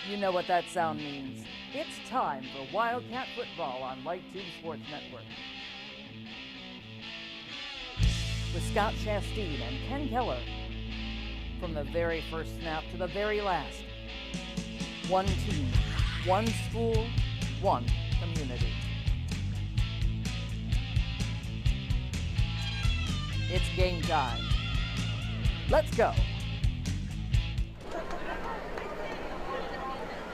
You know what that sound means. It's time for Wildcat Football on Light Tube Sports Network. With Scott Chastain and Ken Keller. From the very first snap to the very last. One team, one school, one community. It's game time. Let's go.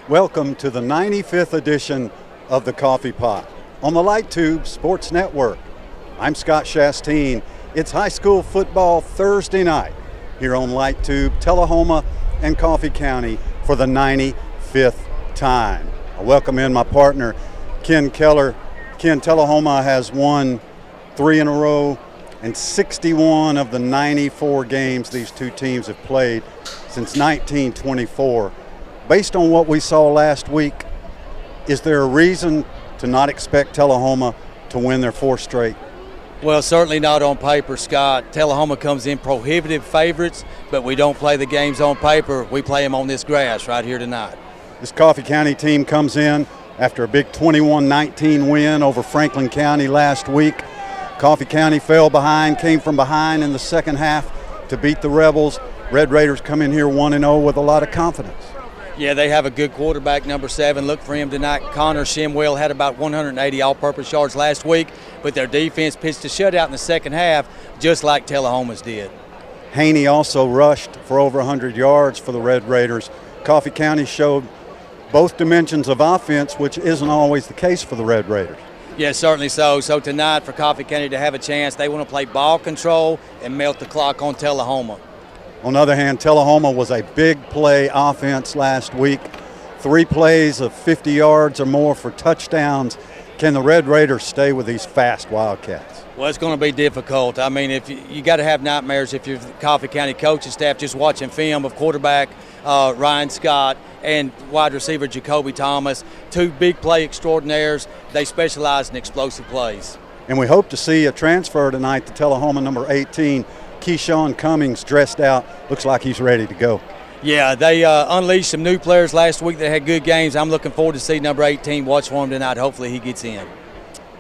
Welcome to the 95th edition of the Coffee Pot on the Light Tube Sports Network. I'm Scott Chastain. It's high school football Thursday night here on Light Tube, Tullahoma and Coffee County for the 95th time. I welcome in my partner, Ken Keller. Ken, Tullahoma has won 3 in a row and 61 of the 94 games these two teams have played since 1924. Based on what we saw last week, is there a reason to not expect Tullahoma to win their 4th straight? Well, certainly not on paper, Scott. Tullahoma comes in prohibitive favorites, but we don't play the games on paper. We play them on this grass right here tonight. This Coffee County team comes in after a big 21-19 win over Franklin County last week. Coffee County fell behind, came from behind in the second half to beat the Rebels. Red Raiders come in here 1-0 with a lot of confidence. Yeah, they have a good quarterback, number 7. Look for him tonight. Connor Shimwell had about 180 all-purpose yards last week, but their defense pitched a shutout in the second half, just like Tullahoma's did. Haney also rushed for over 100 yards for the Red Raiders. Coffee County showed both dimensions of offense, which isn't always the case for the Red Raiders. Yeah, certainly so. So tonight for Coffee County to have a chance, they want to play ball control and melt the clock on Tullahoma. On the other hand, Tullahoma was a big play offense last week. 3 plays of 50 yards or more for touchdowns. Can the Red Raiders stay with these fast Wildcats? Well, it's going to be difficult. I mean, if you got to have nightmares if you're the Coffee County coaching staff just watching film of quarterback Ryan Scott and wide receiver Jacoby Thomas, 2 big play extraordinaires. They specialize in explosive plays. And we hope to see a transfer tonight to Tullahoma, number 18, Keyshawn Cummings, dressed out. Looks like he's ready to go. Yeah, they unleashed some new players last week that had good games. I'm looking forward to see number 18 watch for him tonight. Hopefully he gets in.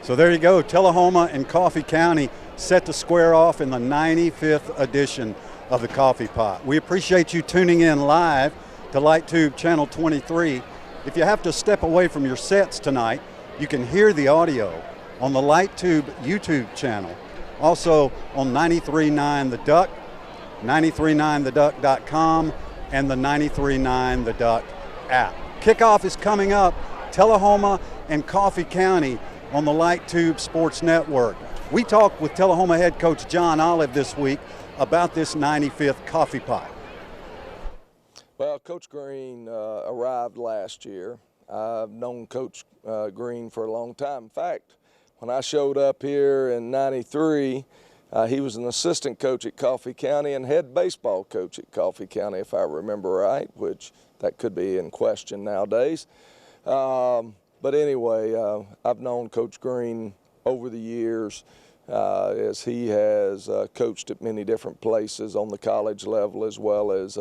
So there you go. Tullahoma and Coffee County set to square off in the 95th edition of the Coffee Pot. We appreciate you tuning in live to Light Tube Channel 23. If you have to step away from your sets tonight, you can hear the audio on the Light Tube YouTube channel. Also on 93.9 The Duck, 939theduck.com, and the 93.9 The Duck app. Kickoff is coming up, Tullahoma and Coffee County on the Light Tube Sports Network. We talked with Tullahoma head coach John Olive this week about this 95th Coffee Pot. Well, Coach Green arrived last year. I've known Coach Green for a long time. In fact, when I showed up here in '93, he was an assistant coach at Coffee County and head baseball coach at Coffee County, if I remember right, which that could be in question nowadays. But anyway, I've known Coach Green over the years as he has coached at many different places on the college level as well as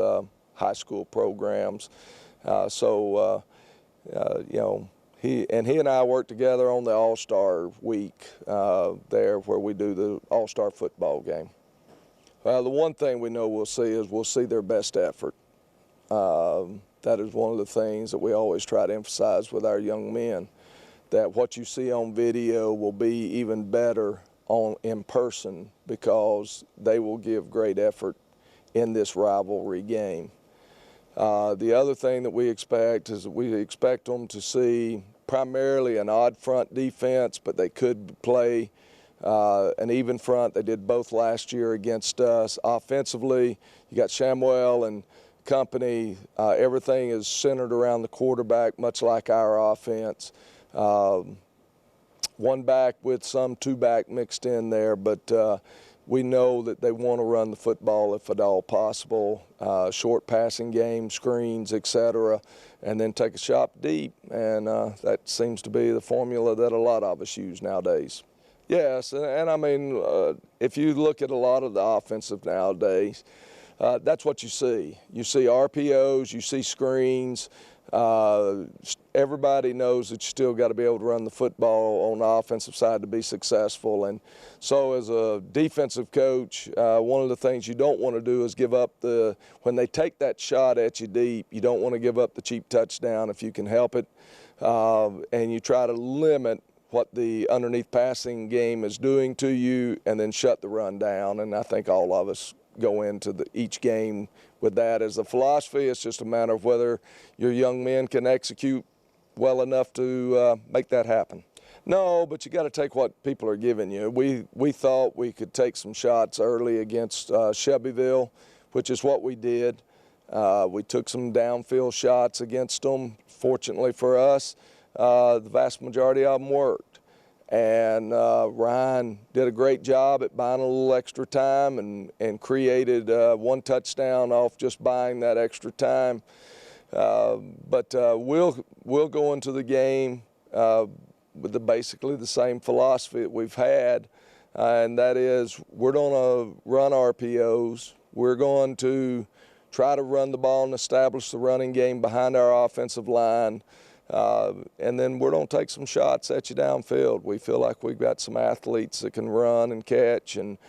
high school programs. You know, he and I work together on the All-Star Week there where we do the All-Star football game. The one thing we know we'll see their best effort. That is one of the things that we always try to emphasize with our young men, that what you see on video will be even better in person because they will give great effort in this rivalry game. The other thing that we expect is that we expect them to see primarily an odd front defense, but they could play an even front. They did both last year against us. Offensively, you got Shamwell and company. Everything is centered around the quarterback, much like our offense. One back with some 2-back mixed in there, but we know that they want to run the football if at all possible, short passing game, screens, etc., and then take a shot deep, and that seems to be the formula that a lot of us use nowadays. Yes, and I mean, if you look at a lot of the offensive nowadays, that's what you see. You see RPOs, you see screens. Everybody knows that you still got to be able to run the football on the offensive side to be successful. And so as a defensive coach, one of the things you don't want to do is give up when they take that shot at you deep, you don't want to give up the cheap touchdown if you can help it. And you try to limit what the underneath passing game is doing to you and then shut the run down. And I think all of us go into each game with that as a philosophy. It's just a matter of whether your young men can execute well enough to make that happen. No, but you got to take what people are giving you. We thought we could take some shots early against Shelbyville, which is what we did. We took some downfield shots against them. Fortunately for us, the vast majority of them worked. And Ryan did a great job at buying a little extra time and created one touchdown off just buying that extra time. But we'll go into the game with basically the same philosophy that we've had, and that is we're going to run RPOs. We're going to try to run the ball and establish the running game behind our offensive line. And then we're going to take some shots at you downfield. We feel like we've got some athletes that can run and catch, and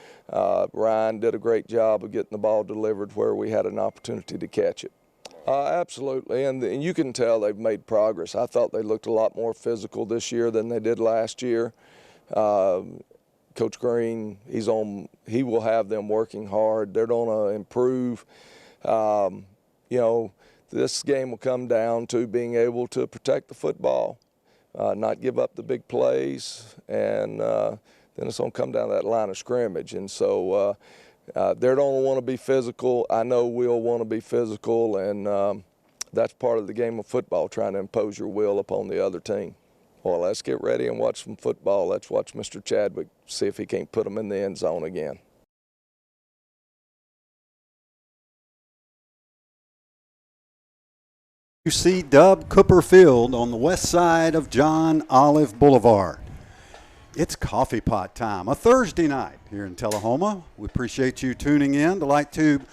Ryan did a great job of getting the ball delivered where we had an opportunity to catch it. Absolutely, and you can tell they've made progress. I thought they looked a lot more physical this year than they did last year. Coach Green, he will have them working hard. They're going to improve. This game will come down to being able to protect the football, not give up the big plays, and then it's going to come down to that line of scrimmage. And so they're going to want to be physical. I know we'll want to be physical, and that's part of the game of football, trying to impose your will upon the other team. Well, let's get ready and watch some football. Let's watch Mr. Chadwick see if he can't put them in the end zone again. You see Dub Cooper Field on the west side of John Olive Boulevard. It's coffee pot time, a Thursday night here in Tullahoma. We appreciate you tuning in to LightTube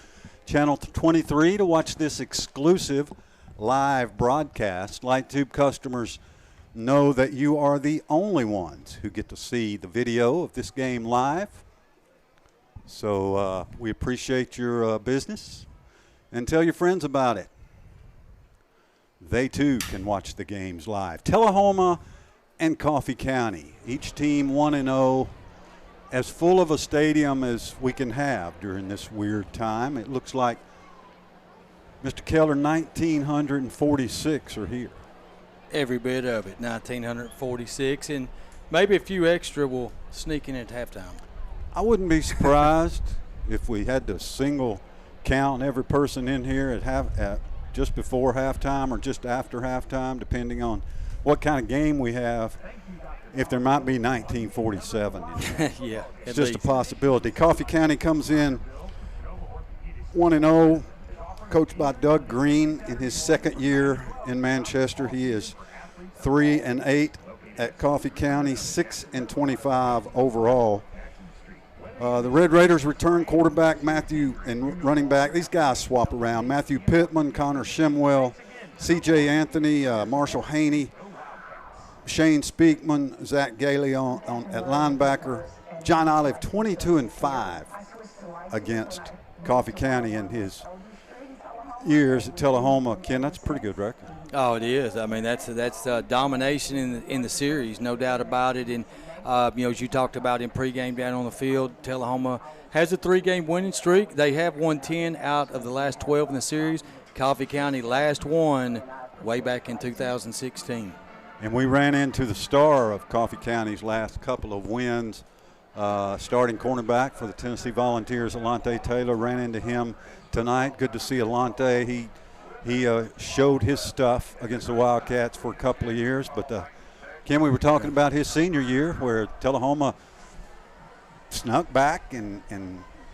Channel 23 to watch this exclusive live broadcast. LightTube customers know that you are the only ones who get to see the video of this game live. So we appreciate your business, and tell your friends about it. They too can watch the games live. Tullahoma and Coffee County, each team 1-0, as full of a stadium as we can have during this weird time. It looks like, Mr. Keller, 1,946 are here. Every bit of it, 1,946, and maybe a few extra will sneak in at halftime. I wouldn't be surprised if we had to single count every person in here at just before halftime or just after halftime, depending on what kind of game we have, if there might be 1947. Yeah, it's just least a possibility. Coffee County comes in 1-0, coached by Doug Green in his second year in Manchester. He is 3-8 at Coffee County, 6-25 overall. The Red Raiders return quarterback Matthew and running back. These guys swap around. Matthew Pittman, Connor Shimwell, C.J. Anthony, Marshall Haney, Shane Speakman, Zach Gailey at linebacker. John Olive 22-5 against Coffee County in his years at Tullahoma. Ken, that's a pretty good record. Oh, it is. I mean, that's domination in the series, no doubt about it. And as you talked about in pregame down on the field, Tullahoma has a 3-game winning streak. They have won 10 out of the last 12 in the series. Coffee County last won way back in 2016. And we ran into the star of Coffee County's last couple of wins, starting cornerback for the Tennessee Volunteers, Alante Taylor. Ran into him tonight. Good to see Alante. He showed his stuff against the Wildcats for a couple of years, but Ken, we were talking about his senior year where Tullahoma snuck back and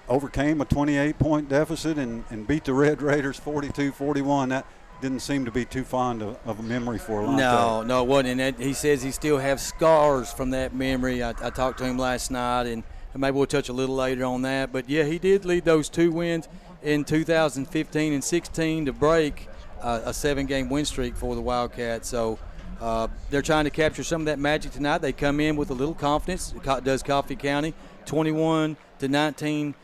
overcame a 28-point deficit and beat the Red Raiders 42-41. That didn't seem to be too fond of a memory for Alante. No, it wasn't. And he says he still has scars from that memory. I talked to him last night, and maybe we'll touch a little later on that. But, yeah, he did lead those 2 wins. in 2015 and 16 to break a 7-game win streak for the Wildcats. So they're trying to capture some of that magic tonight. They come in with a little confidence, does Coffee County, 21-19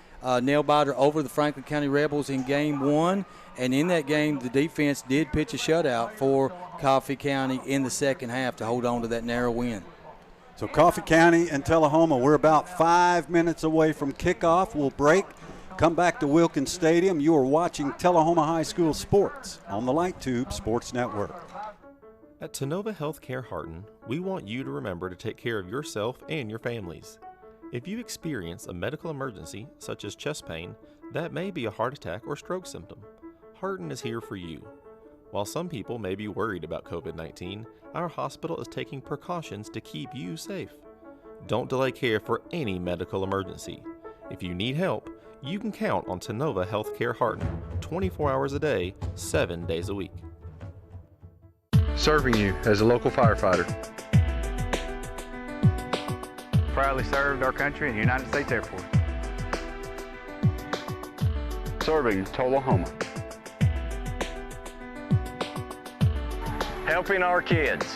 nail-biter over the Franklin County Rebels in Game 1. And in that game, the defense did pitch a shutout for Coffee County in the second half to hold on to that narrow win. So Coffee County and Tullahoma, we're about 5 minutes away from kickoff. We'll break, come back to Wilkins Stadium. You are watching Tullahoma High School Sports on the Light Tube Sports Network. At Tenova Healthcare Harton, we want you to remember to take care of yourself and your families. If you experience a medical emergency, such as chest pain, that may be a heart attack or stroke symptom. Harton is here for you. While some people may be worried about COVID-19, our hospital is taking precautions to keep you safe. Don't delay care for any medical emergency. If you need help, you can count on Tenova Healthcare Harton 24 hours a day, 7 days a week. Serving you as a local firefighter. Proudly served our country in the United States Air Force. Serving Tullahoma. Helping our kids.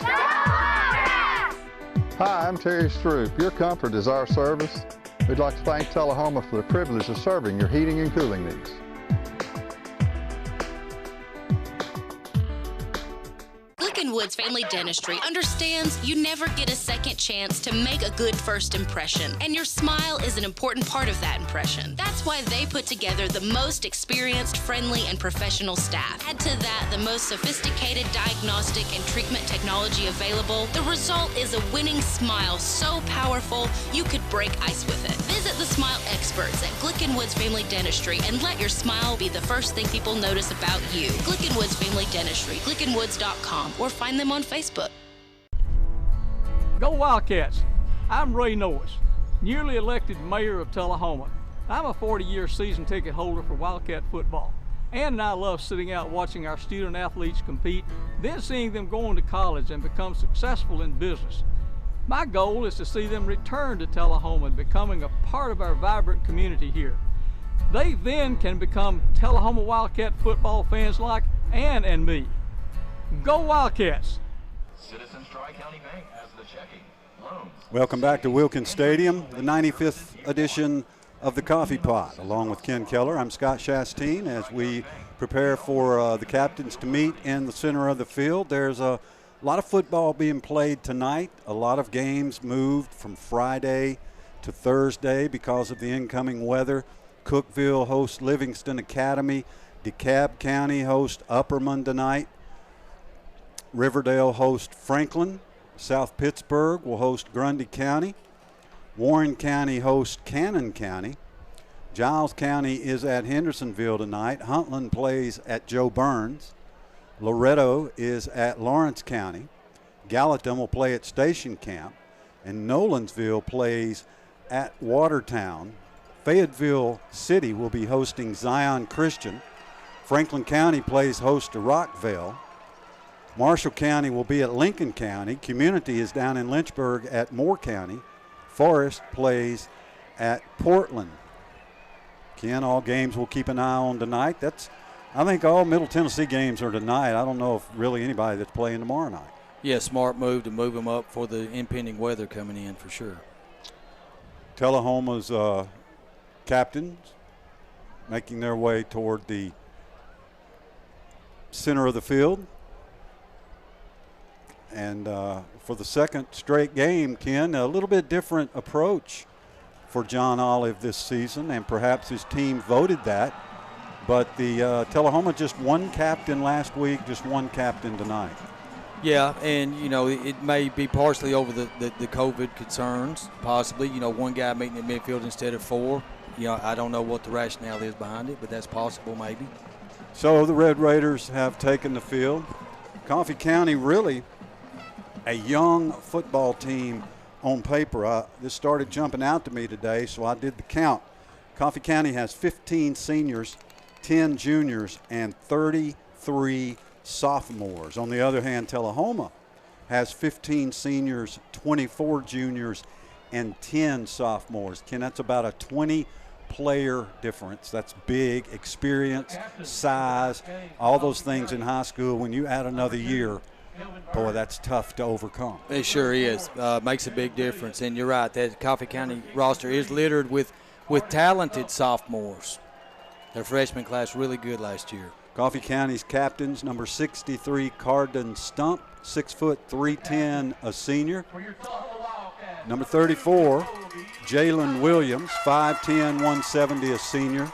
Hi, I'm Terry Stroop. Your comfort is our service. We'd like to thank Tullahoma for the privilege of serving your heating and cooling needs. Woods Family Dentistry understands you never get a second chance to make a good first impression, and your smile is an important part of that impression. That's why they put together the most experienced, friendly, and professional staff. Add to that the most sophisticated diagnostic and treatment technology available. The result is a winning smile so powerful you could break ice with it. Visit the smile experts at Glicken Woods Family Dentistry and let your smile be the first thing people notice about you. Glicken Woods Family Dentistry, glickenwoods.com, or find them on Facebook. Go Wildcats! I'm Ray Norris, newly elected mayor of Tullahoma. I'm a 40-year season ticket holder for Wildcat football, and I love sitting out watching our student athletes compete, then seeing them go on to college and become successful in business. My goal is to see them return to Tullahoma and becoming a part of our vibrant community here. They then can become Tullahoma Wildcat football fans like Ann and me. Go Wildcats! Citizens Tri-County Bank has the checking, loans. Welcome back to Wilkins Stadium, the 95th edition of the Coffee Pot. Along with Ken Keller, I'm Scott Chasteen. As we prepare for the captains to meet in the center of the field, there's a lot of football being played tonight. A lot of games moved from Friday to Thursday because of the incoming weather. Cookeville hosts Livingston Academy. DeKalb County hosts Upperman tonight. Riverdale hosts Franklin. South Pittsburgh will host Grundy County. Warren County hosts Cannon County. Giles County is at Hendersonville tonight. Huntland plays at Joe Burns. Loretto is at Lawrence County. Gallatin will play at Station Camp. And Nolansville plays at Watertown. Fayetteville City will be hosting Zion Christian. Franklin County plays host to Rockville. Marshall County will be at Lincoln County. Community is down in Lynchburg at Moore County. Forest plays at Portland. Ken, all games we'll keep an eye on tonight. I think all Middle Tennessee games are tonight. I don't know if really anybody that's playing tomorrow night. Yeah, smart move to move them up for the impending weather coming in for sure. Tullahoma's captains making their way toward the center of the field. And for the second straight game, Ken, a little bit different approach for John Olive this season, and perhaps his team voted that. But the Tullahoma just one captain last week, just one captain tonight. Yeah, and, it may be partially over the COVID concerns, possibly. One guy meeting in midfield instead of four. I don't know what the rationale is behind it, but that's possible maybe. So the Red Raiders have taken the field. Coffee County really a young football team on paper. This started jumping out to me today, so I did the count. Coffee County has 15 seniors, 10 juniors, and 33 sophomores. On the other hand, Tullahoma has 15 seniors, 24 juniors, and 10 sophomores. Ken, that's about a 20 player difference. That's big. Experience, size, all those things in high school. When you add another year, boy, that's tough to overcome. It sure is. Makes a big difference. And you're right, that Coffee County roster is littered with talented sophomores. Their freshman class really good last year. Coffee County's captains, number 63, Cardin Stump, 6 foot 310, a senior. Number 34, Jalen Williams, 5'10", 170, a senior.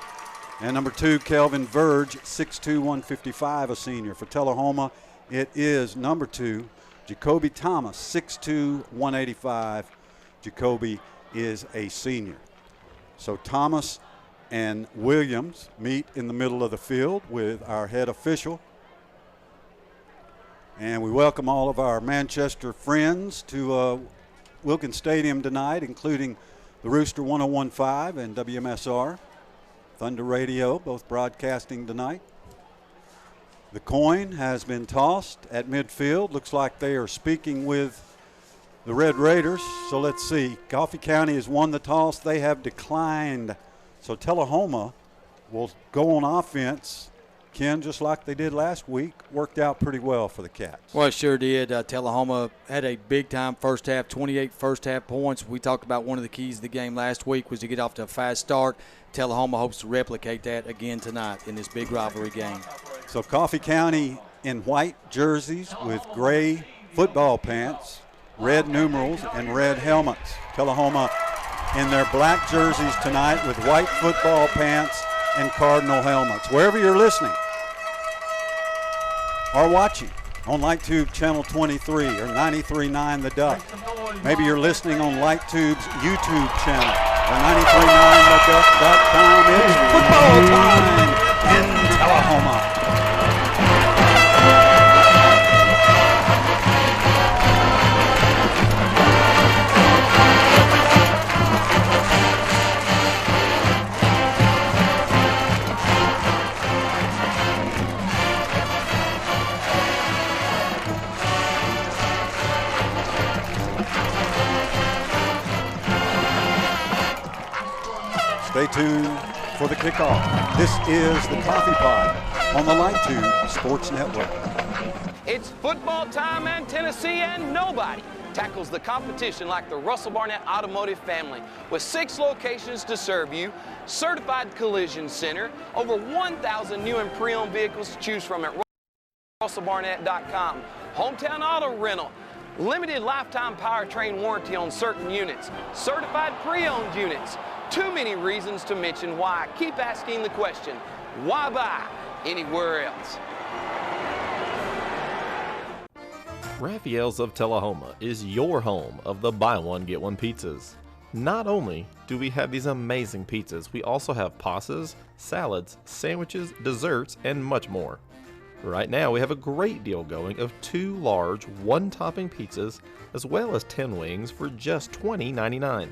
And number 2, Kelvin Verge, 6'2", 155, a senior. For Tullahoma, it is number 2, Jacoby Thomas, 6'2", 185. Jacoby is a senior. So Thomas and Williams meet in the middle of the field with our head official. And we welcome all of our Manchester friends to Wilkins Stadium tonight, including the Rooster 101.5 and WMSR, Thunder Radio, both broadcasting tonight. The coin has been tossed at midfield. Looks like they are speaking with the Red Raiders. So let's see. Coffee County has won the toss. They have declined. So Tullahoma will go on offense. Ken, just like they did last week, worked out pretty well for the Cats. Well, it sure did. Tullahoma had a big-time first half, 28 first-half points. We talked about one of the keys of the game last week was to get off to a fast start. Tullahoma hopes to replicate that again tonight in this big rivalry game. So Coffee County in white jerseys with gray football pants, red numerals, and red helmets. Tullahoma in their black jerseys tonight with white football pants and Cardinal helmets. Wherever you're listening or watching on LightTube Channel 23 or 93.9 The Duck. Maybe you're listening on LightTube's YouTube channel or 93.9theduck.com. It's football time in Tullahoma. Stay tuned for the kickoff. This is the Coffee Pot on the LightTube Sports Network. It's football time in Tennessee, and nobody tackles the competition like the Russell Barnett Automotive family. With 6 locations to serve you, certified collision center, over 1,000 new and pre-owned vehicles to choose from at russellbarnett.com. Hometown auto rental, limited lifetime powertrain warranty on certain units, certified pre-owned units. Too many reasons to mention why. Keep asking the question, why buy anywhere else? Raphael's of Tullahoma is your home of the buy one, get one pizzas. Not only do we have these amazing pizzas, we also have pastas, salads, sandwiches, desserts, and much more. Right now we have a great deal going of 2 large, 1-topping pizzas as well as 10 wings for just $20.99.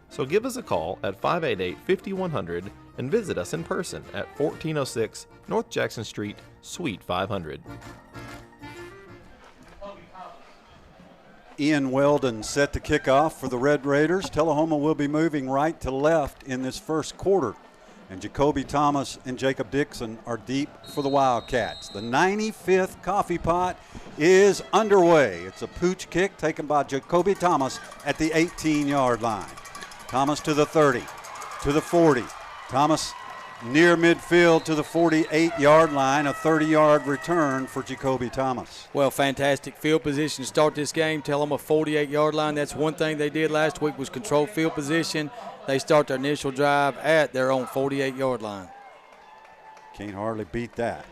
So give us a call at 588-5100 and visit us in person at 1406 North Jackson Street, Suite 500. Ian Weldon set to kick off for the Red Raiders. Tullahoma will be moving right to left in this first quarter. And Jacoby Thomas and Jacob Dixon are deep for the Wildcats. The 95th Coffee Pot is underway. It's a pooch kick taken by Jacoby Thomas at the 18-yard line. Thomas to the 30, to the 40. Thomas near midfield to the 48-yard line, a 30-yard return for Jacoby Thomas. Well, fantastic field position to start this game. Tell them a 48-yard line. That's one thing they did last week was control field position. They start their initial drive at their own 48-yard line. Can't hardly beat that.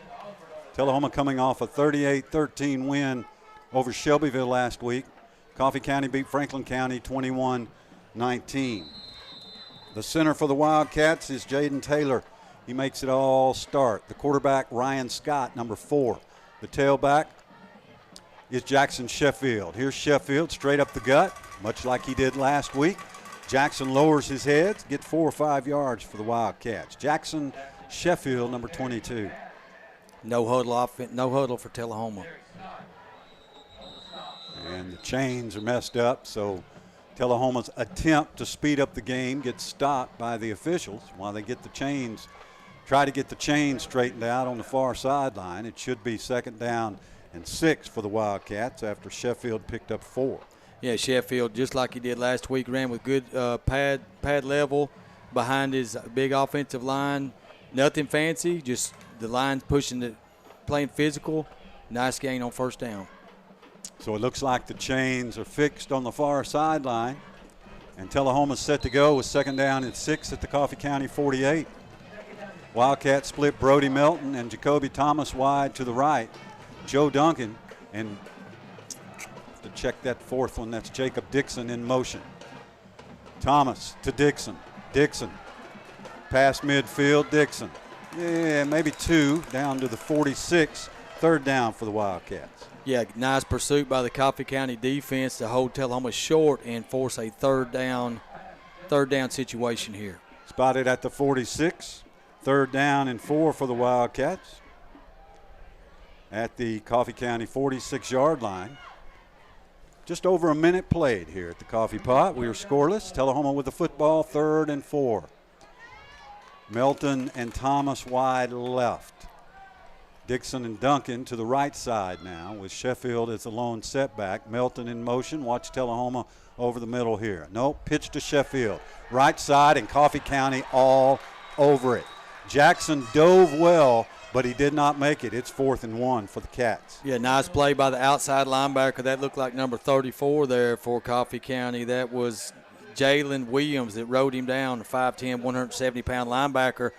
Tullahoma coming off a 38-13 win over Shelbyville last week. Coffee County beat Franklin County 21-19. The center for the Wildcats is Jaden Taylor. He makes it all start. The quarterback, Ryan Scott, number 4. The tailback is Jackson Sheffield. Here's Sheffield straight up the gut, much like he did last week. Jackson lowers his head, gets 4 or 5 yards for the Wildcats. Jackson Sheffield, number 22. No huddle offense, no huddle for Tullahoma. And the chains are messed up, so Tullahoma's attempt to speed up the game gets stopped by the officials while they get the chains, try to get the chains straightened out on the far sideline. It should be 2nd down and 6 for the Wildcats after Sheffield picked up 4. Yeah, Sheffield, just like he did last week, ran with good pad level behind his big offensive line. Nothing fancy, just the line's playing physical. Nice gain on 1st down. So it looks like the chains are fixed on the far sideline, and Tullahoma's set to go with 2nd down and 6 at the Coffee County 48. Wildcats split Brody Melton and Jacoby Thomas wide to the right. Joe Duncan, and to check that 4th one, that's Jacob Dixon in motion. Thomas to Dixon. Dixon past midfield. Dixon, maybe 2 down to the 46. 3rd down for the Wildcats. Yeah, nice pursuit by the Coffee County defense to hold Tullahoma short and force a third down situation here. Spotted at the 46. 3rd down and 4 for the Wildcats at the Coffee County 46-yard line. Just over a minute played here at the Coffee Pot. We are scoreless. Tullahoma with the football, 3rd and 4. Melton and Thomas wide left. Dixon and Duncan to the right side now with Sheffield as the lone setback. Melton in motion. Watch Tullahoma over the middle here. Nope, pitch to Sheffield. Right side, and Coffee County all over it. Jackson dove well, but he did not make it. It's 4th and 1 for the Cats. Yeah, nice play by the outside linebacker. That looked like number 34 there for Coffee County. That was Jalen Williams that rode him down, the 5'10", 170-pound linebacker.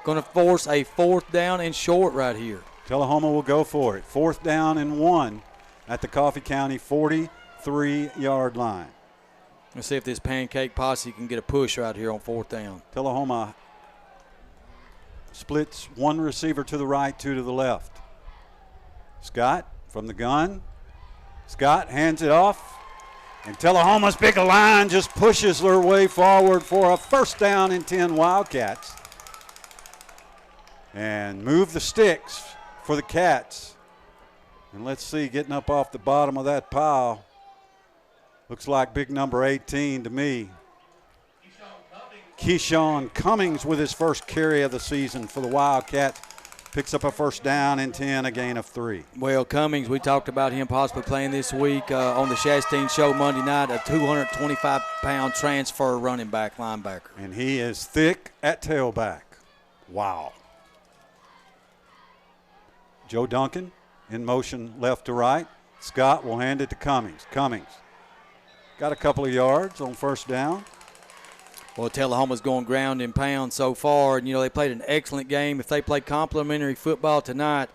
Going to force a 4th down and short right here. Tullahoma will go for it. 4th down and 1 at the Coffee County 43-yard line. Let's see if this pancake posse can get a push right here on 4th down. Tullahoma splits 1 receiver to the right, 2 to the left. Scott from the gun. Scott hands it off. And Tullahoma's big line just pushes their way forward for a 1st down and 10 Wildcats. And move the sticks for the Cats. And let's see, getting up off the bottom of that pile, looks like big number 18 to me. Keyshawn Cummings with his first carry of the season for the Wildcats. Picks up a 1st down and 10, a gain of 3. Well, Cummings, we talked about him possibly playing this week on the Shasteen show Monday night, a 225-pound transfer running back linebacker. And he is thick at tailback. Wow. Joe Duncan in motion left to right. Scott will hand it to Cummings. Cummings got a couple of yards on 1st down. Well, Tullahoma's going ground and pound so far, and, they played an excellent game. If they play complimentary football tonight,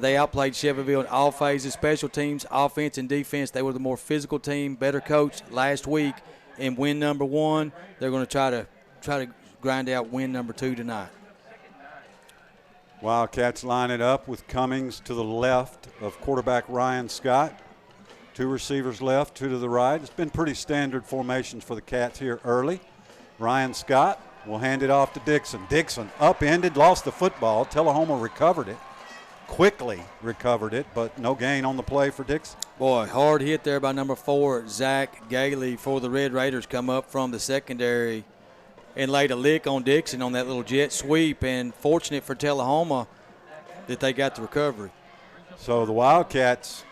they outplayed Shelbyville in all phases, special teams, offense, and defense. They were the more physical team, better coached last week in win number 1. They're going to try to grind out win number 2 tonight. Wildcats line it up with Cummings to the left of quarterback Ryan Scott. 2 receivers left, 2 to the right. It's been pretty standard formations for the Cats here early. Ryan Scott will hand it off to Dixon. Dixon upended, lost the football. Tullahoma recovered it, quickly recovered it, but no gain on the play for Dixon. Boy, hard hit there by number 4, Zach Gailey, for the Red Raiders come up from the secondary and laid a lick on Dixon on that little jet sweep, and fortunate for Tullahoma that they got the recovery. So the Wildcats,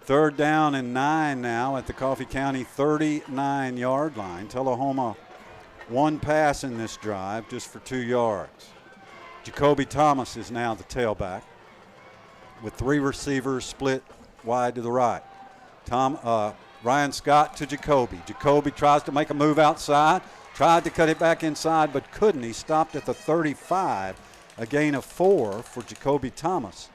3rd down and 9 now at the Coffee County 39-yard line. Tullahoma 1 pass in this drive just for 2 yards. Jacoby Thomas is now the tailback with 3 receivers split wide to the right. Ryan Scott to Jacoby. Jacoby tries to make a move outside. Tried to cut it back inside, but couldn't. He stopped at the 35, a gain of 4 for Jacoby Thomas.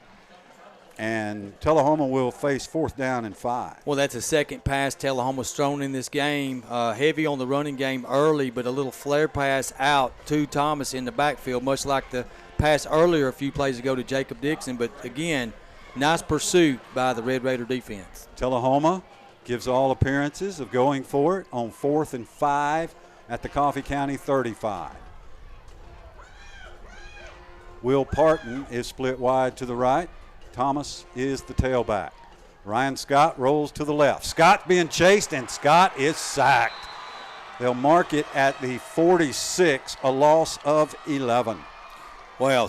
And Tullahoma will face 4th down and 5. Well, that's a second pass Tullahoma's thrown in this game. Heavy on the running game early, but a little flare pass out to Thomas in the backfield, much like the pass earlier a few plays ago to Jacob Dixon. But, again, nice pursuit by the Red Raider defense. Tullahoma gives all appearances of going for it on 4th and 5 at the Coffee County 35. Will Parton is split wide to the right. Thomas is the tailback. Ryan Scott rolls to the left. Scott being chased, and Scott is sacked. They'll mark it at the 46, a loss of 11. Well,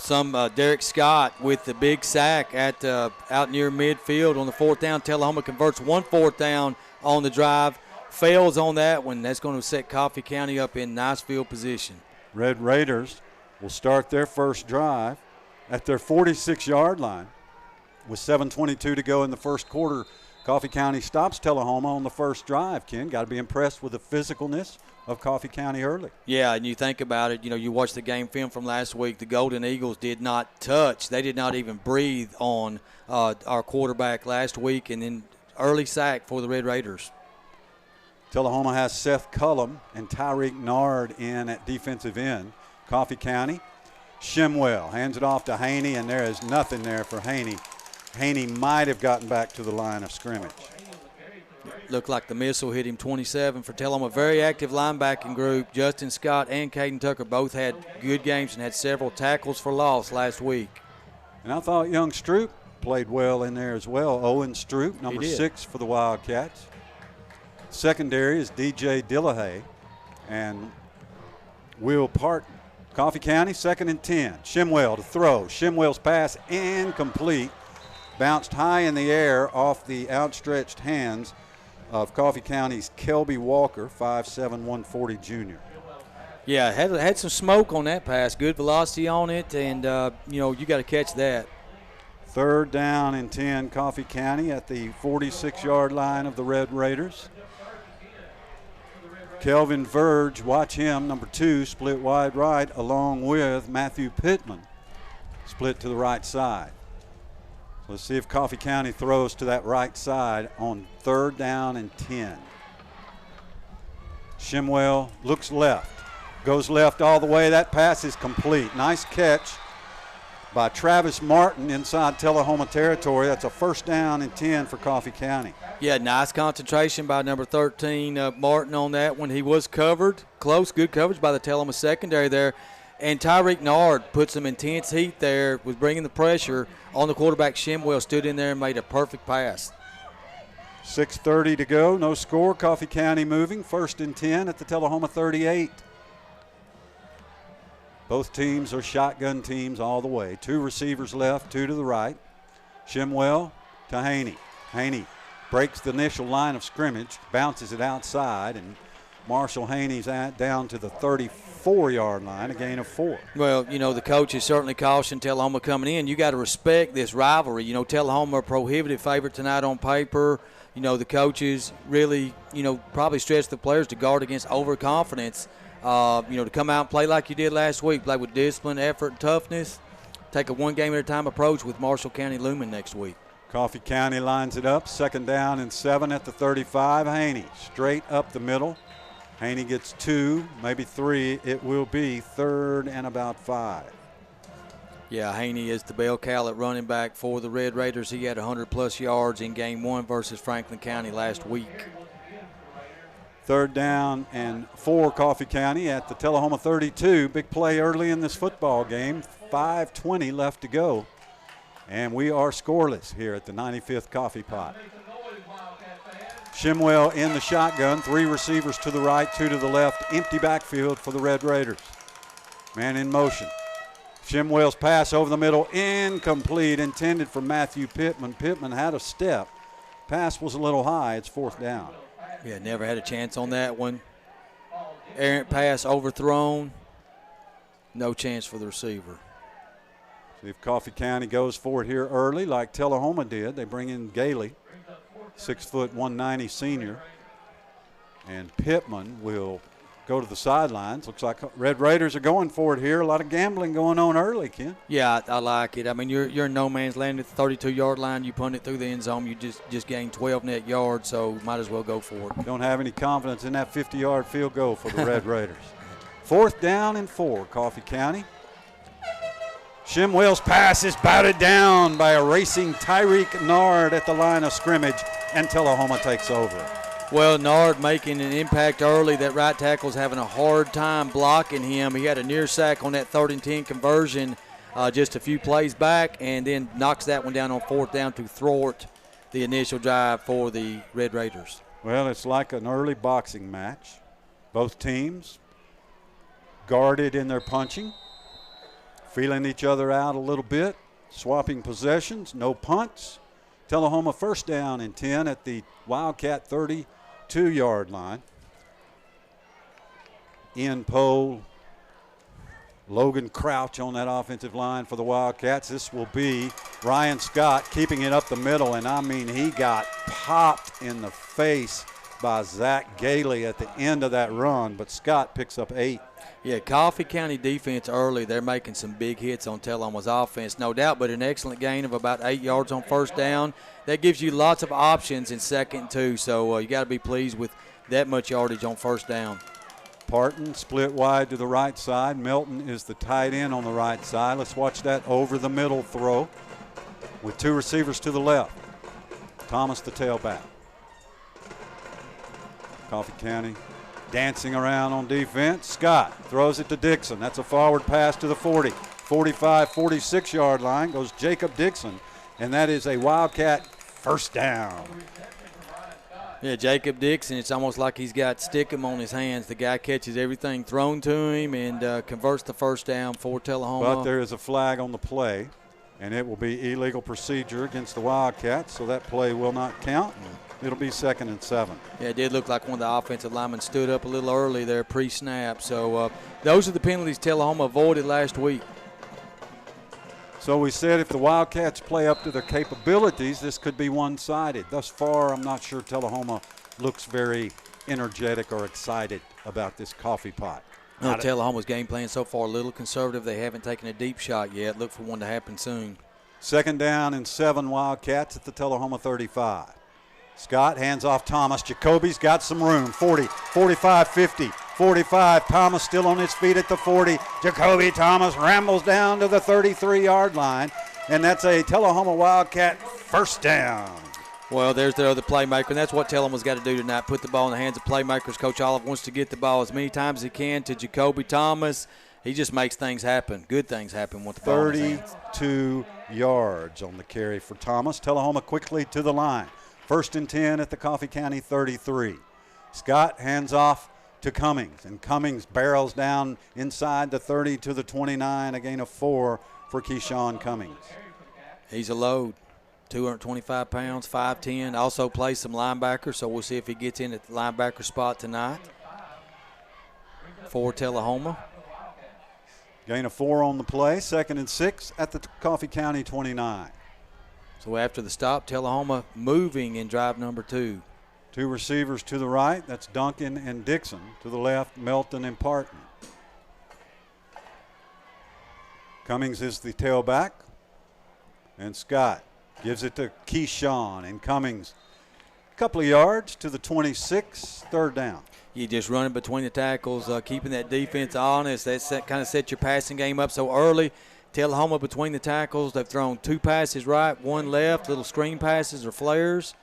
Derek Scott with the big sack at out near midfield on the 4th down. Tullahoma converts 1 4th down on the drive. Fails on that one. That's going to set Coffee County up in nice field position. Red Raiders will start their first drive at their 46-yard line. With 7:22 to go in the first quarter, Coffee County stops Tullahoma on the first drive, Ken. Got to be impressed with the physicalness of Coffee County early. Yeah, and you think about it, you watch the game film from last week. The Golden Eagles did not touch. They did not even breathe on our quarterback last week, and then early sack for the Red Raiders. Tullahoma has Seth Cullum and Tyreek Nard in at defensive end. Coffee County, Shimwell hands it off to Haney, and there is nothing there for Haney. Haney might have gotten back to the line of scrimmage. Looked like the missile hit him 27 for Tullahoma. Very active linebacking group. Justin Scott and Caden Tucker both had good games and had several tackles for loss last week. And I thought young Stroop played well in there as well. Owen Stroop, number 6 for the Wildcats. Secondary is DJ Dillahay and Will Parton. Coffee County, 2nd and 10. Shimwell to throw. Shimwell's pass incomplete. Bounced high in the air off the outstretched hands of Coffee County's Kelby Walker, 5'7", 140 junior. Yeah, had some smoke on that pass. Good velocity on it, and, you got to catch that. 3rd down and 10, Coffee County at the 46-yard line of the Red Raiders. Kelvin Verge, watch him, number 2, split wide right, along with Matthew Pittman, split to the right side. Let's see if Coffee County throws to that right side on 3rd down and 10. Shimwell looks left, goes left all the way. That pass is complete. Nice catch by Travis Martin inside Tullahoma territory. That's a 1st down and 10 for Coffee County. Yeah, nice concentration by number 13, Martin on that one. He was covered, close, good coverage by the Tullahoma secondary there. And Tyreek Nard put some intense heat there, was bringing the pressure on the quarterback. Shimwell stood in there and made a perfect pass. 6:30 to go, no score. Coffee County moving, 1st and 10 at the Tullahoma 38. Both teams are shotgun teams all the way. 2 receivers left, 2 to the right. Shimwell to Haney. Haney breaks the initial line of scrimmage, bounces it outside, and Marshall Haney's down to the 34-yard line, a gain of 4. Well, the coach has certainly cautioned Tullahoma coming in. You got to respect this rivalry. Tullahoma are a prohibitive favorite tonight on paper. The coaches really, probably stress the players to guard against overconfidence. To come out and play like you did last week, play with discipline, effort, and toughness. Take a one-game-at-a-time approach with Marshall County looming next week. Coffee County lines it up, 2nd down and 7 at the 35. Haney straight up the middle. Haney gets 2, maybe 3. It will be 3rd and about 5. Yeah, Haney is the bell cow at running back for the Red Raiders. He had 100-plus yards in Game 1 versus Franklin County last week. 3rd down and 4, Coffee County at the Tullahoma 32. Big play early in this football game. 5:20 left to go. And we are scoreless here at the 95th Coffee Pot. Shimwell in the shotgun, 3 receivers to the right, 2 to the left. Empty backfield for the Red Raiders. Man in motion. Shimwell's pass over the middle, incomplete, intended for Matthew Pittman. Pittman had a step. Pass was a little high. It's 4th down. Yeah, never had a chance on that one. Errant pass overthrown. No chance for the receiver. See if Coffee County goes for it here early like Tullahoma did. They bring in Gailey, 6 foot 190 senior. And Pittman will go to the sidelines. Looks like Red Raiders are going for it here. A lot of gambling going on early, Ken. Yeah, I like it. I mean, you're in no man's land at the 32-yard line. You punt it through the end zone. You just gain 12 net yards, so might as well go for it. Don't have any confidence in that 50-yard field goal for the Red Raiders. 4th down and 4, Coffee County. Shimwell's pass is batted down by a racing Tyreek Nard at the line of scrimmage, and Tullahoma takes over. Well, Nard making an impact early. That right tackle's having a hard time blocking him. He had a near sack on that 3rd and 10 conversion just a few plays back, and then knocks that one down on 4th down to thwart the initial drive for the Red Raiders. Well, it's like an early boxing match. Both teams guarded in their punching, feeling each other out a little bit, swapping possessions, no punts. Tullahoma first down and 10 at the Wildcat 32-yard line. Ian Poe, Logan Crouch on that offensive line for the Wildcats. This will be Ryan Scott keeping it up the middle, and I mean he got popped in the face by Zach Gailey at the end of that run, but Scott picks up 8. Yeah, Coffee County defense early, they're making some big hits on Tullahoma's offense, no doubt, but an excellent gain of about 8 yards on first down. That gives you lots of options in second and 2, so you got to be pleased with that much yardage on first down. Parton split wide to the right side. Melton is the tight end on the right side. Let's watch that over the middle throw with 2 receivers to the left. Thomas the tailback. Coffee County dancing around on defense. Scott throws it to Dixon. That's a forward pass to the 40. 45, 46-yard line goes Jacob Dixon, and that is a Wildcat first down. Yeah, Jacob Dixon, it's almost like he's got stickum on his hands. The guy catches everything thrown to him and converts the first down for Tullahoma. But there is a flag on the play, and it will be illegal procedure against the Wildcats, so that play will not count. It'll be 2nd and 7. Yeah, it did look like one of the offensive linemen stood up a little early there pre-snap. So those are the penalties Tullahoma avoided last week. So we said if the Wildcats play up to their capabilities, this could be one-sided. Thus far, I'm not sure Tullahoma looks very energetic or excited about this coffee pot. No, Tullahoma's game plan so far a little conservative. They haven't taken a deep shot yet. Look for one to happen soon. 2nd down and 7 Wildcats at the Tullahoma 35. Scott hands off Thomas. Jacoby's got some room. 40, 45, 50, 45. Thomas still on his feet at the 40. Jacoby Thomas rambles down to the 33-yard line, and that's a Tullahoma Wildcat first down. Well, there's their other playmaker, and that's what Tullahoma's got to do tonight, put the ball in the hands of playmakers. Coach Olive wants to get the ball as many times as he can to Jacoby Thomas. He just makes things happen, good things happen with the ball in his hands. 32 yards on the carry for Thomas. Tullahoma quickly to the line. 1st and 10 at the Coffee County 33. Scott hands off to Cummings, and Cummings barrels down inside the 30 to the 29, a gain of 4 for Keyshawn Cummings. He's a load, 225 pounds, 5'10", also plays some linebacker, so we'll see if he gets in at the linebacker spot tonight for Tullahoma. Gain of 4 on the play, 2nd and 6 at the Coffee County 29. So after the stop, Tullahoma moving in drive number 2. 2 receivers to the right. That's Duncan and Dixon. To the left, Melton and Parton. Cummings is the tailback. And Scott gives it to Keyshawn. And Cummings, a couple of yards to the 26, 3rd down. You just running between the tackles, keeping that defense honest. That kind of set your passing game up so early. Tullahoma between the tackles. They've thrown 2 passes right, 1 left, little screen passes or flares.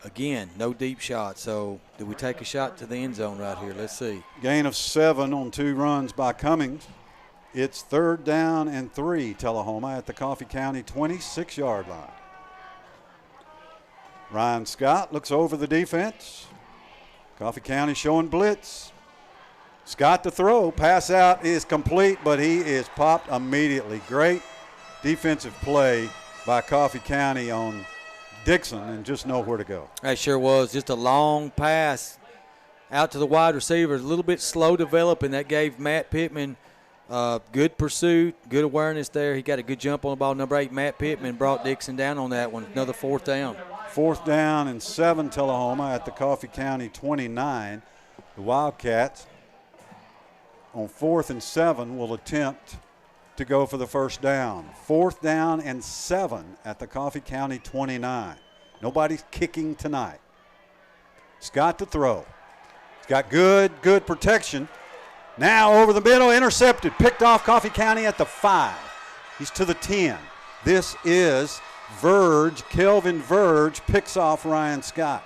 Again, no deep shot. So do we take a shot to the end zone right here? Let's see. Gain of 7 on 2 runs by Cummings. It's 3rd down and 3, Tullahoma at the Coffee County 26-yard line. Ryan Scott looks over the defense. Coffee County showing blitz. Scott to throw. Pass out is complete, but he is popped immediately. Great defensive play by Coffee County on Dixon, and just know where to go. That sure was. Just a long pass out to the wide receivers. A little bit slow developing. That gave Matt Pittman good pursuit, good awareness there. He got a good jump on the ball. Number 8, Matt Pittman, brought Dixon down on that one. Another 4th down. 4th down and 7, Tullahoma at the Coffee County 29. The Wildcats on 4th and 7 will attempt to go for the first down. 4th down and 7 at the Coffee County 29. Nobody's kicking tonight. Scott to throw. He's got good protection. Now over the middle, intercepted, picked off Coffee County at the 5. He's to the 10. This is Verge. Kelvin Verge picks off Ryan Scott.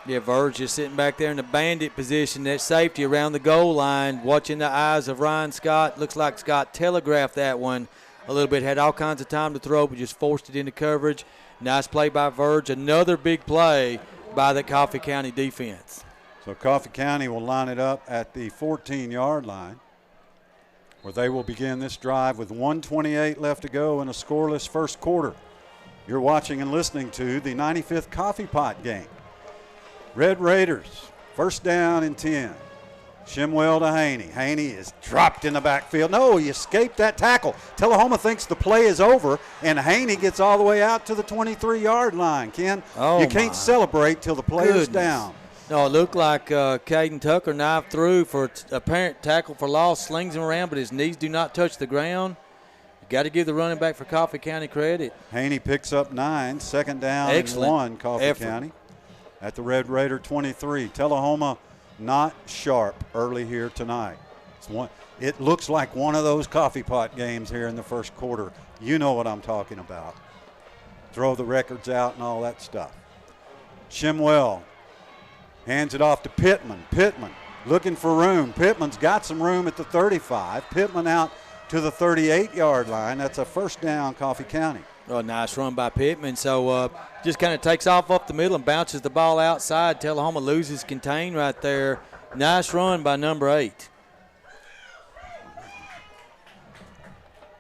Yeah, Verge just sitting back there in the bandit position, that safety around the goal line, watching the eyes of Ryan Scott. Looks like Scott telegraphed that one a little bit, had all kinds of time to throw, but just forced it into coverage. Nice play by Verge. Another big play by the Coffee County defense. So Coffee County will line it up at the 14-yard line, where they will begin this drive with 1:28 left to go in a scoreless first quarter. You're watching and listening to the 95th Coffee Pot game. Red Raiders, first down and 10. Shimwell to Haney. Haney is dropped in the backfield. No, he escaped that tackle. Tullahoma thinks the play is over, and Haney gets all the way out to the 23-yard line. Ken, you can't celebrate till the player's down. No, it looked like Caden Tucker knifed through for apparent tackle for loss, slings him around, but his knees do not touch the ground. You got to give the running back for Coffee County credit. Haney picks up 9, second down and 1, Coffee County at the Red Raider 23. Tullahoma not sharp early here tonight. It looks like one of those coffee pot games here in the first quarter. You know what I'm talking about. Throw the records out and all that stuff. Shimwell hands it off to Pittman. Pittman looking for room. Pittman's got some room at the 35. Pittman out to the 38-yard line. That's a first down, Coffee County. Oh, nice run by Pittman. So just kind of takes off up the middle and bounces the ball outside. Tullahoma loses contain right there. Nice run by number 8.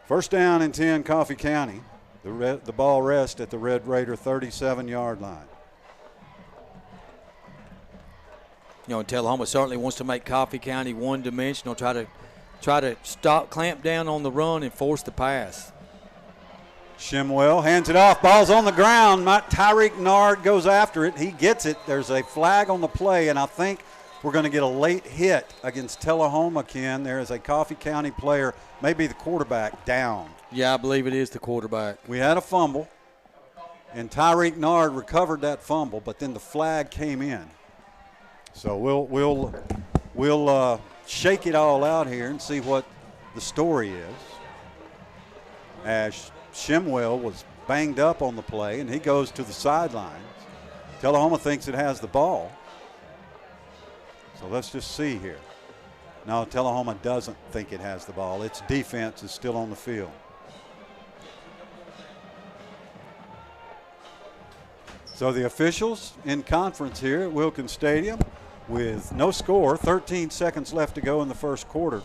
First down and 10, Coffee County. The ball rests at the Red Raider 37-yard line. You know, Tullahoma certainly wants to make Coffee County one-dimensional, try to clamp down on the run and force the pass. Shimwell hands it off. Ball's on the ground. Tyreek Nard goes after it. He gets it. There's a flag on the play, and I think we're going to get a late hit against Tullahoma, Ken. There is a Coffee County player, maybe the quarterback, down. Yeah, I believe it is the quarterback. We had a fumble, and Tyreek Nard recovered that fumble, but then the flag came in. So we'll shake it all out here and see what the story is. As Shimwell was banged up on the play, and he goes to the sidelines. Tullahoma thinks it has the ball. So let's just see here. No, Tullahoma doesn't think it has the ball. Its defense is still on the field. So the officials in conference here at Wilkins Stadium with no score, 13 seconds left to go in the first quarter.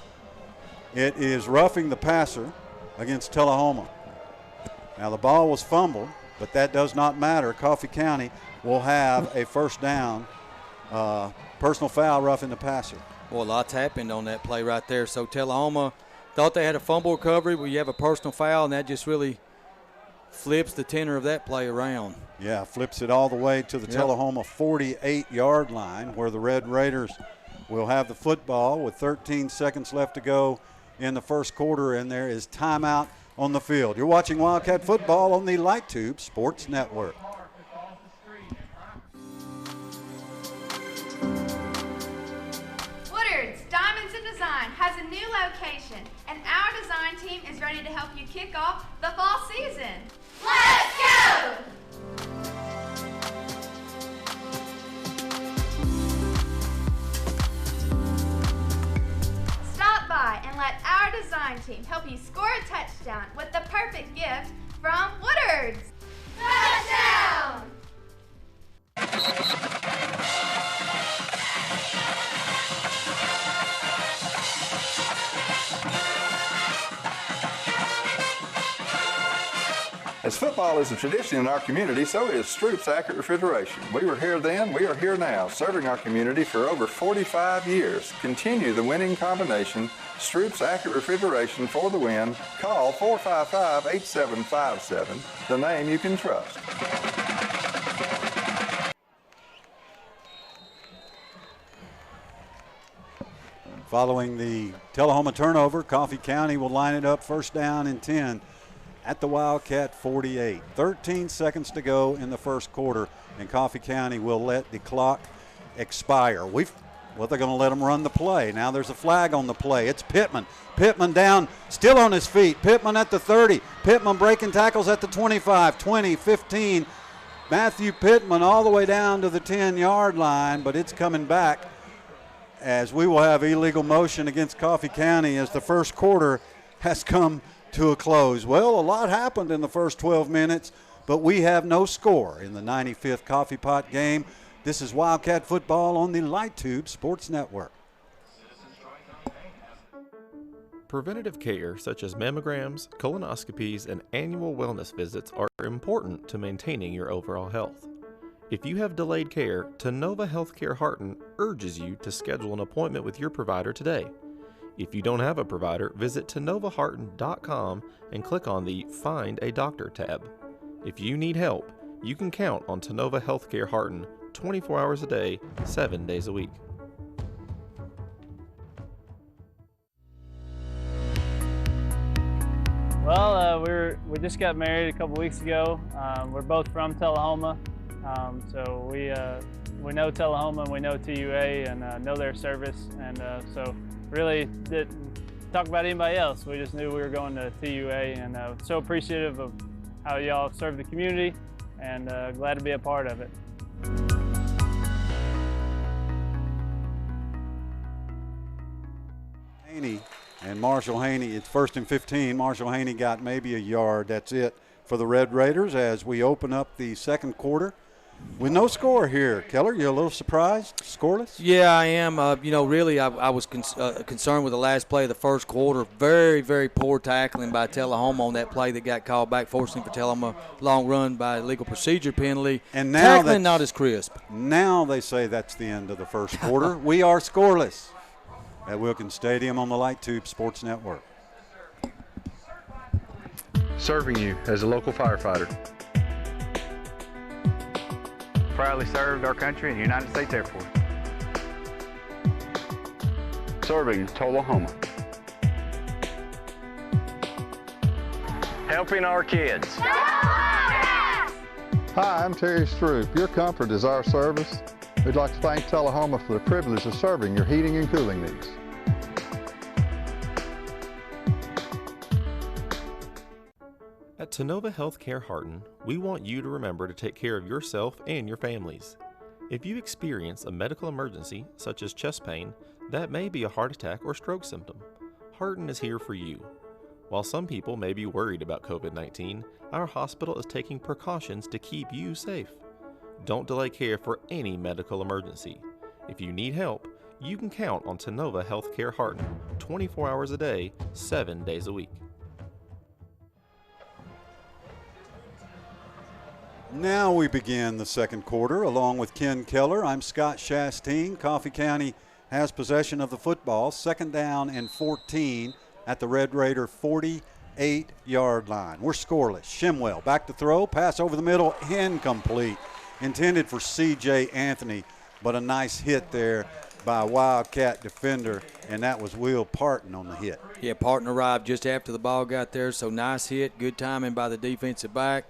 It is roughing the passer against Tullahoma. Now the ball was fumbled, but that does not matter. Coffee County will have a first down, personal foul, roughing the passer. Well, lots happened on that play right there. So Tullahoma thought they had a fumble recovery where you have a personal foul, and that just really flips the tenor of that play around. Yeah, flips it all the way to the Tullahoma 48-yard line, where the Red Raiders will have the football with 13 seconds left to go in the first quarter, and there is timeout on the field. You're watching Wildcat Football on the Light Tube Sports Network. Woodard's Diamonds in Design has a new location, and our design team is ready to help you kick off the fall season. Let's go! Stop by and let our design team help you score a touchdown with the perfect gift from Woodard's. Touchdown! As football is a tradition in our community, so is Stroop's Accurate Refrigeration. We were here then, we are here now, serving our community for over 45 years. Continue the winning combination, Stroop's Accurate Refrigeration for the win. Call 455-8757, the name you can trust. Following the Tullahoma turnover, Coffee County will line it up first down and 10 at the Wildcat 48. 13 seconds to go in the first quarter, and Coffee County will let the clock expire. They're going to let them run the play. Now there's a flag on the play. It's Pittman. Pittman down, still on his feet. Pittman at the 30. Pittman breaking tackles at the 25, 20, 15. Matthew Pittman all the way down to the 10-yard line, but it's coming back as we will have illegal motion against Coffee County as the first quarter has come to a close. Well, a lot happened in the first 12 minutes but we have no score in the 95th Coffee Pot game. This is Wildcat Football on the Light Tube Sports Network. Preventative care such as mammograms, colonoscopies, and annual wellness visits are important to maintaining your overall health. If you have delayed care, Tullahoma Healthcare Harton urges you to schedule an appointment with your provider today. If you don't have a provider, visit TullohomaHarton.com and click on the Find a Doctor tab. If you need help, you can count on Tullahoma Healthcare Harton 24 hours a day, 7 days a week. Well, we just got married a couple weeks ago. We're both from Tullahoma, so we know Tullahoma and we know TUA and know their service, and so really didn't talk about anybody else. We just knew we were going to TUA, and so appreciative of how y'all serve the community, and glad to be a part of it. Haney and Marshall Haney, it's 1st and 15. Marshall Haney got maybe a yard. That's it for the Red Raiders as we open up the second quarter with no score here. Keller, you a little surprised? Scoreless? Yeah, I am. Really, I was concerned with the last play of the first quarter. Very, very poor tackling by Tullahoma on that play that got called back, forcing for Tullahoma long run by legal procedure penalty. And now tackling not as crisp. Now they say that's the end of the first quarter. We are scoreless at Wilkins Stadium on the Light Tube Sports Network. Serving you as a local firefighter. Proudly served our country and the United States Air Force. Serving Tullahoma. Helping our kids. Hi, I'm Terry Stroop. Your comfort is our service. We'd like to thank Tullahoma for the privilege of serving your heating and cooling needs. At Tullahoma Healthcare Harton, we want you to remember to take care of yourself and your families. If you experience a medical emergency, such as chest pain, that may be a heart attack or stroke symptom. Harton is here for you. While some people may be worried about COVID-19, our hospital is taking precautions to keep you safe. Don't delay care for any medical emergency. If you need help, you can count on Tullahoma Healthcare Harton 24 hours a day, 7 days a week. Now we begin the second quarter along with Ken Keller. I'm Scott Shasteen. Coffee County has possession of the football. 2nd down and 14 at the Red Raider 48-yard line. We're scoreless. Shimwell back to throw. Pass over the middle. Incomplete. Intended for C.J. Anthony, but a nice hit there by a Wildcat defender, and that was Will Parton on the hit. Yeah, Parton arrived just after the ball got there, so nice hit. Good timing by the defensive back.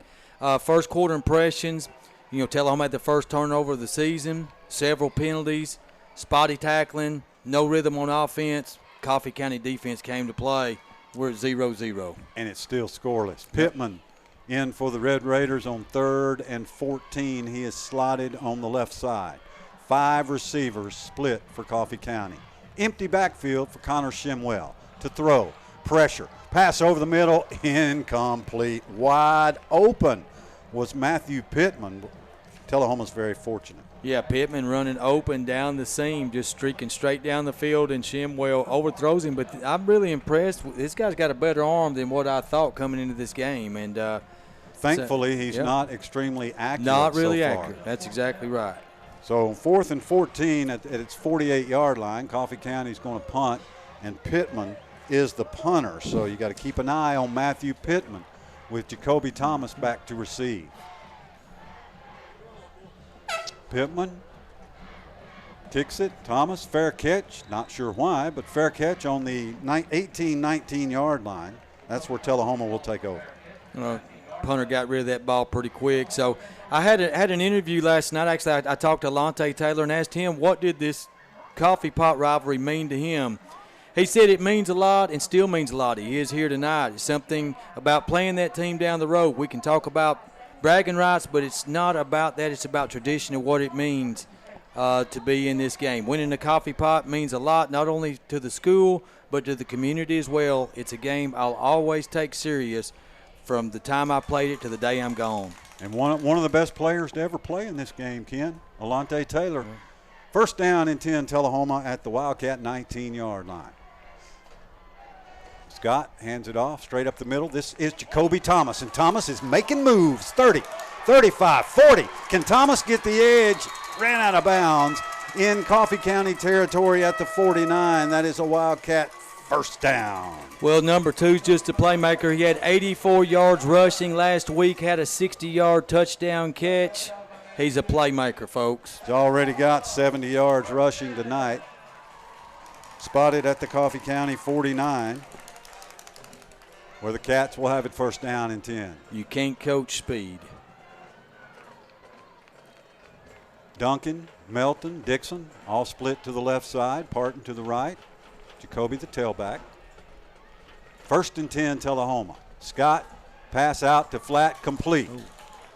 First quarter impressions, Tullahoma had the first turnover of the season, several penalties, spotty tackling, no rhythm on offense. Coffee County defense came to play. We're at 0-0. And it's still scoreless. Pittman in for the Red Raiders on 3rd and 14. He is slotted on the left side. 5 receivers split for Coffee County. Empty backfield for Connor Shimwell to throw. Pressure. Pass over the middle. Incomplete. Wide open was Matthew Pittman. Tullahoma's very fortunate. Yeah, Pittman running open down the seam, just streaking straight down the field, and Shimwell overthrows him. But I'm really impressed. This guy's got a better arm than what I thought coming into this game. And thankfully, he's not extremely accurate. Not really so far. accurate. That's exactly right. So 4th and 14 at its 48-yard line. Coffee County's going to punt, and Pittman is the punter. So you got to keep an eye on Matthew Pittman with Jacoby Thomas back to receive. Pittman kicks it. Thomas, fair catch. Not sure why, but fair catch on the 18-19-yard line. That's where Tullahoma will take over. Punter got rid of that ball pretty quick. So I had an interview last night. Actually, I talked to Alante Taylor and asked him what did this coffee pot rivalry mean to him. He said it means a lot and still means a lot. He is here tonight. It's something about playing that team down the road. We can talk about bragging rights, but it's not about that. It's about tradition and what it means to be in this game. Winning the coffee pot means a lot, not only to the school, but to the community as well. It's a game I'll always take serious from the time I played it to the day I'm gone. And one of the best players to ever play in this game, Ken, Alante Taylor. First down and 10, Tullahoma at the Wildcat 19-yard line. Scott hands it off straight up the middle. This is Jacoby Thomas, and Thomas is making moves. 30, 35, 40. Can Thomas get the edge? Ran out of bounds in Coffee County territory at the 49. That is a Wildcat first down. Well, number 2's just a playmaker. He had 84 yards rushing last week, had a 60-yard touchdown catch. He's a playmaker, folks. He's already got 70 yards rushing tonight. Spotted at the Coffee County 49, where the Cats will have it first down and 10. You can't coach speed. Duncan, Melton, Dixon, all split to the left side, Parton to the right. Jacoby the tailback. First and 10, Tullahoma. Scott, pass out to flat, complete. Ooh.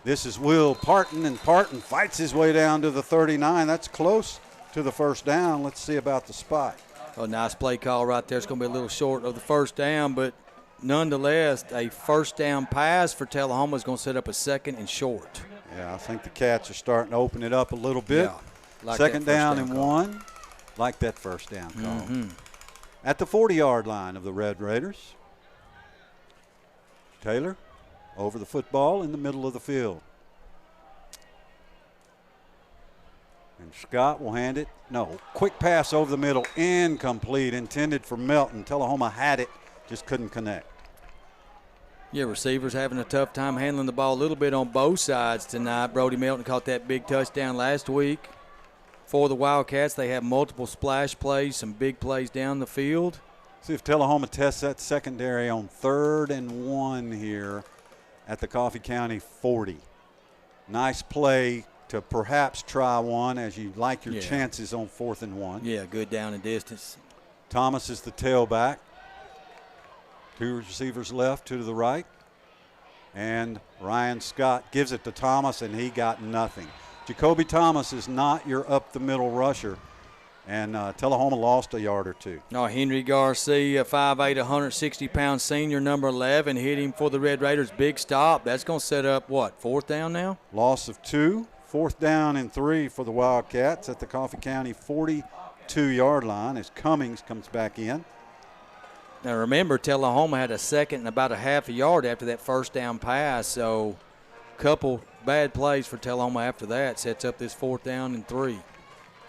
This is Will Parton, and Parton fights his way down to the 39. That's close to the first down. Let's see about the spot. Oh, nice play call right there. It's going to be a little short of the first down, but nonetheless, a first down pass for Tullahoma is going to set up a second and short. Yeah, I think the Cats are starting to open it up a little bit. Yeah, like second down and call. 1. Like that first down call. Mm-hmm. At the 40-yard line of the Red Raiders, Taylor over the football in the middle of the field. And Scott will hand it. No, quick pass over the middle, incomplete, intended for Melton. Tullahoma had it, just couldn't connect. Yeah, receivers having a tough time handling the ball a little bit on both sides tonight. Brody Melton caught that big touchdown last week. For the Wildcats, they have multiple splash plays, some big plays down the field. See if Tullahoma tests that secondary on 3rd and 1 here at the Coffee County 40. Nice play to perhaps try one as you like your chances on 4th and 1. Yeah, good down and distance. Thomas is the tailback. 2 receivers left, 2 to the right. And Ryan Scott gives it to Thomas, and he got nothing. Jacoby Thomas is not your up-the-middle rusher, and Tullahoma lost a yard or 2. No, Henry Garcia, 5'8", 160-pound senior, number 11, hit him for the Red Raiders. Big stop. That's going to set up, what, 4th down now? Loss of 2. 4th down and 3 for the Wildcats at the Coffee County 42-yard line as Cummings comes back in. Now, remember, Tullahoma had a second and about a half a yard after that first down pass, so a couple bad plays for Tullahoma after that sets up this 4th down and 3.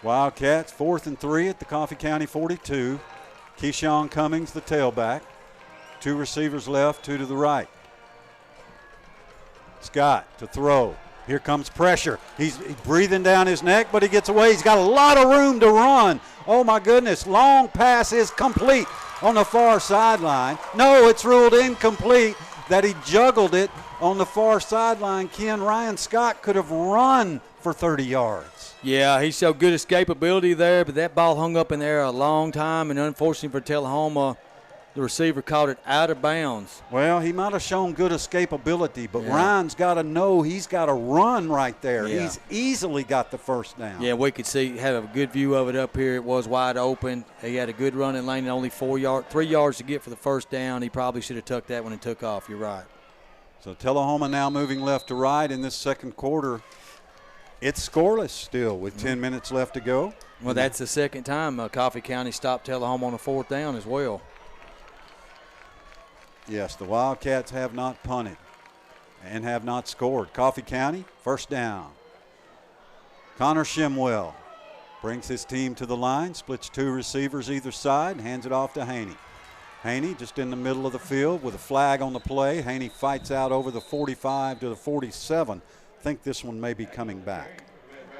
Wildcats 4th and 3 at the Coffee County 42. Keyshawn Cummings, the tailback. 2 receivers left, 2 to the right. Scott to throw. Here comes pressure. He's breathing down his neck, but he gets away. He's got a lot of room to run. Oh, my goodness. Long pass is complete on the far sideline. No, it's ruled incomplete that he juggled it on the far sideline. Ken, Ryan Scott could have run for 30 yards. Yeah, he showed good escapability there, but that ball hung up in there a long time, and unfortunately for Tullahoma, the receiver caught it out of bounds. Well, he might have shown good escapability, but Ryan's got to know he's got to run right there. Yeah. He's easily got the first down. Yeah, we could have a good view of it up here. It was wide open. He had a good running lane and only 3 yards to get for the first down. He probably should have tucked that one and took off. You're right. So Tullahoma now moving left to right in this second quarter. It's scoreless still with 10 minutes left to go. Well, that's the second time Coffee County stopped Tullahoma on a 4th down as well. Yes, the Wildcats have not punted and have not scored. Coffee County, first down. Connor Shimwell brings his team to the line, splits 2 receivers either side, and hands it off to Haney. Haney just in the middle of the field with a flag on the play. Haney fights out over the 45 to the 47. I think this one may be coming back.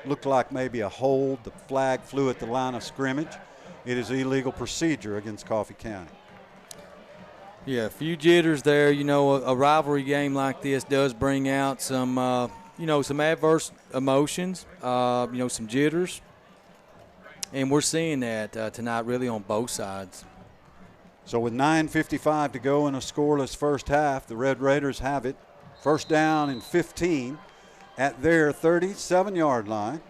Looked like maybe a hold. The flag flew at the line of scrimmage. It is illegal procedure against Coffee County. Yeah, a few jitters there. You know, a rivalry game like this does bring out some, some adverse emotions, some jitters. And we're seeing that tonight really on both sides. So with 9:55 to go in a scoreless first half, the Red Raiders have it. First down and 15 at their 37-yard line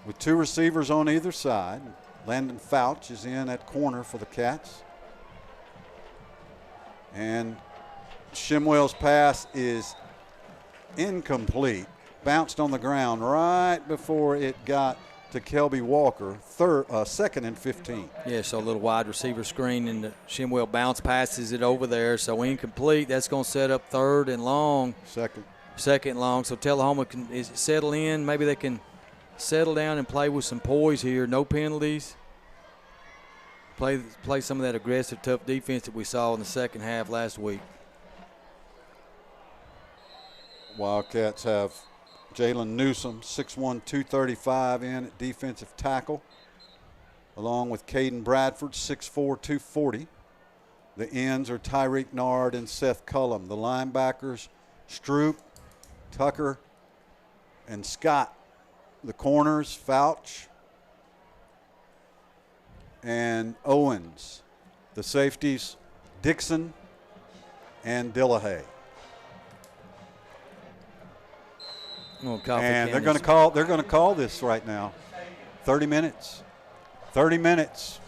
with 2 receivers on either side. Landon Fouch is in at corner for the Cats. And Shimwell's pass is incomplete. Bounced on the ground right before it got to Kelby Walker, second and 15. Yeah, so a little wide receiver screen, and Shimwell bounce passes it over there, so incomplete. That's going to set up third and long. Second long, so Tullahoma is settle in. Maybe they can settle down and play with some poise here. No penalties. Play some of that aggressive, tough defense that we saw in the second half last week. Wildcats have Jalen Newsom, 6'1", 235 in at defensive tackle, along with Caden Bradford, 6'4", 240. The ends are Tyreek Nard and Seth Cullum. The linebackers, Stroop, Tucker, and Scott. The corners, Fouch and Owens. The safeties, Dixon and Dillahay. And they're going to call this right now. 30 minutes. 30 minutes.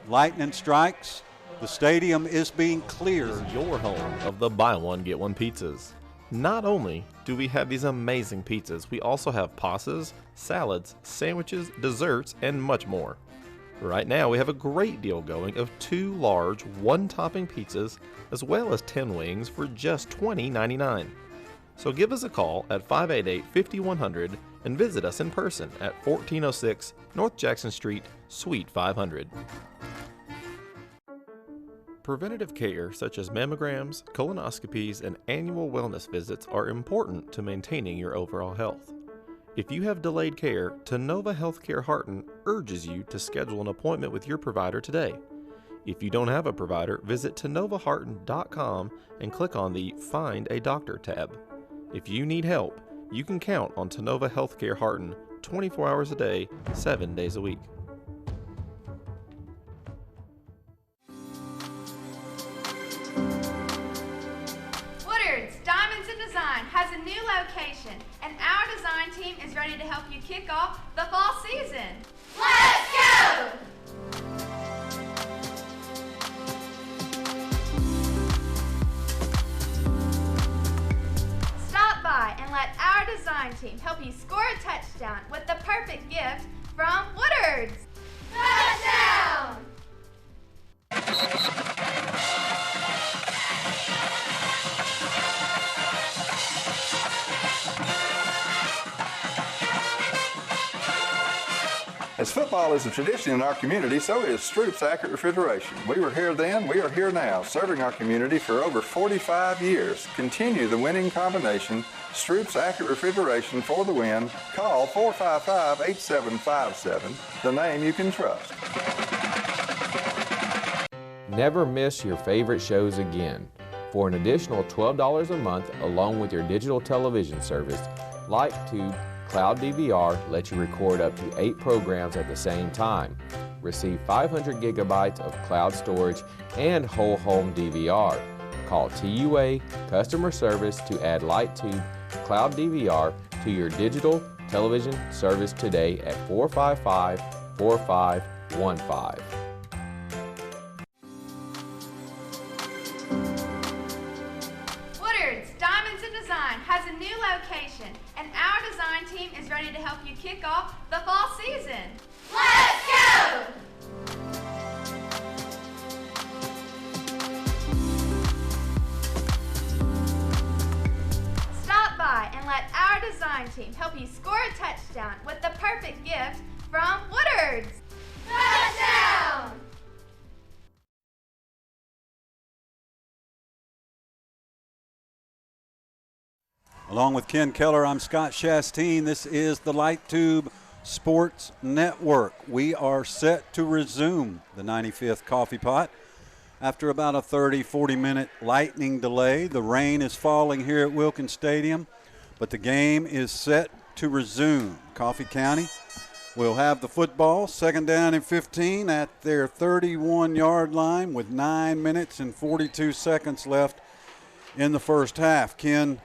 Lightning strikes. The stadium is being cleared. Is your home of the buy one get one pizzas. Not only do we have these amazing pizzas, we also have pastas, salads, sandwiches, desserts, and much more. Right now we have a great deal going of 2 large one-topping pizzas as well as 10 wings for just $20.99. So give us a call at 588-5100 and visit us in person at 1406 North Jackson Street, Suite 500. Preventative care such as mammograms, colonoscopies, and annual wellness visits are important to maintaining your overall health. If you have delayed care, Tullahoma Healthcare Harton urges you to schedule an appointment with your provider today. If you don't have a provider, visit TullahomaHarton.com and click on the Find a Doctor tab. If you need help, you can count on Tullahoma Healthcare Harton 24 hours a day, 7 days a week. Woodard's Diamonds in Design has a new location, and our design team is ready to help you kick off the fall season. Let's go! Stop by and let our design team help you score a touchdown with the perfect gift from Woodard's. Touchdown! As football is a tradition in our community, so is Stroop's Accurate Refrigeration. We were here then, we are here now, serving our community for over 45 years. Continue the winning combination, Stroop's Accurate Refrigeration for the win. Call 455-8757, the name you can trust. Never miss your favorite shows again. For an additional $12 a month, along with your digital television service, LightTube Cloud DVR lets you record up to 8 programs at the same time. Receive 500 gigabytes of cloud storage and whole home DVR. Call TUA Customer Service to add LightTube Cloud DVR to your digital television service today at 455-4515. Woodard's Diamonds in Design has a new location, and our design team is ready to help you kick off the fall season. Let's go! Stop by and let our design team help you score a touchdown with the perfect gift from Woodard's. Touchdown! Along with Ken Keller, I'm Scott Chasteen. This is the LightTube Sports Network. We are set to resume the 95th Coffee Pot after about a 30-40 minute lightning delay. The rain is falling here at Wilkins Stadium, but the game is set to resume. Coffee County will have the football, 2nd down and 15 at their 31-yard line with 9 minutes and 42 seconds left in the first half. Ken,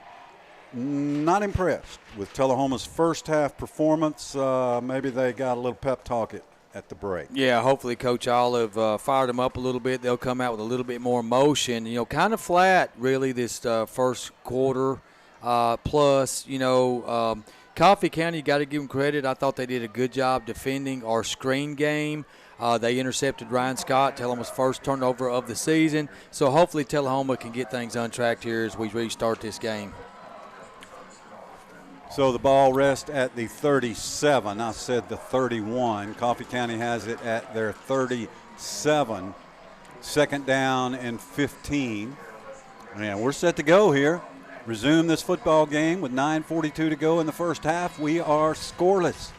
not impressed with Tullahoma's first half performance. Maybe they got a little pep talk at at the break. Yeah, hopefully Coach Olive fired them up a little bit. They'll come out with a little bit more motion. Kind of flat, really, this first quarter. Plus, Coffee County, got to give them credit. I thought they did a good job defending our screen game. They intercepted Ryan Scott, Tullahoma's first turnover of the season. So hopefully Tullahoma can get things untracked here as we restart this game. So the ball rests at the 37. I said the 31. Coffee County has it at their 37. Second down and 15. And we're set to go here. Resume this football game with 9:42 to go in the first half. We are scoreless.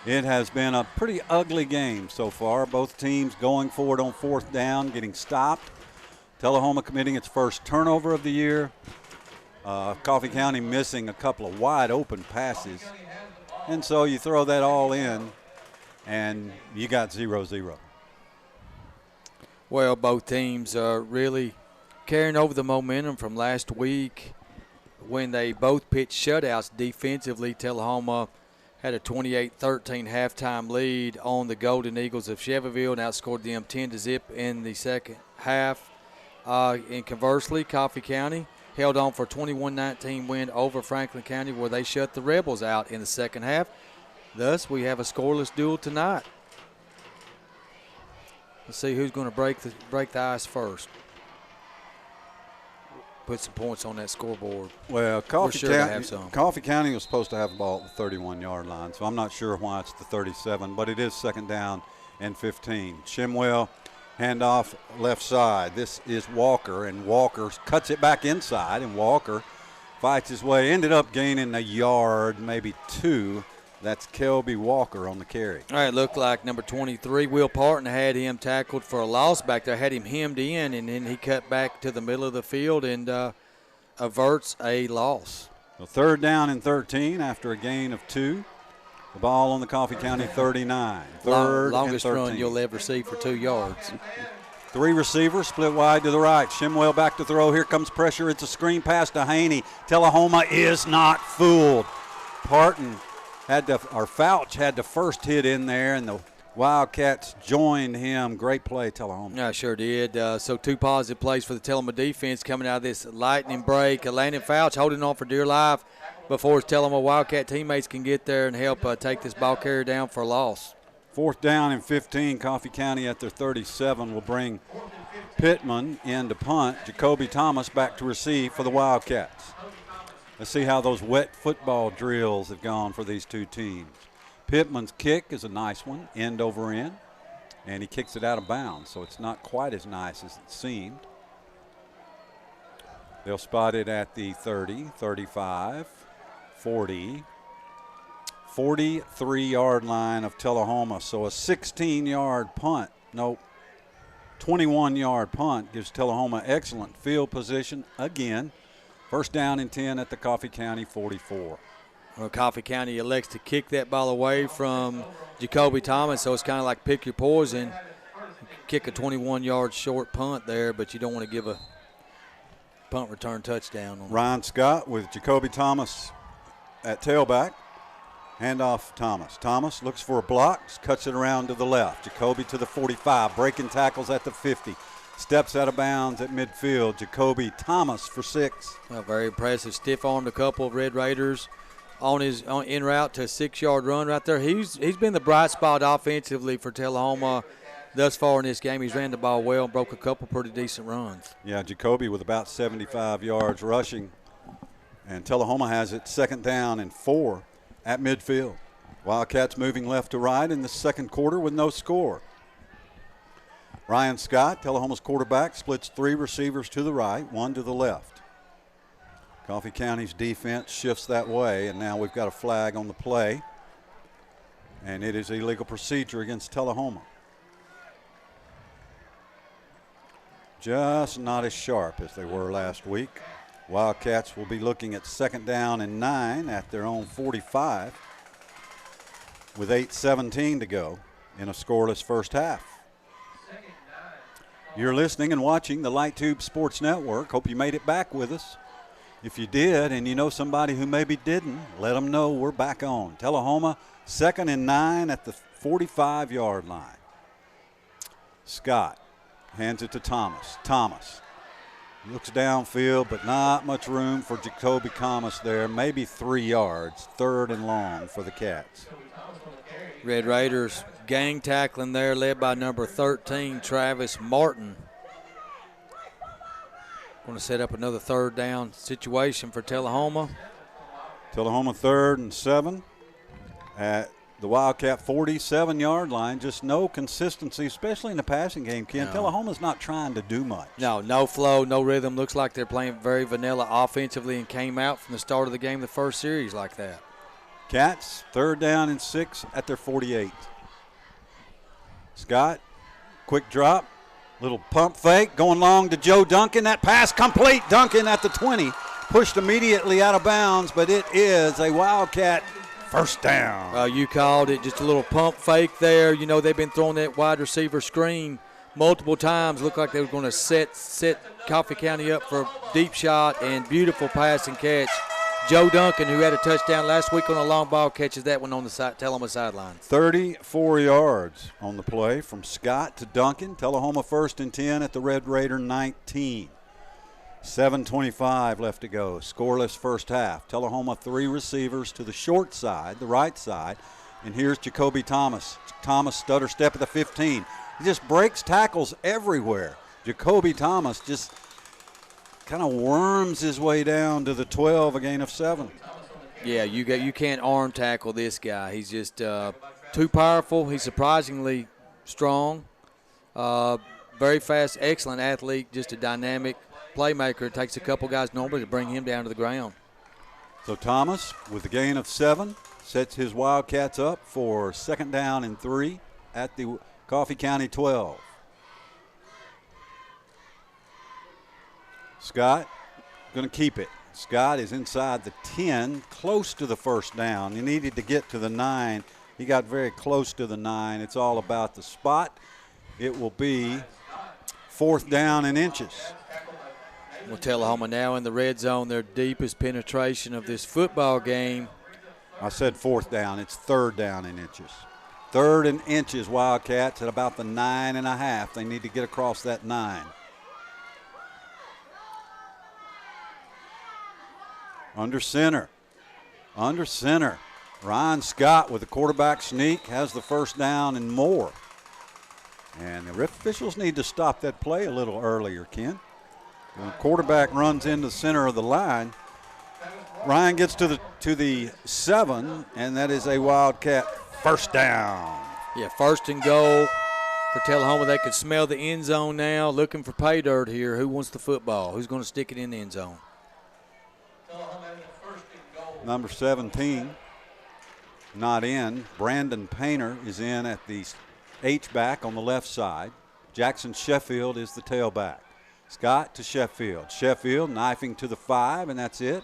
It has been a pretty ugly game so far. Both teams going forward on fourth down, getting stopped. Tullahoma committing its first turnover of the year. Coffee County missing a couple of wide open passes. And so you throw that all in, and you got 0-0. Well, both teams are really carrying over the momentum from last week when they both pitched shutouts defensively. Tullahoma had a 28-13 halftime lead on the Golden Eagles of Chevyville and outscored them 10-0 in the second half. And conversely, Coffee County held on for a 21-19 win over Franklin County, where they shut the Rebels out in the second half. Thus, we have a scoreless duel tonight. Let's see who's going to break the ice first. Put some points on that scoreboard. Well, Coffee County was supposed to have the ball at the 31-yard line, so I'm not sure why it's the 37, but it is second down and 15. Shimwell, handoff left side. This is Walker, and Walker cuts it back inside, and Walker fights his way. Ended up gaining a yard, maybe two. That's Kelby Walker on the carry. All right, looked like number 23, Will Parton, had him tackled for a loss back there, had him hemmed in, and then he cut back to the middle of the field and averts a loss. So third down and 13 after a gain of 2. The ball on the Coffee County 39. Longest run you'll ever see for 2 yards. 3 receivers split wide to the right. Shimwell back to throw. Here comes pressure. It's a screen pass to Haney. Tullahoma is not fooled. Parton Fouch had the first hit in there, and the Wildcats joined him. Great play, Tullahoma. Yeah, sure did. So 2 positive plays for the Tullahoma defense coming out of this lightning break. Landon Fouch holding on for dear life before his Tullahoma Wildcat teammates can get there and help take this ball carrier down for a loss. Fourth down and 15. Coffee County at their 37 will bring Pittman in to punt. Jacoby Thomas back to receive for the Wildcats. Let's see how those wet football drills have gone for these two teams. Pittman's kick is a nice one, end over end, and he kicks it out of bounds, so it's not quite as nice as it seemed. They'll spot it at the 30, 35, 40, 43-yard line of Tullahoma. So a 16-yard punt, 21-yard punt gives Tullahoma excellent field position again. First down and 10 at the Coffee County 44. Well, Coffee County elects to kick that ball away from Jacoby Thomas, so it's kind of like pick your poison. Kick a 21-yard short punt there, but you don't want to give a punt return touchdown. Ryan Scott with Jacoby Thomas at tailback. Handoff Thomas. Thomas looks for a block, cuts it around to the left. Jacoby to the 45, breaking tackles at the 50. Steps out of bounds at midfield. Jacoby Thomas for 6. Very impressive. Stiff-armed a couple of Red Raiders on his en route to a 6-yard run right there. He's been the bright spot offensively for Tullahoma thus far in this game. He's ran the ball well and broke a couple pretty decent runs. Yeah, Jacoby with about 75 yards rushing. And Tullahoma has it second down and 4 at midfield. Wildcats moving left to right in the second quarter with no score. Ryan Scott, Tullahoma's quarterback, splits 3 receivers to the right, 1 to the left. Coffee County's defense shifts that way, and now we've got a flag on the play, and it is illegal procedure against Tullahoma. Just not as sharp as they were last week. Wildcats will be looking at second down and 9 at their own 45 with 8:17 to go in a scoreless first half. You're listening and watching the Light Tube Sports Network. Hope you made it back with us. If you did and you know somebody who maybe didn't, let them know we're back on. Tullahoma, second and 9 at the 45-yard line. Scott hands it to Thomas. Thomas looks downfield, but not much room for Jacoby Thomas there. Maybe 3 yards, 3rd and long for the Cats. Red Raiders gang tackling there, led by number 13, Travis Martin. Going to set up another 3rd down situation for Tullahoma. Tullahoma 3rd and 7 at the Wildcat 47-yard line. Just no consistency, especially in the passing game, Ken. No. Tullahoma's not trying to do much. No flow, no rhythm. Looks like they're playing very vanilla offensively and came out from the start of the game, the first series like that. Cats 3rd down and 6 at their 48. Scott, quick drop, little pump fake, going long to Joe Duncan. That pass complete. Duncan at the 20, pushed immediately out of bounds, but it is a Wildcat first down. You called it, just a little pump fake there. You know, they've been throwing that wide receiver screen multiple times. Looked like they were going to set Coffee County up for a deep shot, and beautiful pass and catch. Joe Duncan, who had a touchdown last week on a long ball, catches that one on the Tullahoma sideline. 34 yards on the play from Scott to Duncan. Tullahoma 1st and 10 at the Red Raider 19. 7:25 left to go. Scoreless first half. Tullahoma 3 receivers to the short side, the right side. And here's Jacoby Thomas. Thomas stutter step at the 15. He just breaks tackles everywhere. Jacoby Thomas just kind of worms his way down to the 12, a gain of 7. Yeah, you can't arm tackle this guy. He's just too powerful. He's surprisingly strong, very fast, excellent athlete, just a dynamic playmaker. It takes a couple guys normally to bring him down to the ground. So Thomas, with a gain of 7, sets his Wildcats up for 2nd down and 3 at the Coffee County 12. Scott going to keep it. Scott is inside the 10, close to the first down. He needed to get to the 9. He got very close to the 9. It's all about the spot. It will be 4th down and inches. Well, Tullahoma now in the red zone, their deepest penetration of this football game. I said 4th down. It's 3rd down and inches. 3rd and inches, Wildcats at about the 9.5. They need to get across that 9. Under center. Ryan Scott with the quarterback sneak has the first down and more. And the ref officials need to stop that play a little earlier, Ken. When the quarterback runs into the center of the line, Ryan gets to the 7, and that is a Wildcat first down. Yeah, 1st and goal for Tullahoma. They could smell the end zone now, looking for pay dirt here. Who wants the football? Who's going to stick it in the end zone? Number 17, not in. Brandon Painter is in at the H-back on the left side. Jackson Sheffield is the tailback. Scott to Sheffield. Sheffield knifing to the 5, and that's it.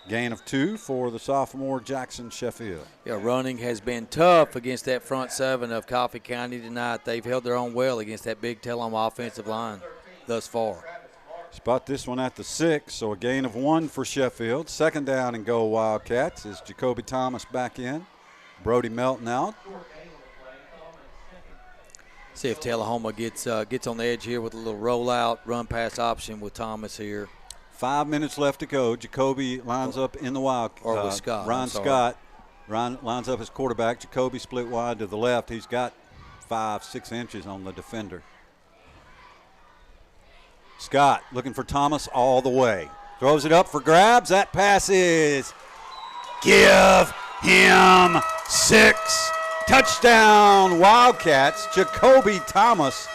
Gain of 2 for the sophomore Jackson Sheffield. Yeah, running has been tough against that front 7 of Coffee County tonight. They've held their own well against that big Tullahoma offensive line thus far. Spot this one at the 6, so a gain of 1 for Sheffield. 2nd down and goal Wildcats is Jacoby Thomas back in. Brody Melton out. See if Tullahoma gets on the edge here with a little rollout, run-pass option with Thomas here. 5 minutes left to go. Jacoby lines up in the wild. Or with Scott. Ron Scott lines up his quarterback. Jacoby split wide to the left. He's got 5-6 inches on the defender. Scott looking for Thomas all the way. Throws it up for grabs. That pass is give him 6. Touchdown Wildcats. Jacoby Thomas.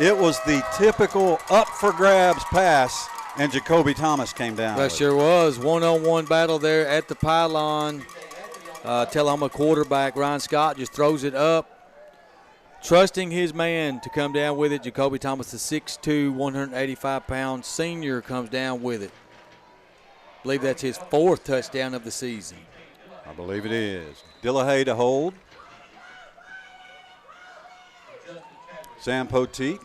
It was the typical up for grabs pass, and Jacoby Thomas came down. That sure was. One-on-one battle there at the pylon. Tullahoma quarterback Ryan Scott just throws it up, trusting his man to come down with it. Jacoby Thomas, the 6'2", 185-pound senior, comes down with it. I believe that's his 4th touchdown of the season. I believe it is. Dillahay to hold. Sam Poteet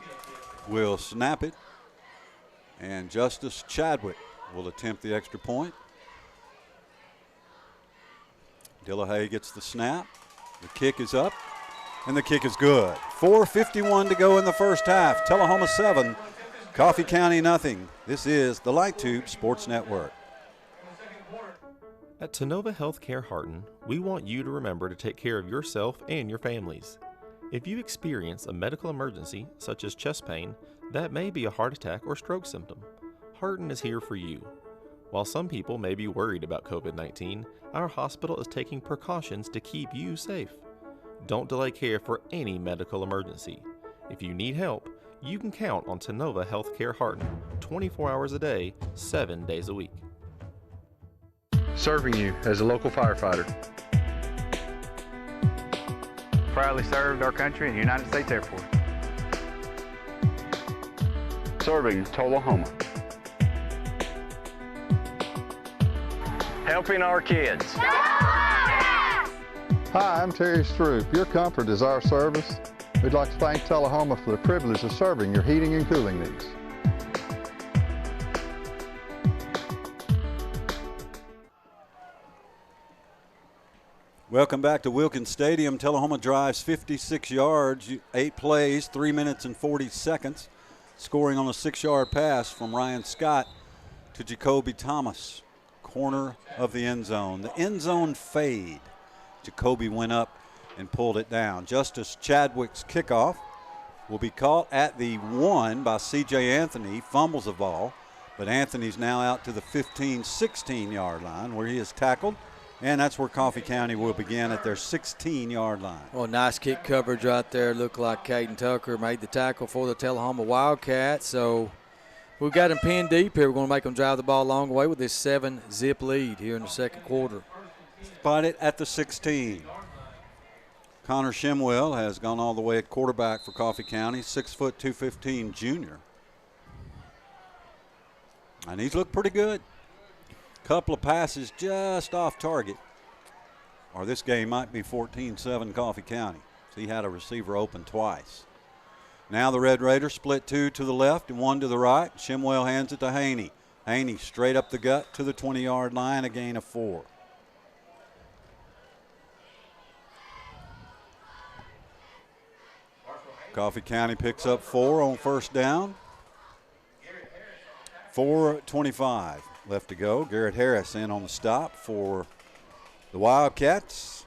will snap it, and Justice Chadwick will attempt the extra point. Dillahay gets the snap, The kick is up, and the kick is good. 4:51 to go in the first half. Tullahoma 7, Coffee County nothing. This is the Light Tube Sports Network. At Tennova Healthcare Harton, we want you to remember to take care of yourself and your families. If you experience a medical emergency, such as chest pain, that may be a heart attack or stroke symptom, Harton is here for you. While some people may be worried about COVID-19, our hospital is taking precautions to keep you safe. Don't delay care for any medical emergency. If you need help, you can count on Tennova Healthcare Harton 24 hours a day, 7 days a week. Serving you as a local firefighter. Proudly served our country and the United States Air Force. Serving Tullahoma. Helping our kids. Hi, I'm Terry Stroop. Your comfort is our service. We'd like to thank Tullahoma for the privilege of serving your heating and cooling needs. Welcome back to Wilkins Stadium. Tullahoma drives 56 yards, 8 plays, 3 minutes and 40 seconds, scoring on a 6-yard pass from Ryan Scott to Jacoby Thomas. Corner of the end zone. The end zone fade. Jacoby went up and pulled it down. Justice Chadwick's kickoff will be caught at the 1 by C.J. Anthony. Fumbles the ball, but Anthony's now out to the 15, 16-yard line where he is tackled. And that's where Coffee County will begin at their 16-yard line. Well, nice kick coverage right there. Looked like Caden Tucker made the tackle for the Tullahoma Wildcats. So we've got them pinned deep here. We're going to make them drive the ball a long way with this 7-zip lead here in the second quarter. Spotted at the 16. Connor Shimwell has gone all the way at quarterback for Coffee County, 6 foot 215 junior. And he's looked pretty good. Couple of passes just off target, or this game might be 14-7 Coffee County. So he had a receiver open twice. Now the Red Raiders split 2 to the left and 1 to the right. Shimwell hands it to Haney. Haney straight up the gut to the 20-yard line, a gain of 4. Coffee County picks up 4 on first down. 4:25 left to go. Garrett Harris in on the stop for the Wildcats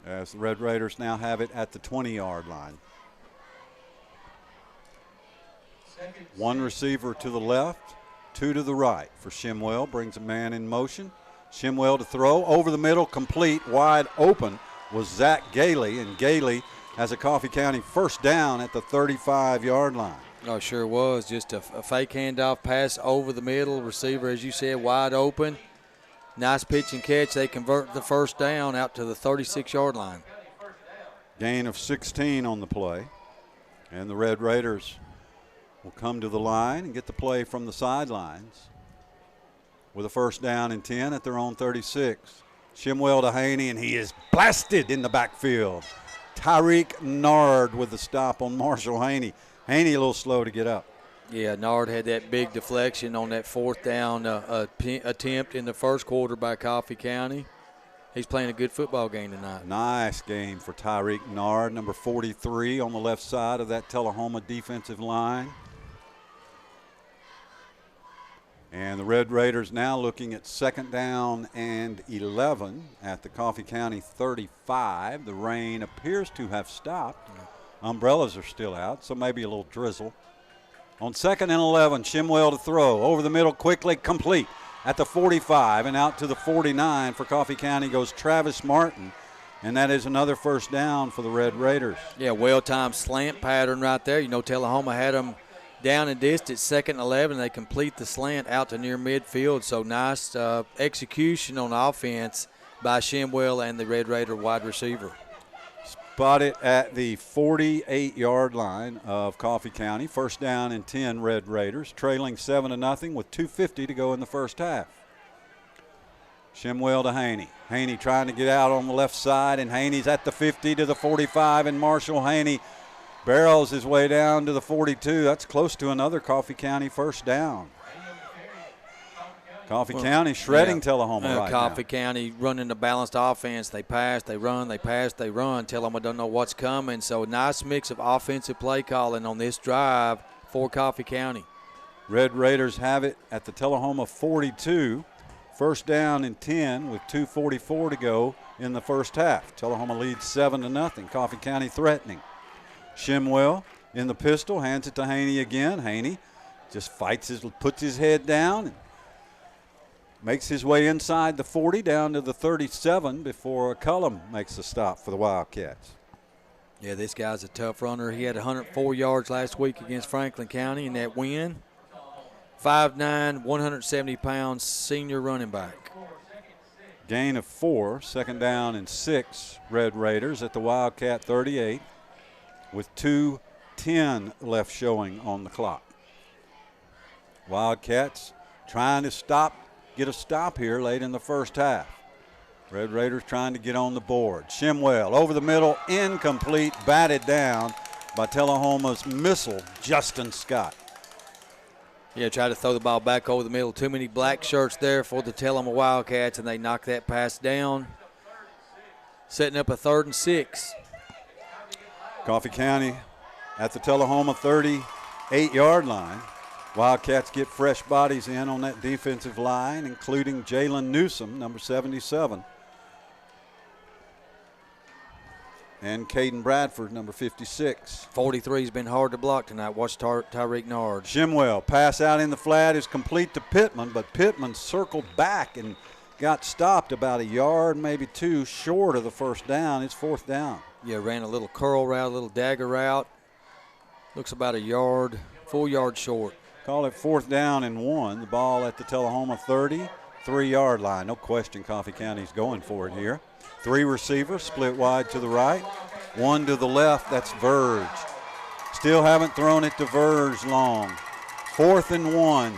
as the Red Raiders now have it at the 20-yard line. 1 receiver to the left, 2 to the right for Shimwell. Brings a man in motion. Shimwell to throw over the middle, complete, wide open was Zach Gailey, and Gailey has a Coffee County first down at the 35-yard line. Oh, sure was. Just a fake handoff pass over the middle. Receiver, as you said, wide open. Nice pitch and catch. They convert the first down out to the 36-yard line. Gain of 16 on the play. And the Red Raiders will come to the line and get the play from the sidelines with a first down and 10 at their own 36. Shimwell to Haney, and he is blasted in the backfield. Tyreek Nard with the stop on Marshall Haney. Haney a little slow to get up. Yeah, Nard had that big deflection on that fourth down attempt in the first quarter by Coffee County. He's playing a good football game tonight. Nice game for Tyreek Nard, number 43 on the left side of that Tullahoma defensive line. And the Red Raiders now looking at second down and 11 at the Coffee County 35. The rain appears to have stopped. Umbrellas are still out, so maybe a little drizzle. On second and 11, Shimwell to throw. Over the middle quickly, complete at the 45, and out to the 49 for Coffee County goes Travis Martin. And that is another first down for the Red Raiders. Yeah, well-timed slant pattern right there. You know, Tullahoma had them down and distance, second and 11. They complete the slant out to near midfield. So nice execution on offense by Shimwell and the Red Raider wide receiver. Spotted at the 48-yard line of Coffee County. First down and 10 Red Raiders, trailing 7-0 with 2:50 to go in the first half. Shimwell to Haney. Haney trying to get out on the left side, and Haney's at the 50 to the 45, and Marshall Haney barrels his way down to the 42. That's close to another Coffee County first down. Coffee County shredding Tullahoma right Coffee now. County running the balanced offense. They pass, they run, they pass, they run. Tullahoma don't know what's coming. So nice mix of offensive play calling on this drive for Coffee County. Red Raiders have it at the Tullahoma 42. First down and 10 with 2:44 to go in the first half. Tullahoma leads 7-0. Coffee County threatening. Shimwell in the pistol, hands it to Haney again. Haney just puts his head down and makes his way inside the 40 down to the 37 before Cullum makes the stop for the Wildcats. Yeah, this guy's a tough runner. He had 104 yards last week against Franklin County in that win. 5'9", 170-pound senior running back. Gain of 4, second down and 6, Red Raiders at the Wildcat 38 with 2:10 left showing on the clock. Wildcats trying to get a stop here late in the first half. Red Raiders trying to get on the board. Shimwell over the middle, incomplete, batted down by Tullahoma's missile, Justin Scott. Yeah, tried to throw the ball back over the middle. Too many black shirts there for the Tullahoma Wildcats, and they knocked that pass down, setting up a 3rd and 6. Coffee County at the Tullahoma 38-yard line. Wildcats get fresh bodies in on that defensive line, including Jalen Newsom, number 77. And Caden Bradford, number 56. 43's been hard to block tonight. Watch Tyreek Nard. Shimwell, pass out in the flat is complete to Pittman, but Pittman circled back and got stopped about a yard, maybe 2 short of the first down. It's 4th down. Yeah, ran a little curl route, a little dagger route. Looks about a yard, 4 yards short. Call it 4th down and 1. The ball at the Tullahoma 33-yard line. No question Coffee County's going for it here. 3 receivers split wide to the right. 1 to the left, that's Verge. Still haven't thrown it to Verge long. 4th and 1.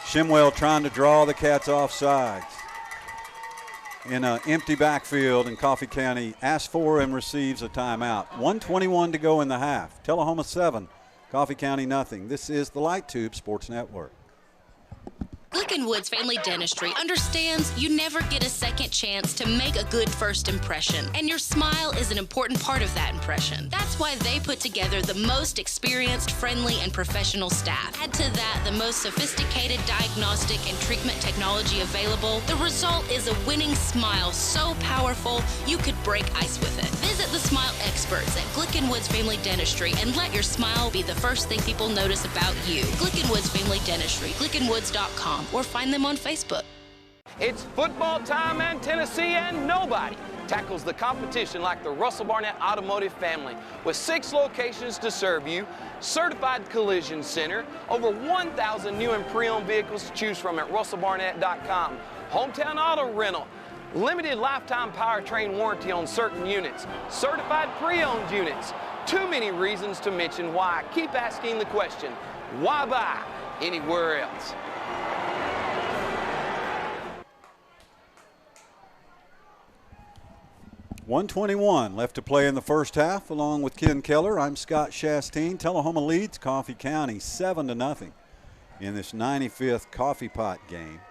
Shimwell trying to draw the Cats off sides. In an empty backfield, and Coffee County asks for and receives a timeout. 1:21 to go in the half. Tullahoma 7, Coffee County nothing. This is the Light Tube Sports Network. Glick & Woods Family Dentistry understands you never get a second chance to make a good first impression, and your smile is an important part of that impression. That's why they put together the most experienced, friendly, and professional staff. Add to that the most sophisticated diagnostic and treatment technology available. The result is a winning smile so powerful you could break ice with it. Visit the smile experts at Glick & Woods Family Dentistry and let your smile be the first thing people notice about you. Glick & Woods Family Dentistry, GlickandWoods.com. Or find them on Facebook. It's football time, and Tennessee and nobody tackles the competition like the Russell Barnett Automotive family. With 6 locations to serve you, certified collision center, over 1,000 new and pre-owned vehicles to choose from at russellbarnett.com, hometown auto rental, limited lifetime powertrain warranty on certain units, certified pre-owned units. Too many reasons to mention why. Keep asking the question, why buy anywhere else? .121 left to play in the first half. Along with Ken Keller, I'm Scott Chastain. Tullahoma leads Coffee County 7-0 in this 95th Coffee Pot game.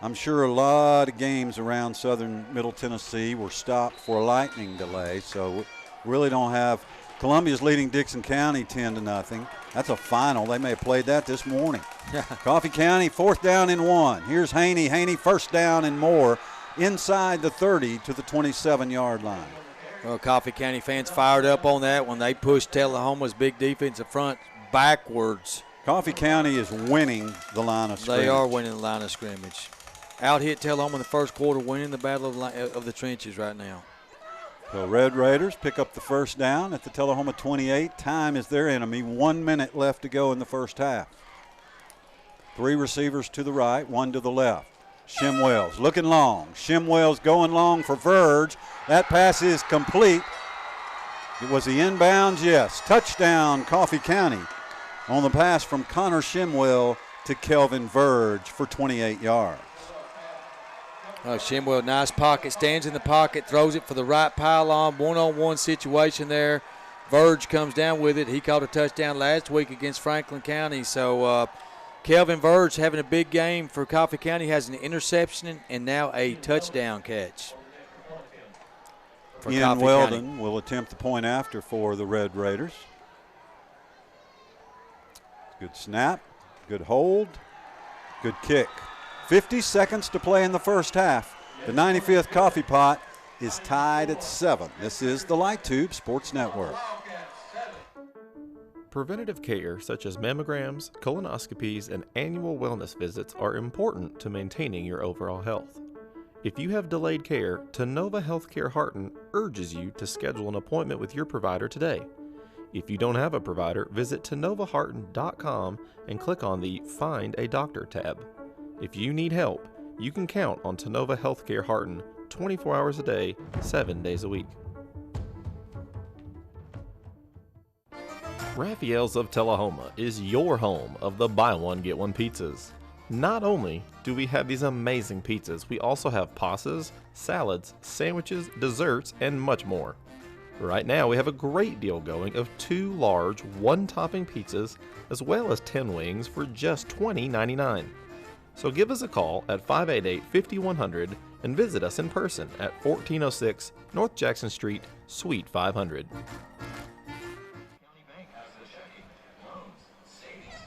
I'm sure a lot of games around southern Middle Tennessee were stopped for a lightning delay, so really don't have. Columbia's leading Dixon County 10-0. That's a final. They may have played that this morning. Coffee County 4th down and 1. Here's Haney. Haney 1st down and more. Inside the 30 to the 27-yard line. Well, Coffee County fans fired up on that when they pushed Tullahoma's big defensive front backwards. Coffee County is winning the line of scrimmage. They are winning the line of scrimmage. Out-hit Tullahoma in the first quarter, winning the battle of the trenches right now. So Red Raiders pick up the first down at the Tullahoma 28. Time is their enemy. 1 minute left to go in the first half. 3 receivers to the right, 1 to the left. Shimwell's looking long. Shimwell's going long for Verge. That pass is complete. It was the inbounds, yes. Touchdown, Coffee County on the pass from Connor Shimwell to Kelvin Verge for 28 yards. Shimwell, nice pocket, stands in the pocket, throws it for the right pylon, one-on-one situation there. Verge comes down with it. He caught a touchdown last week against Franklin County, so Kelvin Verge having a big game for Coffee County, has an interception and now a touchdown catch. Ian Weldon will attempt the point after for the Red Raiders. Good snap, good hold, good kick. 50 seconds to play in the first half. The 95th Coffee Pot is tied at 7. This is the Light Tube Sports Network. Preventative care such as mammograms, colonoscopies, and annual wellness visits are important to maintaining your overall health. If you have delayed care, Tullahoma Healthcare Harton urges you to schedule an appointment with your provider today. If you don't have a provider, visit TullohomaHarton.com and click on the Find a Doctor tab. If you need help, you can count on Tullahoma Healthcare Harton 24 hours a day, 7 days a week. Raphael's of Tullahoma is your home of the buy one, get one pizzas. Not only do we have these amazing pizzas, we also have pastas, salads, sandwiches, desserts, and much more. Right now we have a great deal going of 2 large one-topping pizzas as well as 10 wings for just $20.99. So give us a call at 588-5100 and visit us in person at 1406 North Jackson Street, Suite 500.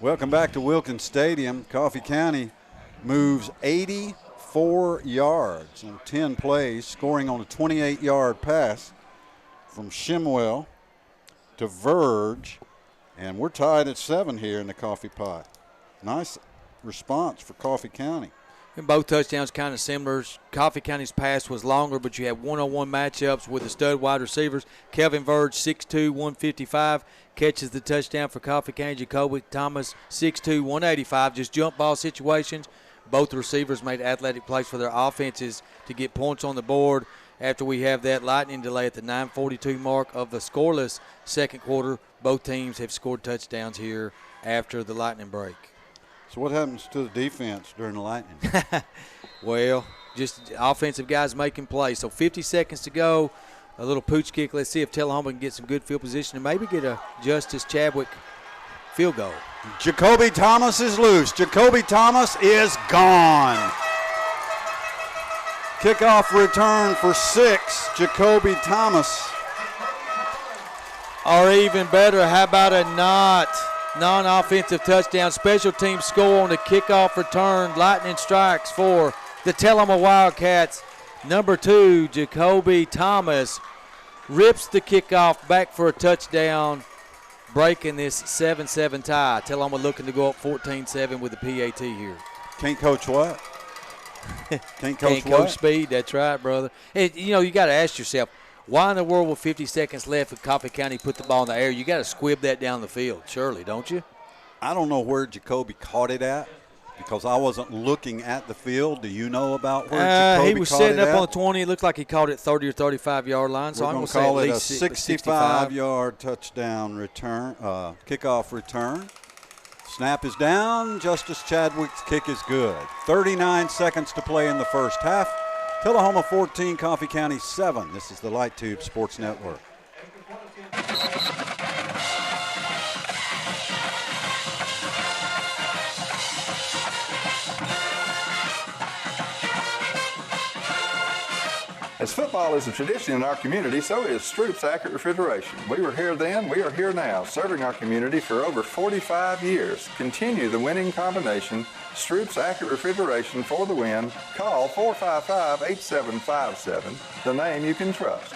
Welcome back to Wilkins Stadium. Coffee County moves 84 yards in 10 plays, scoring on a 28-yard pass from Shimwell to Verge, and we're tied at 7 here in the Coffee Pot. Nice response for Coffee County. And both touchdowns kind of similar. Coffee County's pass was longer, but you had one-on-one matchups with the stud wide receivers. Kelvin Verge, 6'2", 155, catches the touchdown for Coffee County. Jacoby Thomas, 6'2", 185, just jump ball situations. Both receivers made athletic plays for their offenses to get points on the board. After we have that lightning delay at the 9:42 mark of the scoreless second quarter, both teams have scored touchdowns here after the lightning break. So what happens to the defense during the lightning? Well, just offensive guys making plays. So 50 seconds to go, a little pooch kick. Let's see if Tullahoma can get some good field position and maybe get a Justice Chadwick field goal. Jacoby Thomas is loose. Jacoby Thomas is gone. Kickoff return for 6, Jacoby Thomas. Or even better, how about a non-offensive touchdown? Special team score on the kickoff return. Lightning strikes for the Tullahoma Wildcats. Number 2, Jacoby Thomas, rips the kickoff back for a touchdown, breaking this 7-7 tie. Tullahoma looking to go up 14-7 with the PAT here. Can't coach what? Can't coach speed. That's right, brother. And, you got to ask yourself, why in the world with 50 seconds left if Coffee County put the ball in the air? You got to squib that down the field, surely, don't you? I don't know where Jacoby caught it at because I wasn't looking at the field. Do you know about where Jacoby caught it at? He was setting up on the 20. It looked like he caught it 30 or 35-yard line. So I'm going to say at least 65-yard touchdown return, kickoff return. Snap is down. Justice Chadwick's kick is good. 39 seconds to play in the first half. Tullahoma 14, Coffee County 7. This is the Light Tube Sports Network. As football is a tradition in our community, so is Stroop's Accurate Refrigeration. We were here then, we are here now, serving our community for over 45 years. Continue the winning combination, Stroop's Accurate Refrigeration for the win. Call 455-8757, the name you can trust.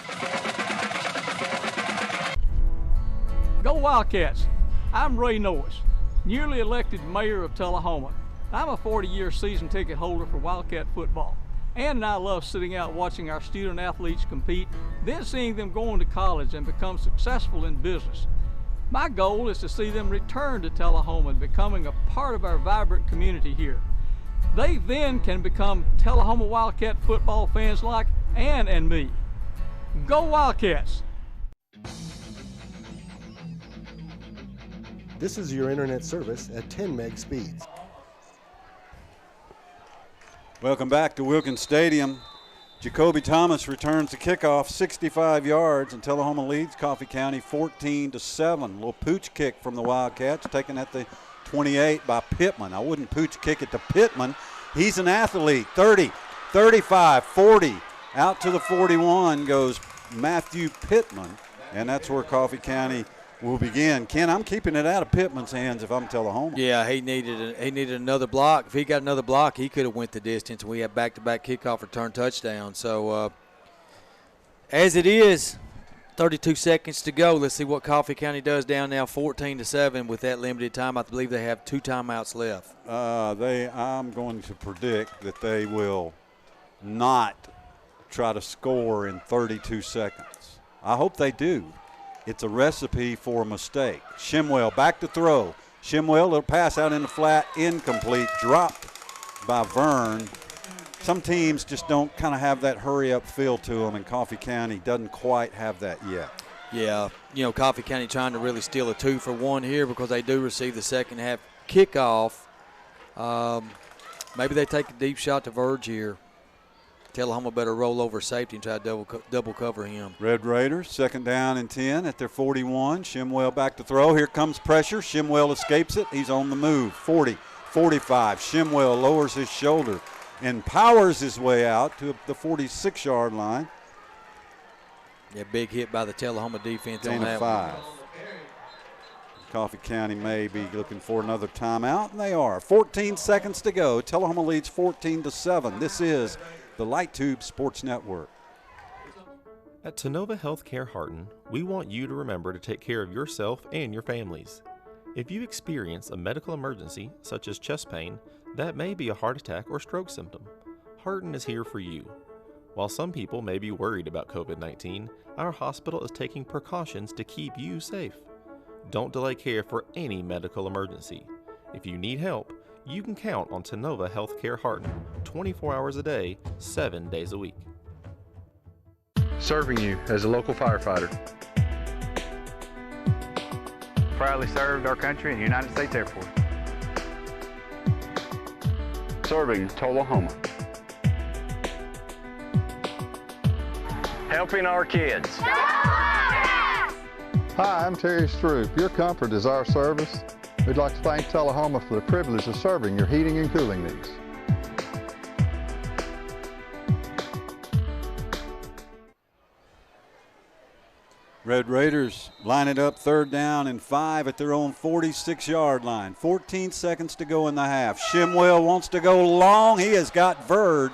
Go Wildcats! I'm Ray Norris, newly elected mayor of Tullahoma. I'm a 40-year season ticket holder for Wildcat football. Ann and I love sitting out watching our student athletes compete, then seeing them go on to college and become successful in business. My goal is to see them return to Tullahoma and becoming a part of our vibrant community here. They then can become Tullahoma Wildcat football fans like Ann and me. Go Wildcats! This is your internet service at 10 meg speeds. Welcome back to Wilkins Stadium. Jacoby Thomas returns the kickoff 65 yards, and Tullahoma leads Coffee County 14-7. Little pooch kick from the Wildcats, taken at the 28 by Pittman. I wouldn't pooch kick it to Pittman. He's an athlete. 30, 35, 40. Out to the 41 goes Matthew Pittman, and that's where Coffee County will begin. Ken, I'm keeping it out of Pittman's hands if I'm Tullahoma. Yeah, he needed another block. If he got another block, he could have went the distance. We have back-to-back kickoff return touchdown. So as it is, 32 seconds to go. Let's see what Coffee County does down now 14-7 with that limited time. I believe they have 2 timeouts left. I'm going to predict that they will not try to score in 32 seconds. I hope they do. It's a recipe for a mistake. Shimwell back to throw. Shimwell, little pass out in the flat, incomplete, dropped by Vern. Some teams just don't kind of have that hurry-up feel to them, and Coffee County doesn't quite have that yet. Yeah, Coffee County trying to really steal a 2-for-1 here because they do receive the second half kickoff. Maybe they take a deep shot to Verge here. Tullahoma better roll over safety and try to double cover him. Red Raiders, 2nd down and 10 at their 41. Shimwell back to throw. Here comes pressure. Shimwell escapes it. He's on the move. 40, 45. Shimwell lowers his shoulder and powers his way out to the 46-yard line. Yeah, big hit by the Tullahoma defense on that 5. One. Coffee County may be looking for another timeout, and they are. 14 seconds to go. Tullahoma leads 14-7. This is the Light Tube Sports Network. At Tenova Healthcare Harton, we want you to remember to take care of yourself and your families. If you experience a medical emergency, such as chest pain, that may be a heart attack or stroke symptom, Harton is here for you. While some people may be worried about COVID-19, our hospital is taking precautions to keep you safe. Don't delay care for any medical emergency. If you need help, you can count on Tenova Healthcare Harton 24 hours a day, 7 days a week. Serving you as a local firefighter. Proudly served our country in the United States Air Force. Serving Tullahoma. Helping our kids. Hi, I'm Terry Stroop. Your comfort is our service. We'd like to thank Tullahoma for the privilege of serving your heating and cooling needs. Red Raiders line it up 3rd down and 5 at their own 46-yard line. 14 seconds to go in the half. Shimwell wants to go long. He has got Verge,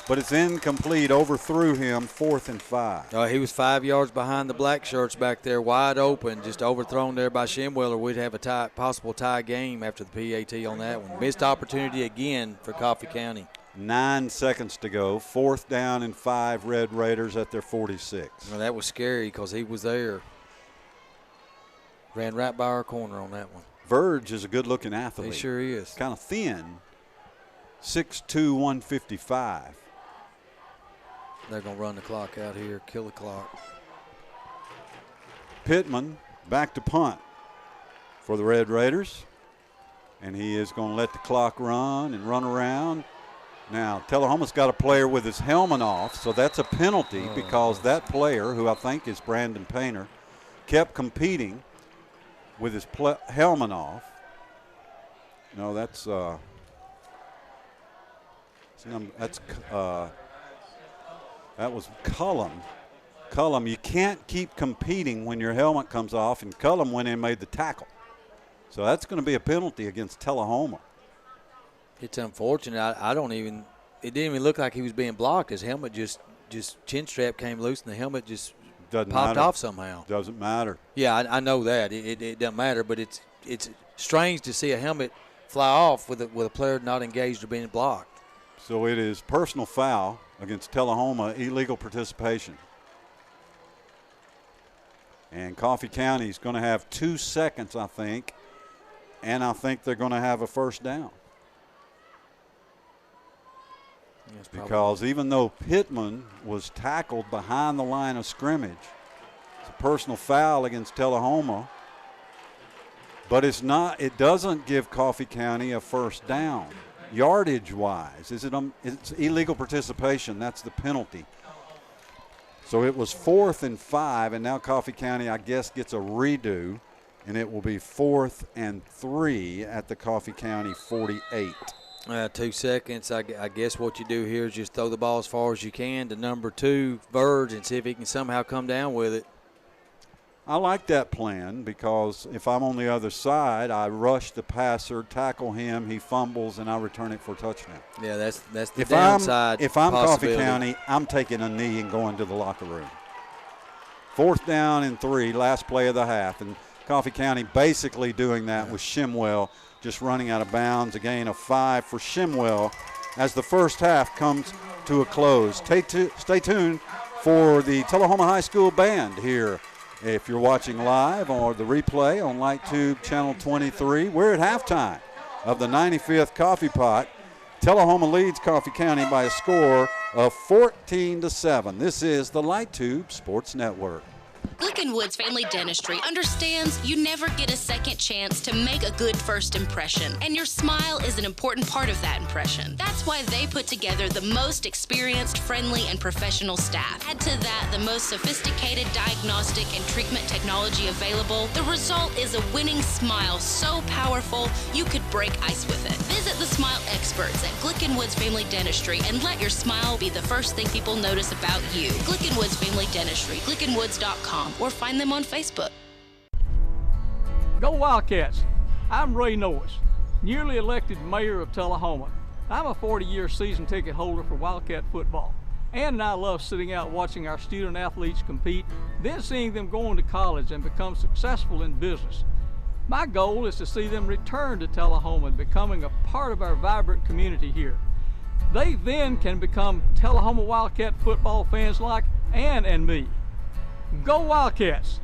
but it's incomplete. Overthrew him, 4th and 5. He was 5 yards behind the black shirts back there, wide open, just overthrown there by Shimwell, or we'd have a possible tie game after the PAT on that one. Missed opportunity again for Coffee County. 9 seconds to go. 4th down and 5, Red Raiders at their 46. Well, that was scary because he was there. Ran right by our corner on that one. Verge is a good-looking athlete. He sure is. Kind of thin. 6'2", 155. They're going to run the clock out here, kill the clock. Pittman back to punt for the Red Raiders. And he is going to let the clock run and run around. Now, Tullahoma's got a player with his helmet off, so that's a penalty because that player, who I think is Brandon Painter, kept competing with his helmet off. No, that was Cullum. Cullum, you can't keep competing when your helmet comes off, and Cullum went in and made the tackle. So that's going to be a penalty against Tullahoma. It's unfortunate. It didn't even look like he was being blocked. His helmet just chin strap came loose and the helmet just popped off somehow. Doesn't matter. Yeah, I know that. It doesn't matter, but it's strange to see a helmet fly off with a player not engaged or being blocked. So it is personal foul against Tullahoma, illegal participation. And Coffee County is going to have 2 seconds, I think, and I think they're going to have a 1st down. Yes, because even though Pittman was tackled behind the line of scrimmage, it's a personal foul against Tullahoma, but it doesn't give Coffee County a 1st down. Yardage-wise, it's illegal participation. That's the penalty. So it was 4th and 5, and now Coffee County, I guess, gets a redo and it will be 4th and 3 at the Coffee County 48. 2 seconds. I guess what you do here is just throw the ball as far as you can to number 2, Verge, and see if he can somehow come down with it. I like that plan because if I'm on the other side, I rush the passer, tackle him, he fumbles, and I return it for a touchdown. Yeah, that's the downside. If I'm Coffee County, I'm taking a knee and going to the locker room. 4th down and 3, last play of the half, and Coffee County basically doing that with Shimwell just running out of bounds. A gain of 5 for Shimwell as the first half comes to a close. Stay tuned for the Tullahoma High School Band here. If you're watching live or the replay on LightTube Channel 23, we're at halftime of the 95th Coffee Pot. Tullahoma leads Coffee County by a score of 14-7. This is the LightTube Sports Network. Glicken Woods Family Dentistry understands you never get a second chance to make a good first impression, and your smile is an important part of that impression. That's why they put together the most experienced, friendly, and professional staff. Add to that the most sophisticated diagnostic and treatment technology available. The result is a winning smile so powerful you could break ice with it. Visit the smile experts at Glicken Woods Family Dentistry and let your smile be the first thing people notice about you. Glicken Woods Family Dentistry, glickenwoods.com, or find them on Facebook. Go Wildcats! I'm Ray Norris, newly elected mayor of Tullahoma. I'm a 40-year season ticket holder for Wildcat football, and I love sitting out watching our student athletes compete, then seeing them go on to college and become successful in business. My goal is to see them return to Tullahoma and becoming a part of our vibrant community here. They then can become Tullahoma Wildcat football fans like Ann and me. Go Wildcats!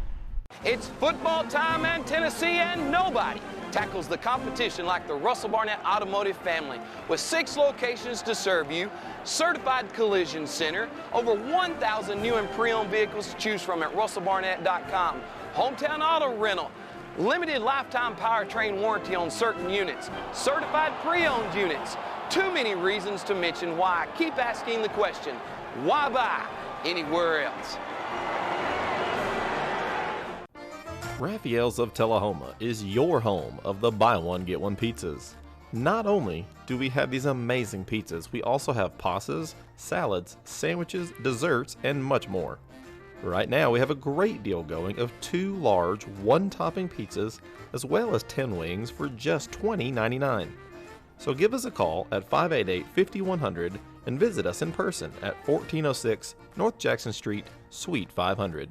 It's football time, and Tennessee and nobody tackles the competition like the Russell Barnett Automotive family, with 6 locations to serve you, certified collision center, over 1,000 new and pre-owned vehicles to choose from at russellbarnett.com, hometown auto rental, limited lifetime powertrain warranty on certain units, certified pre-owned units. Too many reasons to mention why. Keep asking the question, why buy anywhere else? Raphael's of Tullahoma is your home of the buy one get one pizzas. Not only do we have these amazing pizzas, we also have pastas, salads, sandwiches, desserts, and much more. Right now we have a great deal going of 2 large one-topping pizzas as well as 10 wings for just $20.99. So give us a call at 588-5100 and visit us in person at 1406 North Jackson Street, Suite 500.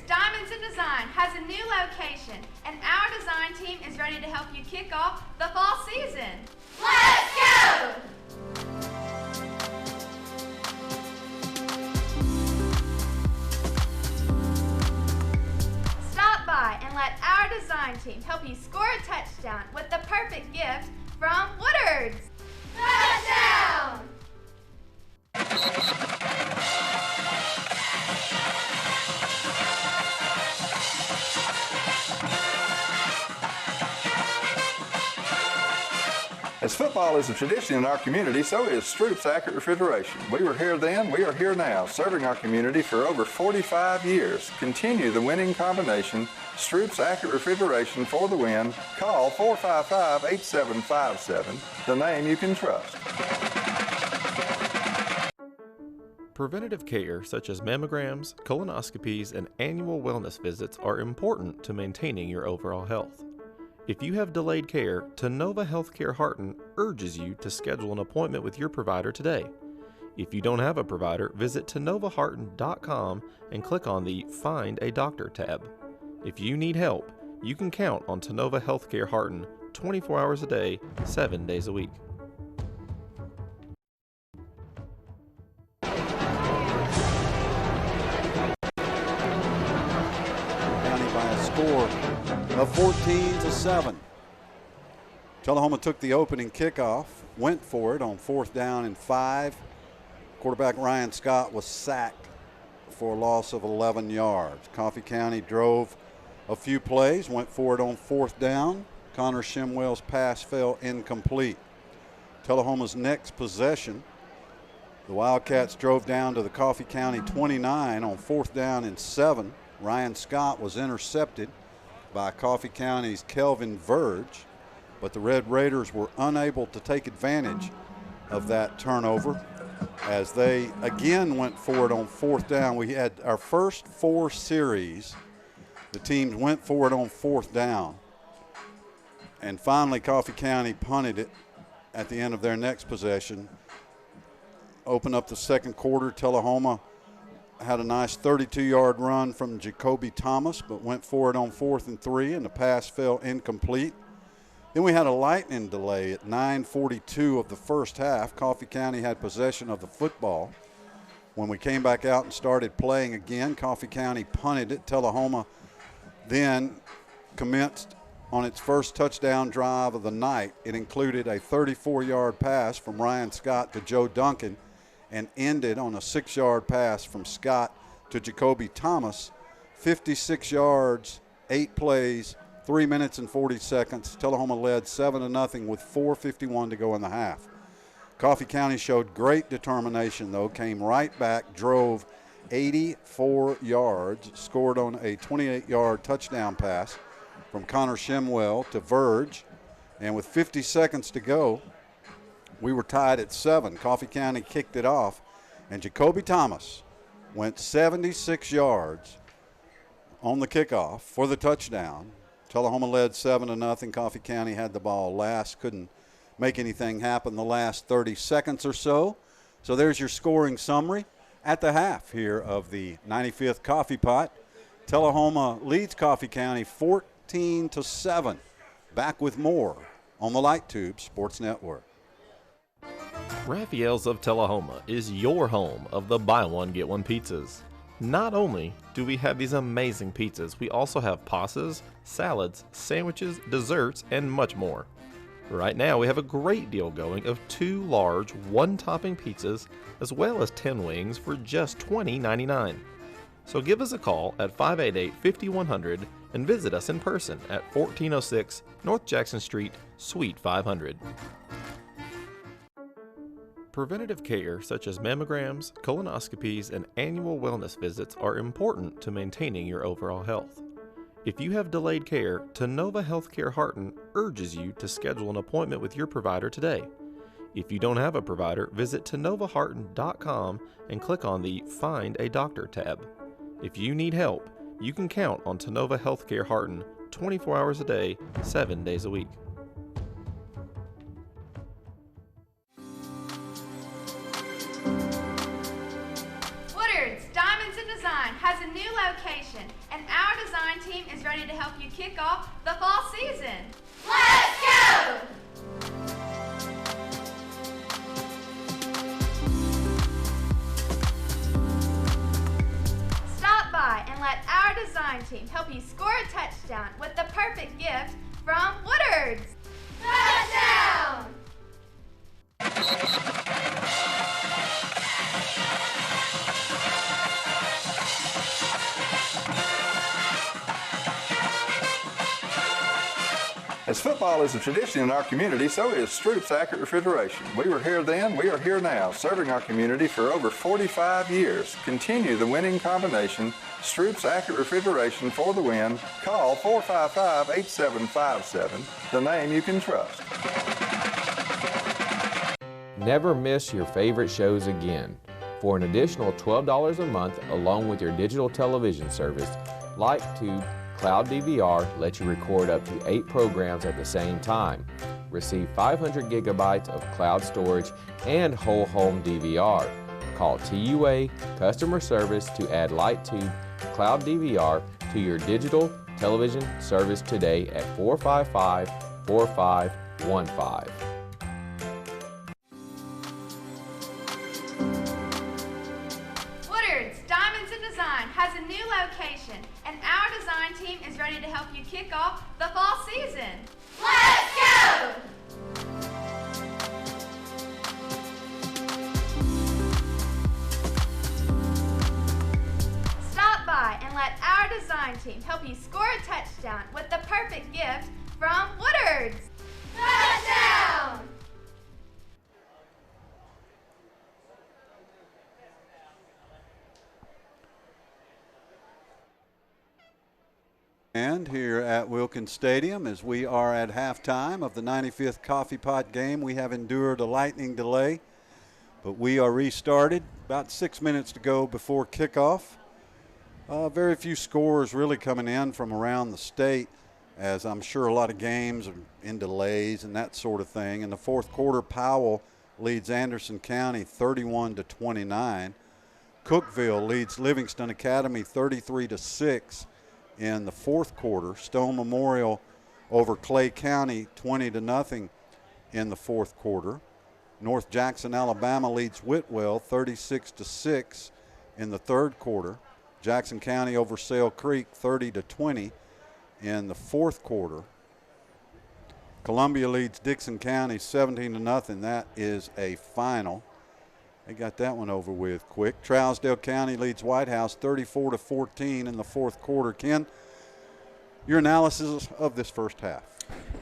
Diamonds in Design has a new location, and our design team is ready to help you kick off the fall season. Let's go! Stop by and let our design team help you score a touchdown with the perfect gift from Woodard's. Touchdown! As football is a tradition in our community, so is Stroop's Accurate Refrigeration. We were here then, we are here now, serving our community for over 45 years. Continue the winning combination, Stroop's Accurate Refrigeration for the win. Call 455-8757, the name you can trust. Preventative care such as mammograms, colonoscopies, and annual wellness visits are important to maintaining your overall health. If you have delayed care, Tanova Healthcare Harton urges you to schedule an appointment with your provider today. If you don't have a provider, visit tanovaharton.com and click on the Find a Doctor tab. If you need help, you can count on Tanova Healthcare Harton 24 hours a day, 7 days a week. County by a score of 14-7. Tullahoma took the opening kickoff, went for it on 4th down and 5. Quarterback Ryan Scott was sacked for a loss of 11 yards. Coffee County drove a few plays, went for it on 4th down. Connor Shimwell's pass fell incomplete. Tullahoma's next possession The Wildcats drove down to the Coffee County 29 on 4th down and 7. Ryan Scott was intercepted by Coffee County's Kelvin Verge, but the Red Raiders were unable to take advantage of that turnover as they again went for it on 4th down. We had our first 4 series. The teams went for it on 4th down. And finally, Coffee County punted it at the end of their next possession. Open up the second quarter, Tullahoma had a nice 32-yard run from Jacoby Thomas, but went for it on 4th and 3, and the pass fell incomplete. Then we had a lightning delay at 9:42 of the first half. Coffee County had possession of the football. When we came back out and started playing again, Coffee County punted it. Tullahoma then commenced on its first touchdown drive of the night. It included a 34-yard pass from Ryan Scott to Joe Duncan and ended on a 6-yard pass from Scott to Jacoby Thomas. 56 yards, 8 plays, 3 minutes and 40 seconds. Tullahoma led 7-0 with 4:51 to go in the half. Coffee County showed great determination, though, came right back, drove 84 yards, scored on a 28-yard touchdown pass from Connor Shimwell to Verge, and with 50 seconds to go, we were tied at 7. Coffee County kicked it off, and Jacoby Thomas went 76 yards on the kickoff for the touchdown. Tullahoma led 7-0. Coffee County had the ball last, couldn't make anything happen the last 30 seconds or so. So there's your scoring summary at the half here of the 95th Coffee Pot. Tullahoma leads Coffee County 14-7. Back with more on the Light Tube Sports Network. Raphael's of Tullahoma is your home of the buy one get one pizzas. Not only do we have these amazing pizzas, we also have pastas, salads, sandwiches, desserts, and much more. Right now we have a great deal going of 2 large one-topping pizzas as well as 10 wings for just $20.99. So give us a call at 588-5100 and visit us in person at 1406 North Jackson Street, Suite 500. Preventative care such as mammograms, colonoscopies, and annual wellness visits are important to maintaining your overall health. If you have delayed care, Tullahoma Healthcare Harton urges you to schedule an appointment with your provider today. If you don't have a provider, visit TullohomaHarton.com and click on the Find a Doctor tab. If you need help, you can count on Tullahoma Healthcare Harton 24 hours a day, 7 days a week. Has a new location, and our design team is ready to help you kick off the fall season. Let's go! Stop by and let our design team help you score a touchdown with the perfect gift from Woodard's. Touchdown! As football is a tradition in our community, so is Stroop's Accurate Refrigeration. We were here then, we are here now, serving our community for over 45 years. Continue the winning combination, Stroop's Accurate Refrigeration for the win. Call 455-8757, the name you can trust. Never miss your favorite shows again. For an additional $12 a month, along with your digital television service, LightTube Cloud DVR lets you record up to 8 programs at the same time. Receive 500 gigabytes of cloud storage and whole home DVR. Call TUA Customer Service to add LightTube Cloud DVR to your digital television service today at 455-4515. Woodard's Diamonds in Design has a new location, and our design team is ready to help you kick off the fall season. Let's go! Stop by and let our design team help you score a touchdown with the perfect gift from Woodard's. Touchdown! And here at Wilkins Stadium, as we are at halftime of the 95th Coffee Pot game, we have endured a lightning delay, but we are restarted. About 6 minutes to go before kickoff. Very few scores really coming in from around the state, as I'm sure a lot of games are in delays and that sort of thing. In the fourth quarter, Powell leads Anderson County 31-29. Cookeville leads Livingston Academy 33-6. In the fourth quarter, Stone Memorial over Clay County 20-0 in the fourth quarter. North Jackson, Alabama leads Whitwell 36-6 in the third quarter. Jackson County over Sale Creek 30-20 in the fourth quarter. Columbia leads Dixon County 17-0. That is a final. They got that one over with quick. Trousdale County leads White House 34-14 in the fourth quarter. Ken, your analysis of this first half?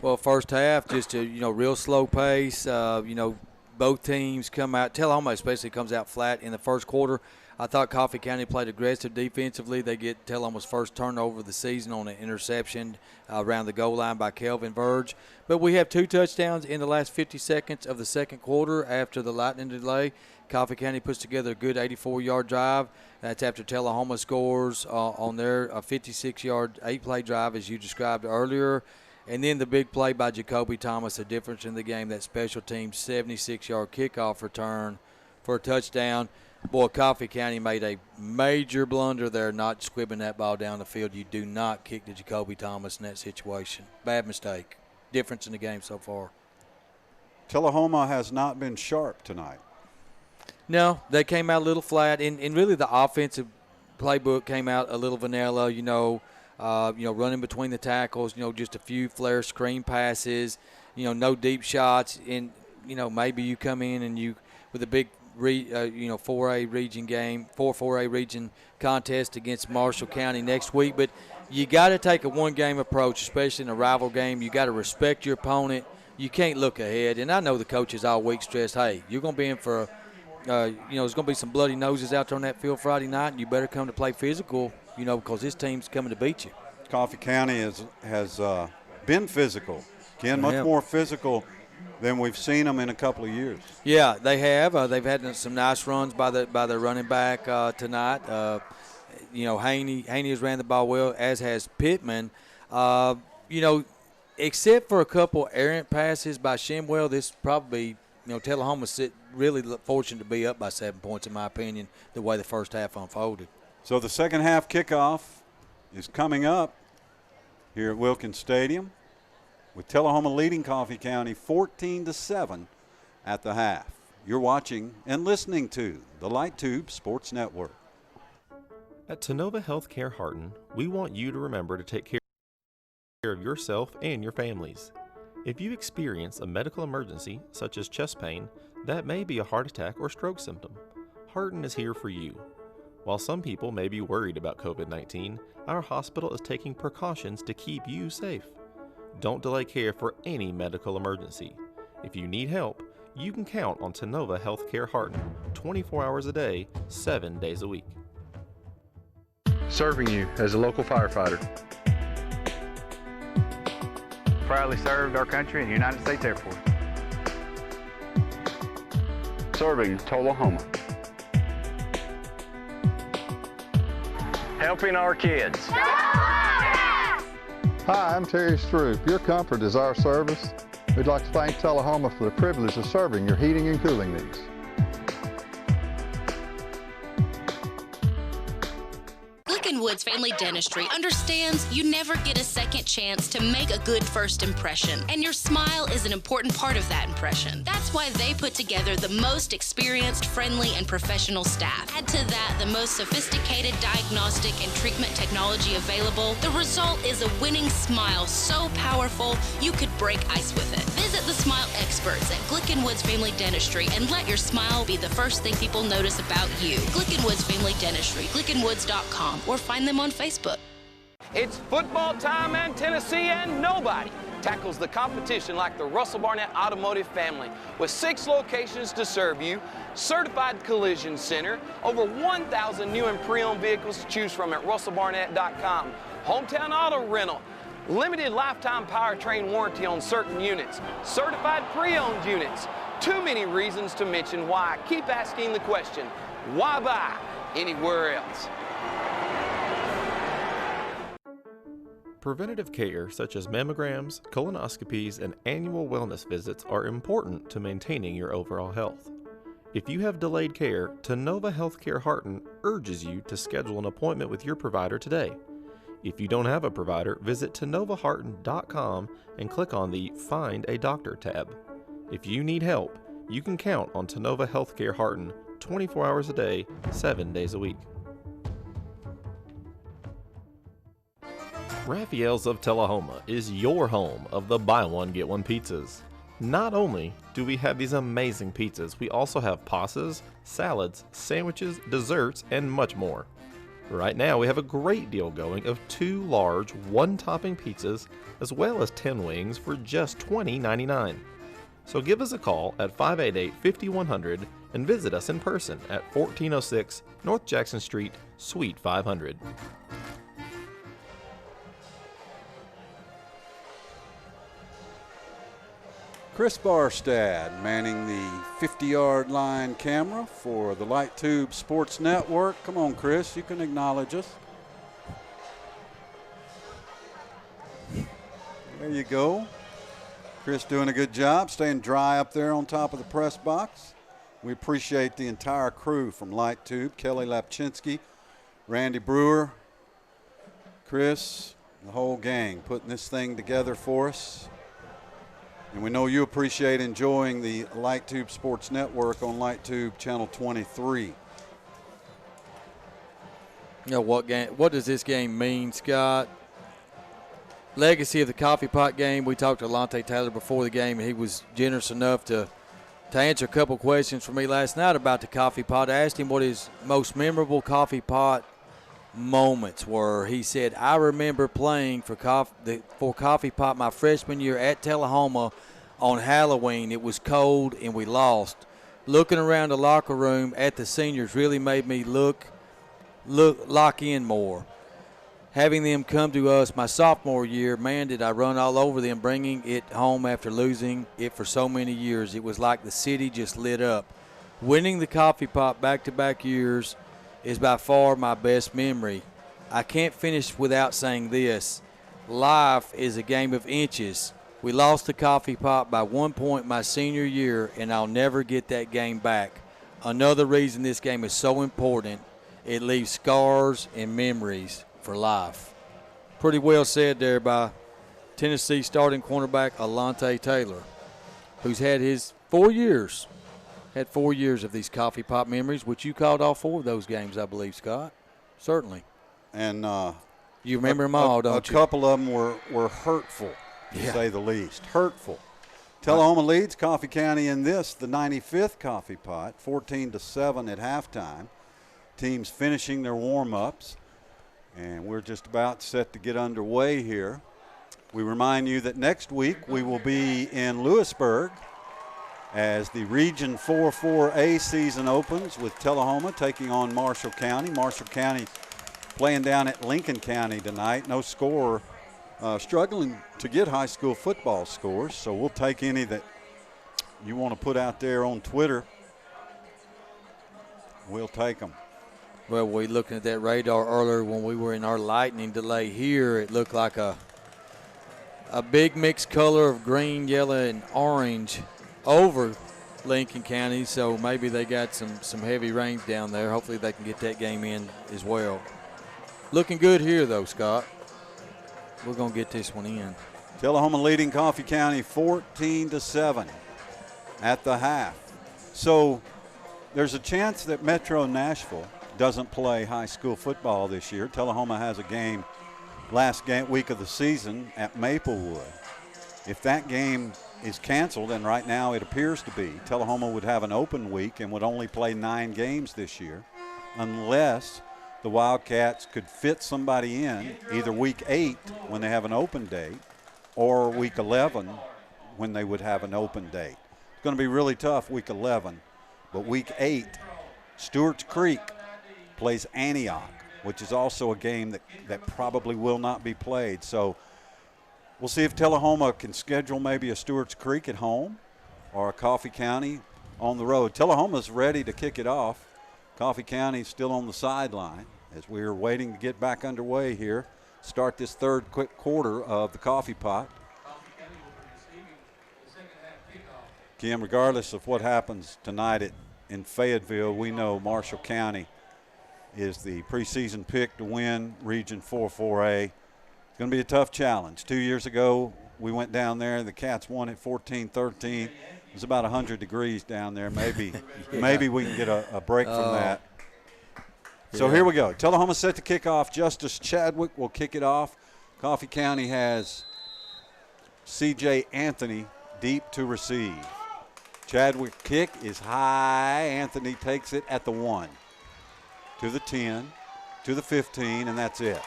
Well, first half, just a real slow pace. Both teams come out. Tullahoma especially comes out flat in the first quarter. I thought Coffee County played aggressive defensively. They get Tullahoma's first turnover of the season on an interception around the goal line by Kelvin Verge. But we have 2 touchdowns in the last 50 seconds of the second quarter after the lightning delay. Coffee County puts together a good 84-yard drive. That's after Tullahoma scores on their 56-yard 8-play drive, as you described earlier. And then the big play by Jacoby Thomas, the difference in the game, that special team 76-yard kickoff return for a touchdown. Boy, Coffee County made a major blunder there not squibbing that ball down the field. You do not kick to Jacoby Thomas in that situation. Bad mistake. Difference in the game so far. Tullahoma has not been sharp tonight. No, they came out a little flat, and really the offensive playbook came out a little vanilla, running between the tackles, just a few flare screen passes, no deep shots. And, maybe you come in and you with a big 4A region game, 4A region contest against Marshall County next week. But you got to take a one-game approach, especially in a rival game. You got to respect your opponent. You can't look ahead. And I know the coaches all week stressed, hey, you're going to be in for there's going to be some bloody noses out there on that field Friday night, and you better come to play physical, because this team's coming to beat you. Coffee County has been physical. Ken, much more physical than we've seen them in a couple of years. Yeah, they have. They've had some nice runs by their running back tonight. Haney has ran the ball well, as has Pittman. Except for a couple errant passes by Shimwell, this probably, Tullahoma really fortunate to be up by 7 points, in my opinion, the way the first half unfolded. So the second half kickoff is coming up here at Wilkins Stadium, with Tullahoma leading Coffee County 14-7 at the half. You're watching and listening to the Light Tube Sports Network. At Tennova Healthcare Harton, we want you to remember to take care of yourself and your families. If you experience a medical emergency, such as chest pain, that may be a heart attack or stroke symptom. Harton is here for you. While some people may be worried about COVID-19, our hospital is taking precautions to keep you safe. Don't delay care for any medical emergency. If you need help, you can count on Tennova Healthcare Harton 24 hours a day, 7 days a week. Serving you as a local firefighter. Proudly served our country and United States Air Force. Serving Tullahoma. Helping our kids. Hi, I'm Terry Stroop. Your comfort is our service. We'd like to thank Tullahoma for the privilege of serving your heating and cooling needs. Woods Family Dentistry understands you never get a second chance to make a good first impression, and your smile is an important part of that impression. That's why they put together the most experienced, friendly, and professional staff. Add to that the most sophisticated diagnostic and treatment technology available. The result is a winning smile so powerful you could break ice with it. Visit the smile experts at Glicken Woods Family Dentistry and let your smile be the first thing people notice about you. Glicken Woods Family Dentistry, glickenwoods.com, or find them on Facebook. It's football time, and Tennessee, and nobody tackles the competition like the Russell Barnett Automotive family, with 6 locations to serve you, certified collision center, over 1,000 new and pre-owned vehicles to choose from at russellbarnett.com. hometown auto rental, limited lifetime powertrain warranty on certain units, certified pre-owned units. Too many reasons to mention why. Keep asking the question, why buy anywhere else? Preventative care such as mammograms, colonoscopies, and annual wellness visits are important to maintaining your overall health. If you have delayed care, Tullahoma Healthcare Harton urges you to schedule an appointment with your provider today. If you don't have a provider, visit TullomaHarton.com and click on the Find a Doctor tab. If you need help, you can count on Tullahoma Healthcare Harton 24 hours a day, 7 days a week. Raphael's of Tullahoma is your home of the buy one get one pizzas. Not only do we have these amazing pizzas, we also have pastas, salads, sandwiches, desserts, and much more. Right now we have a great deal going of 2 large one-topping pizzas as well as 10 wings for just $20.99. So give us a call at 588-5100 and visit us in person at 1406 North Jackson Street, Suite 500. Chris Barstad manning the 50-yard line camera for the Light Tube Sports Network. Come on, Chris, you can acknowledge us. There you go. Chris doing a good job, staying dry up there on top of the press box. We appreciate the entire crew from Light Tube, Kelly Lapchinsky, Randy Brewer, Chris, the whole gang putting this thing together for us. And we know you appreciate enjoying the Light Tube Sports Network on Light Tube Channel 23. You know what does this game mean, Scott? Legacy of the coffee pot game. We talked to Alante Taylor before the game, and he was generous enough to answer a couple questions for me last night about the coffee pot. I asked him what his most memorable coffee pot moments were. He said, I remember playing for coffee pot my freshman year at Tullahoma on Halloween. It was cold and we lost. Looking around the locker room at the seniors really made me lock in more. Having them come to us my sophomore year, man, did I run all over them, bringing it home after losing it for so many years. It was like the city just lit up. Winning the coffee pot back-to-back years is by far my best memory. I can't finish without saying this. Life is a game of inches. We lost the coffee pot by 1 point my senior year, and I'll never get that game back. Another reason this game is so important, it leaves scars and memories for life. Pretty well said there by Tennessee starting cornerback Alante Taylor, who's had his 4 years. Had 4 years of these coffee pot memories, which you called all 4 of those games, I believe, Scott. Certainly. And you remember them all, don't you? A couple of them were hurtful, to say the least. Hurtful. Tullahoma leads Coffee County in this, the 95th coffee pot, 14-7 at halftime. Teams finishing their warm-ups, and we're just about set to get underway here. We remind you that next week we will be in Lewisburg as the Region 4-4A season opens with Tullahoma taking on Marshall County. Marshall County playing down at Lincoln County tonight. No score, struggling to get high school football scores, so we'll take any that you want to put out there on Twitter. We'll take them. Well, we looking at that radar earlier when we were in our lightning delay here. It looked like a big mixed color of green, yellow, and orange over Lincoln County, so maybe they got some heavy rains down there. Hopefully they can get that game in as well. Looking good here, though, Scott. We're going to get this one in. Tullahoma leading Coffee County 14-7 at the half. So there's a chance that Metro Nashville doesn't play high school football this year. Tullahoma has a game week of the season at Maplewood. If that game is canceled, and right now it appears to be, Tullahoma would have an open week and would only play 9 games this year unless the Wildcats could fit somebody in either week 8 when they have an open date or week 11 when they would have an open date. It's going to be really tough week 11, but week 8, Stewart's Creek plays Antioch. which is also a game that probably will not be played. So we'll see if Tullahoma can schedule maybe a Stewart's Creek at home or a Coffee County on the road. Tullahoma's ready to kick it off. Coffee County's still on the sideline as we're waiting to get back underway here. Start this third quick quarter of the Coffee Pot. Kim, regardless of what happens tonight in Fayetteville, we know Marshall County is the preseason pick to win Region 4-4A. It's going to be a tough challenge. 2 years ago, we went down there. The Cats won at 14-13. It was about 100 degrees down there. Maybe maybe we can get a break from that. So here we go. Tullahoma set to kick off. Justice Chadwick will kick it off. Coffee County has C.J. Anthony deep to receive. Chadwick kick is high. Anthony takes it at the 1, to the 10, to the 15, and that's it.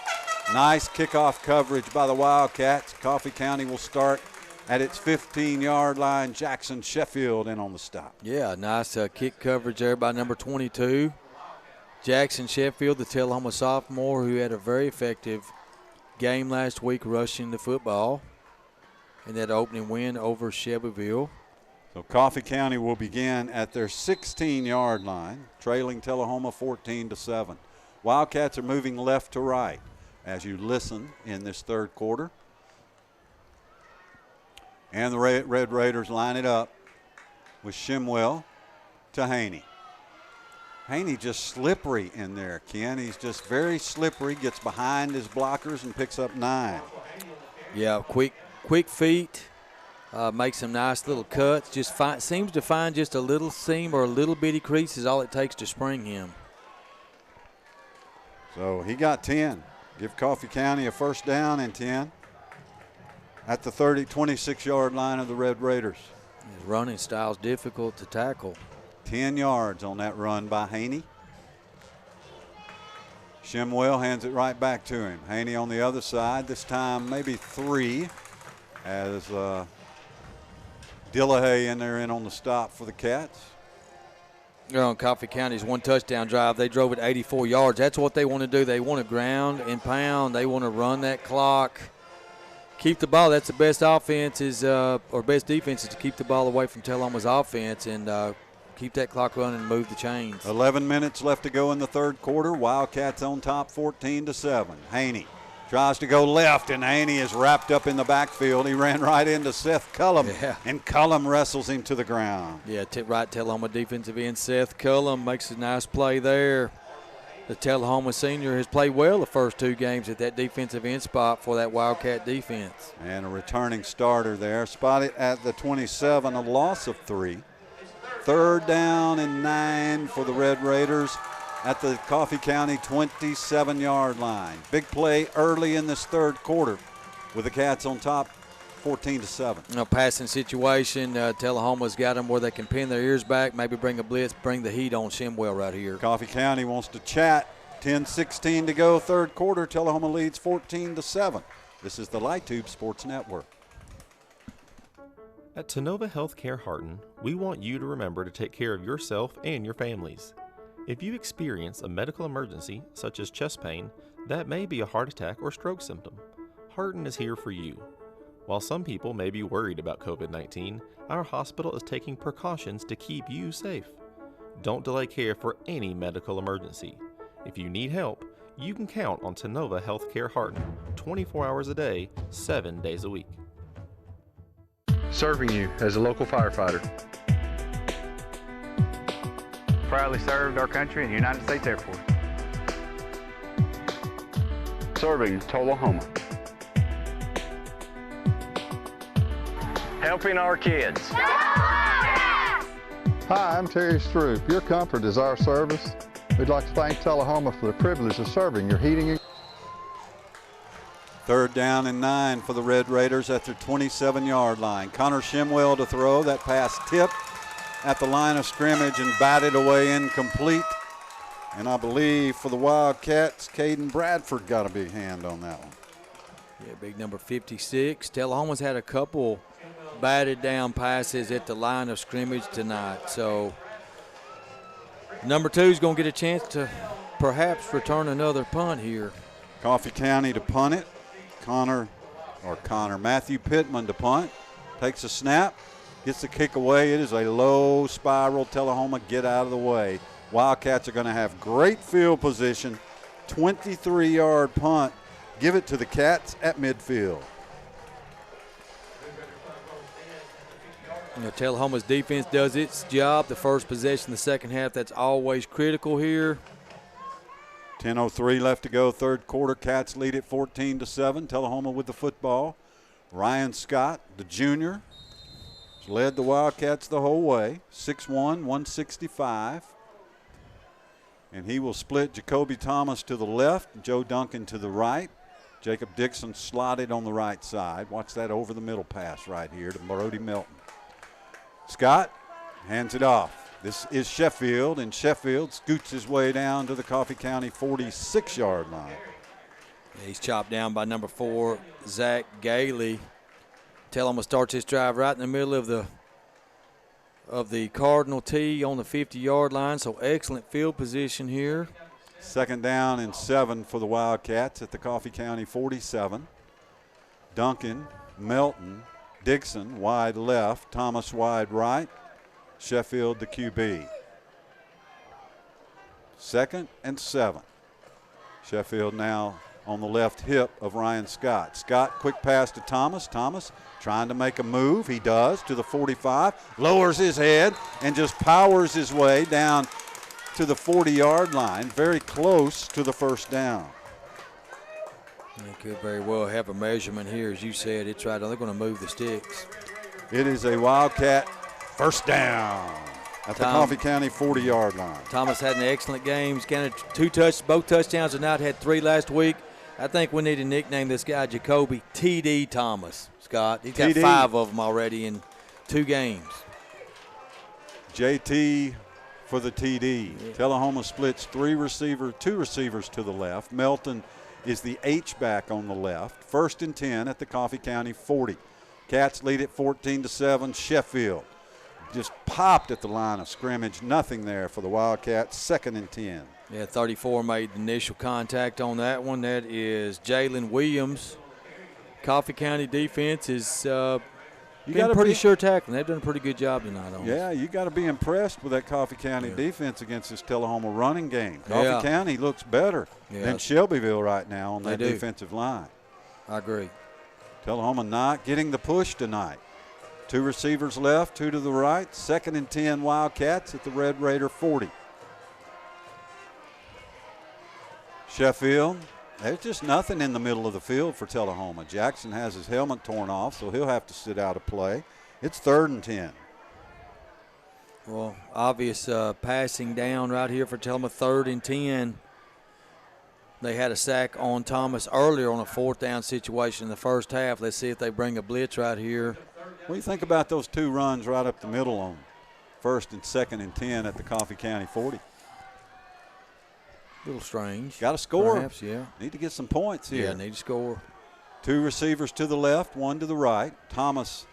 Nice kickoff coverage by the Wildcats. Coffee County will start at its 15-yard line. Jackson Sheffield in on the stop. Yeah, nice kick coverage there by number 22. Jackson Sheffield, the Tullahoma sophomore, who had a very effective game last week rushing the football in that opening win over Shelbyville. So Coffee County will begin at their 16-yard line, trailing Tullahoma 14-7. Wildcats are moving left to right as you listen in this third quarter. And the Red Raiders line it up with Shimwell to Haney. Haney just slippery in there, Ken. He's just very slippery, gets behind his blockers and picks up 9. Yeah, quick feet. Makes some nice little cuts. Just seems to find just a little seam or a little bitty crease is all it takes to spring him. So he got 10. Give Coffee County a first down and 10 at the 26-yard line of the Red Raiders. His running style's difficult to tackle. 10 yards on that run by Haney. Shimwell hands it right back to him. Haney on the other side, this time maybe 3 as Dillahay in there in on the stop for the Cats. On Coffee County's one touchdown drive, they drove it 84 yards. That's what they want to do. They want to ground and pound. They want to run that clock. Keep the ball. That's the best offense or best defense is to keep the ball away from Tullahoma's offense and keep that clock running and move the chains. 11 minutes left to go in the third quarter. Wildcats on top 14-7. Haney tries to go left, and Haney is wrapped up in the backfield. He ran right into Seth Cullum, and Cullum wrestles him to the ground. Yeah, right Tullahoma defensive end Seth Cullum makes a nice play there. The Tullahoma senior has played well the first 2 games at that defensive end spot for that Wildcat defense. And a returning starter there. Spotted at the 27, a loss of 3. Third down and 9 for the Red Raiders at the Coffee County 27-yard line. Big play early in this third quarter with the Cats on top 14-7. A passing situation. Tullahoma's got them where they can pin their ears back, maybe bring a blitz, bring the heat on Shimwell right here. Coffee County wants to chat. 10-16 to go, third quarter. Tullahoma leads 14-7. This is the Light Tube Sports Network. At Tenova Healthcare Harton, we want you to remember to take care of yourself and your families. If you experience a medical emergency, such as chest pain, that may be a heart attack or stroke symptom. Harton is here for you. While some people may be worried about COVID-19, our hospital is taking precautions to keep you safe. Don't delay care for any medical emergency. If you need help, you can count on Tenova Healthcare Harton 24 hours a day, 7 days a week. Serving you as a local firefighter. Proudly served our country in the United States Air Force. Serving Tullahoma. Helping our kids. Hi, I'm Terry Stroop. Your comfort is our service. We'd like to thank Tullahoma for the privilege of serving your heating. Third down and 9 for the Red Raiders at their 27-yard line. Connor Shimwell to throw. That pass tipped at the line of scrimmage and batted away incomplete. And I believe for the Wildcats, Caden Bradford got a big hand on that one. Yeah, big number 56. Tullahoma's had a couple batted down passes at the line of scrimmage tonight. So number 2 is going to get a chance to perhaps return another punt here. Coffee County to punt it. Matthew Pittman to punt. Takes a snap, gets the kick away. It is a low spiral. Tullahoma, get out of the way. Wildcats are going to have great field position. 23-yard punt. Give it to the Cats at midfield. You know, Tullahoma's defense does its job. The first possession, the second half, that's always critical here. 10:03 left to go, third quarter. Cats lead it 14-7. Tullahoma with the football. Ryan Scott, the junior, has led the Wildcats the whole way. 6'1", 165. And he will split Jacoby Thomas to the left, Joe Duncan to the right. Jacob Dixon slotted on the right side. Watch that over the middle pass right here to Brody Milton. Scott hands it off. This is Sheffield, and Sheffield scoots his way down to the Coffee County 46-yard line. He's chopped down by number 4, Zach Gailey. Tullahoma starts this drive right in the middle of the Cardinal tee on the 50-yard line, so excellent field position here. Second down and 7 for the Wildcats at the Coffee County 47. Duncan, Melton, Dixon wide left, Thomas wide right, Sheffield the QB. Second and 7. Sheffield now on the left hip of Ryan Scott. Scott, quick pass to Thomas. Thomas trying to make a move. He does to the 45, lowers his head, and just powers his way down to the 40-yard line, very close to the first down. They could very well have a measurement here. As you said, it's right. They're going to move the sticks. It is a Wildcat first down at the Coffee County 40-yard line. Thomas had an excellent game. He's counted both touchdowns tonight, had 3 last week. I think we need to nickname this guy Jacoby TD Thomas, Scott. He's got 5 of them already in 2 games. JT for the TD. Yeah. Tullahoma splits 2 receivers to the left. Melton is the H-back on the left. First and 10 at the Coffee County 40. Cats lead it 14-7. Sheffield just popped at the line of scrimmage. Nothing there for the Wildcats. Second and 10. Yeah, 34 made the initial contact on that one. That is Jalen Williams. Coffee County defense is been pretty sure tackling. They've done a pretty good job tonight on Yeah, you got to be impressed with that Coffee County defense against this Tullahoma running game. Coffee County looks better than Shelbyville right now on that defensive line. I agree. Tullahoma not getting the push tonight. 2 receivers left, 2 to the right. Second and 10 Wildcats at the Red Raider 40. Sheffield, there's just nothing in the middle of the field for Tullahoma. Jackson has his helmet torn off, so he'll have to sit out of play. It's 3rd and 10. Well, obvious passing down right here for Tullahoma, 3rd and 10. They had a sack on Thomas earlier on a 4th down situation in the first half. Let's see if they bring a blitz right here. What do you think about those 2 runs right up the middle on 1st and 2nd and 10 at the Coffee County 40? A little strange. Got to score. Perhaps, yeah. Need to get some points here. Yeah, need to score. 2 receivers to the left, 1 to the right. Cummings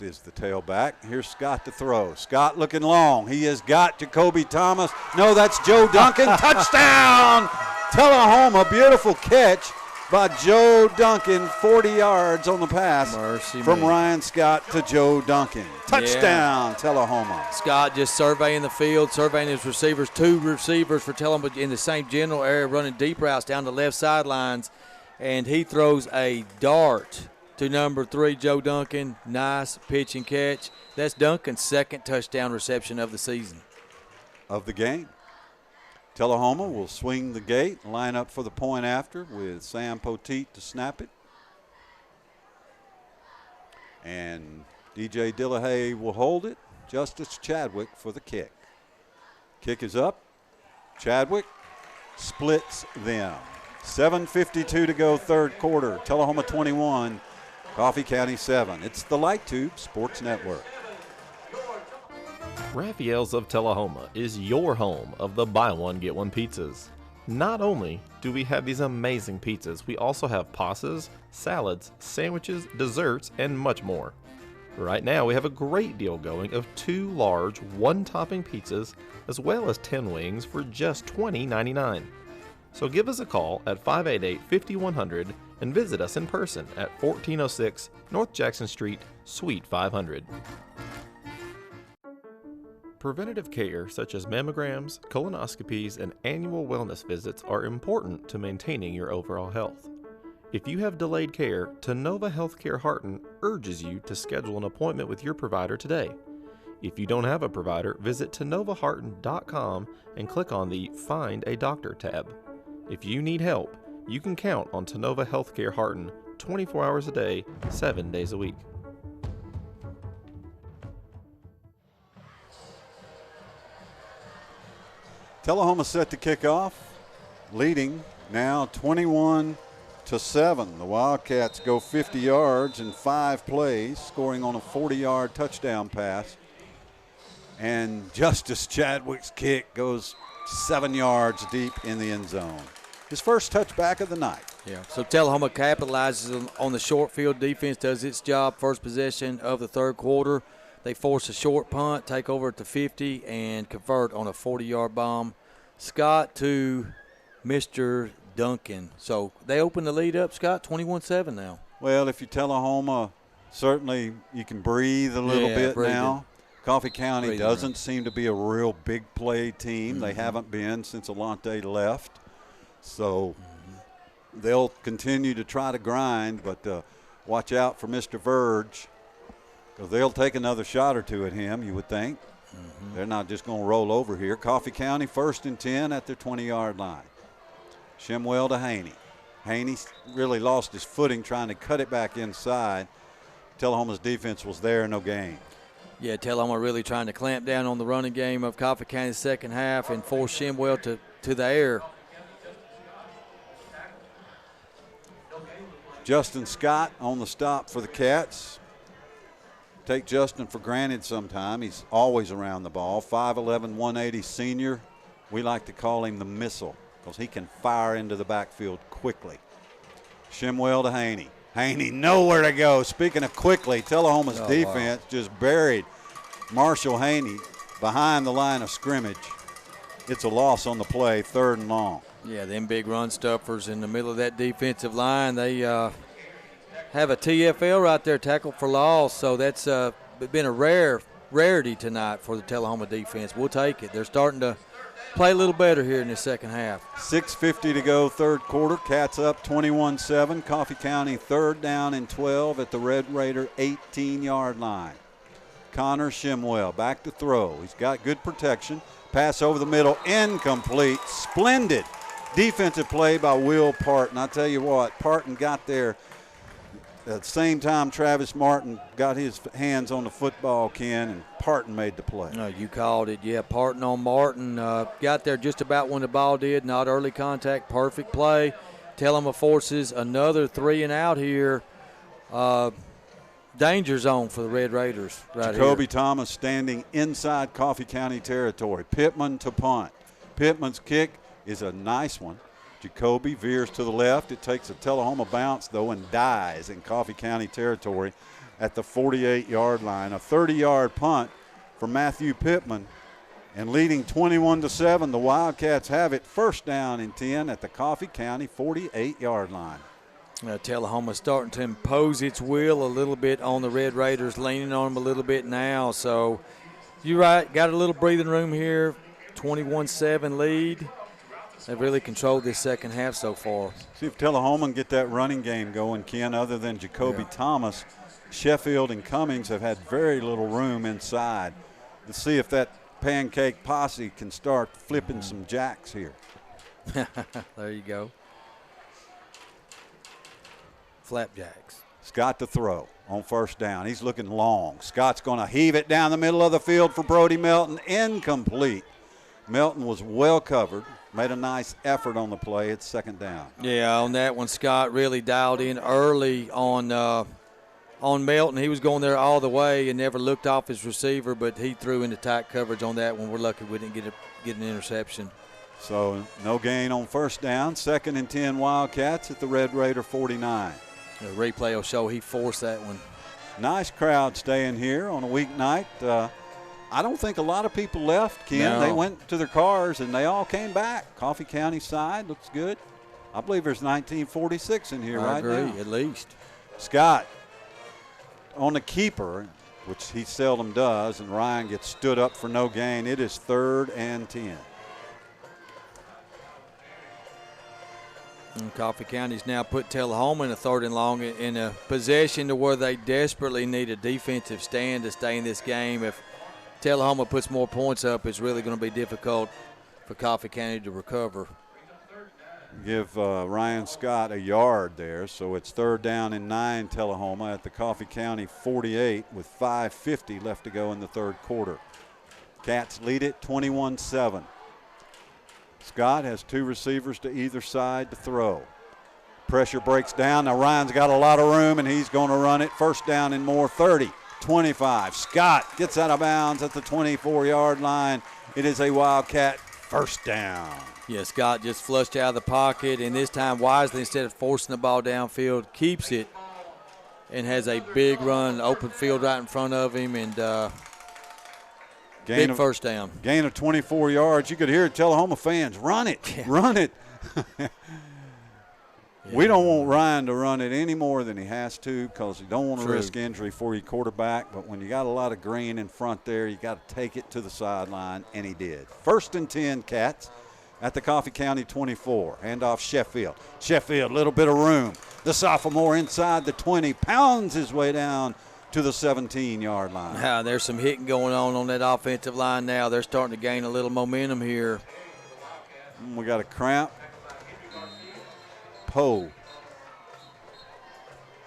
is the tailback. Here's Scott to throw. Scott looking long. He has got Jacoby Thomas. No, that's Joe Duncan. Touchdown! Tullahoma, beautiful catch by Joe Duncan. 40 yards on the pass from Ryan Scott to Joe Duncan. Touchdown, Tullahoma. Scott just surveying the field, surveying his receivers. 2 receivers for Tullahoma in the same general area, running deep routes down the left sidelines. And he throws a dart to number 3, Joe Duncan. Nice pitch and catch. That's Duncan's 2nd touchdown reception of the season. Of the game. Tullahoma will swing the gate, line up for the point after with Sam Poteet to snap it. And DJ Dillahay will hold it. Justice Chadwick for the kick. Kick is up. Chadwick splits them. 7:52 to go, 3rd quarter. Tullahoma 21, Coffee County 7. It's the Light Tube Sports Network. Raphael's of Tullahoma is your home of the buy one, get one pizzas. Not only do we have these amazing pizzas, we also have pastas, salads, sandwiches, desserts, and much more. Right now, we have a great deal going of 2 large, 1-topping pizzas, as well as 10 wings for just $20.99. So give us a call at 588-5100 and visit us in person at 1406 North Jackson Street, Suite 500. Preventative care such as mammograms, colonoscopies, and annual wellness visits are important to maintaining your overall health. If you have delayed care, Tullahoma Healthcare Harton urges you to schedule an appointment with your provider today. If you don't have a provider, visit TullomaHarton.com and click on the Find a Doctor tab. If you need help, you can count on Tullahoma Healthcare Harton 24 hours a day, 7 days a week. Tullahoma set to kick off, leading now 21-7. The Wildcats go 50 yards in 5 plays, scoring on a 40-yard touchdown pass. And Justice Chadwick's kick goes 7 yards deep in the end zone. His first touchback of the night. Yeah, so Tullahoma capitalizes on the short field. Defense does its job. First possession of the third quarter. They force a short punt, take over at the 50, and convert on a 40-yard bomb. Scott to Mr. Duncan. So they open the lead up, Scott, 21-7 now. Well, if you're Tullahoma, certainly you can breathe a little bit now. Coffee County doesn't seem to be a real big play team. They haven't been since Alante left. So they'll continue to try to grind, but watch out for Mr. Verge, because they'll take another shot or two at him, you would think. They're not just going to roll over here. Coffee County 1st and 10 at their 20-yard line. Shimwell to Haney. Haney really lost his footing trying to cut it back inside. Tullahoma's defense was there, no gain. Yeah, Tullahoma really trying to clamp down on the running game of Coffee County's second half and force Shimwell to the air. Justin Scott on the stop for the Cats. Take Justin for granted sometime. He's always around the ball. 5'11", 180 senior. We like to call him the missile because he can fire into the backfield quickly. Shimwell to Haney. Haney nowhere to go. Speaking of quickly, Tullahoma's defense just buried Marshall Haney behind the line of scrimmage. It's a loss on the play, 3rd and long. Yeah, them big run stuffers in the middle of that defensive line. They have a TFL right there, tackle for loss. So that's been a rarity tonight for the Tullahoma defense. We'll take it. They're starting to play a little better here in the second half. 6:50 to go, third quarter. Cats up 21-7. Coffee County 3rd down and 12 at the Red Raider 18-yard line. Connor Shimwell back to throw. He's got good protection. Pass over the middle, incomplete. Splendid defensive play by Will Parton. I tell you what, Parton got there at the same time Travis Martin got his hands on the football, Ken, and Parton made the play. No, you called it. Yeah, Parton on Martin. Got there just about when the ball did. Not early contact. Perfect play. Tullahoma forces another 3 and out here. Danger zone for the Red Raiders right Jacoby here. Thomas standing inside Coffee County territory. Pittman to punt. Pittman's kick is a nice one. Jacoby veers to the left. It takes a Tullahoma bounce, though, and dies in Coffee County territory at the 48-yard line. A 30-yard punt for Matthew Pittman. And leading 21-7, the Wildcats have it 1st down and 10 at the Coffee County 48-yard line. Tullahoma starting to impose its will a little bit on the Red Raiders, leaning on them a little bit now. So you're right, got a little breathing room here. 21-7 lead. They've really controlled this second half so far. See if Tullahoma can get that running game going, Ken. Other than Jacoby Thomas, Sheffield and Cummings have had very little room inside. Let's see if that pancake posse can start flipping some jacks here. There you go. Flapjacks. Scott to throw on 1st down. He's looking long. Scott's going to heave it down the middle of the field for Brody Melton. Incomplete. Melton was well covered. Made a nice effort on the play. It's 2nd down. Yeah, on that one, Scott really dialed in early on Melton. He was going there all the way and never looked off his receiver, but he threw into tight coverage on that one. We're lucky we didn't get an interception. So no gain on 1st down. 2nd and 10 Wildcats at the Red Raider 49. The replay will show he forced that one. Nice crowd staying here on a weeknight. I don't think a lot of people left, Ken. No. They went to their cars, and they all came back. Coffee County side looks good. I believe there's 1946 in here right now. I agree, at least. Scott on the keeper, which he seldom does, and Ryan gets stood up for no gain. It is 3rd and 10. And Coffee County's now put Tullahoma in a 3rd and long in a possession to where they desperately need a defensive stand to stay in this game. If Tullahoma puts more points up, it's really going to be difficult for Coffee County to recover. Give Ryan Scott a yard there, so it's 3rd down and 9 Tullahoma at the Coffee County 48 with 5:50 left to go in the 3rd quarter. Cats lead it 21-7. Scott has 2 receivers to either side to throw. Pressure breaks down. Now Ryan's got a lot of room, and he's going to run it. 1st down and more, 30, 25. Scott gets out of bounds at the 24-yard line. It is a Wildcat 1st down. Yeah, Scott just flushed out of the pocket, and this time wisely, instead of forcing the ball downfield, keeps it and has a big run, open field right in front of him, and big 1st down. Gain of 24 yards. You could hear Tullahoma fans, run it, run it. We don't want Ryan to run it any more than he has to because you don't want to risk injury for your quarterback. But when you got a lot of green in front there, you got to take it to the sideline, and he did. 1st and 10, Cats at the Coffee County 24. Handoff Sheffield. Sheffield, a little bit of room. The sophomore inside the 20, pounds his way down to the 17-yard line. Now, there's some hitting going on that offensive line now. They're starting to gain a little momentum here. We got a cramp. Poe.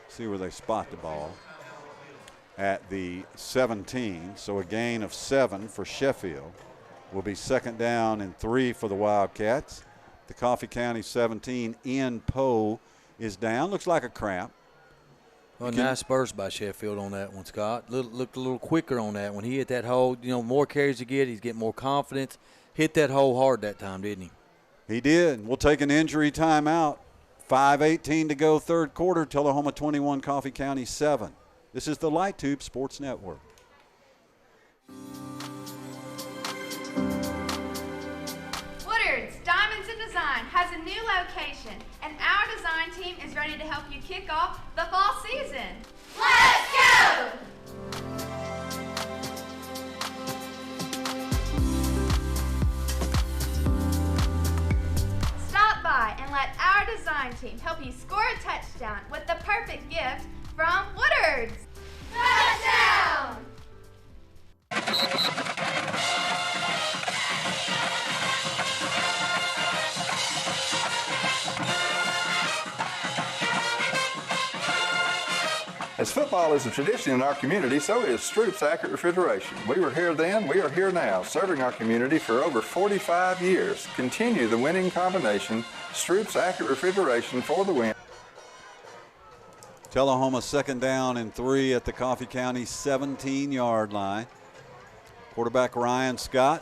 See where they spot the ball. At the 17, so a gain of 7 for Sheffield. Will be 2nd down and 3 for the Wildcats. The Coffee County 17, Ian Poe is down. Looks like a cramp. Well, nice burst by Sheffield on that one, Scott. Looked a little quicker on that one. He hit that hole. You know, more carries you get, he's getting more confidence. Hit that hole hard that time, didn't he? He did. We'll take an injury timeout. 5:18 to go, 3rd quarter. Tullahoma 21, Coffee County 7. This is the Light Tube Sports Network. Woodard's Diamonds in Design has a new location, and our design team is ready to help you kick off the fall season. Let's go! Stop by and let our design team help you score a touchdown with the perfect gift from Woodard's. Touchdown! As football is a tradition in our community, so is Stroop's Accurate Refrigeration. We were here then, we are here now, serving our community for over 45 years. Continue the winning combination, Stroop's Accurate Refrigeration for the win. Tullahoma 2nd down and 3 at the Coffee County 17-yard line. Quarterback Ryan Scott.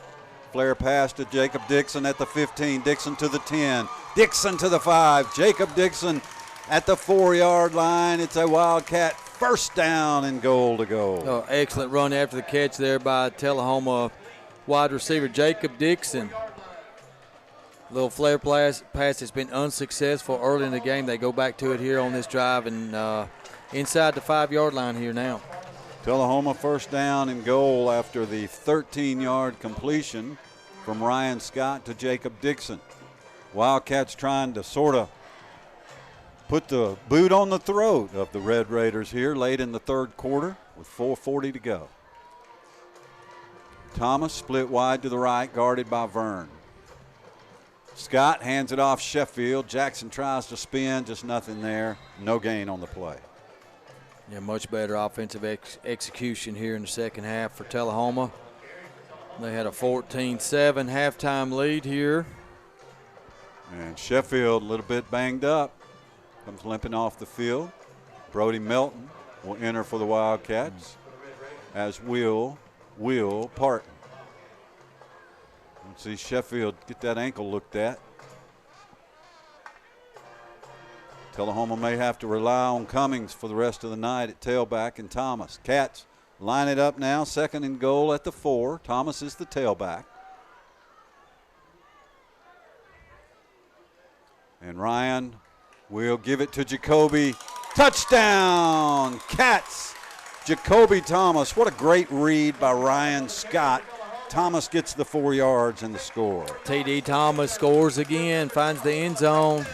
Flare pass to Jacob Dixon at the 15. Dixon to the 10. Dixon to the 5. Jacob Dixon at the 4-yard line. It's a Wildcat 1st down and goal to go. Oh, excellent run after the catch there by Tullahoma wide receiver Jacob Dixon. Little flare pass has been unsuccessful early in the game. They go back to it here on this drive and inside the 5-yard line here now. Tullahoma 1st down and goal after the 13-yard completion from Ryan Scott to Jacob Dixon. Wildcats trying to sort of put the boot on the throat of the Red Raiders here late in the 3rd quarter with 4:40 to go. Thomas split wide to the right, guarded by Vern. Scott hands it off Sheffield. Jackson tries to spin, just nothing there. No gain on the play. Yeah, much better offensive execution here in the second half for Tullahoma. They had a 14-7 halftime lead here. And Sheffield a little bit banged up. Comes limping off the field. Brody Melton will enter for the Wildcats, as will Parton. Let's see Sheffield get that ankle looked at. Tullahoma may have to rely on Cummings for the rest of the night at tailback and Thomas. Cats line it up now, 2nd and goal at the 4. Thomas is the tailback. And Ryan will give it to Jacoby. Touchdown, Cats. Jacoby Thomas. What a great read by Ryan Scott. Thomas gets the 4 yards and the score. T.D. Thomas scores again, finds the end zone.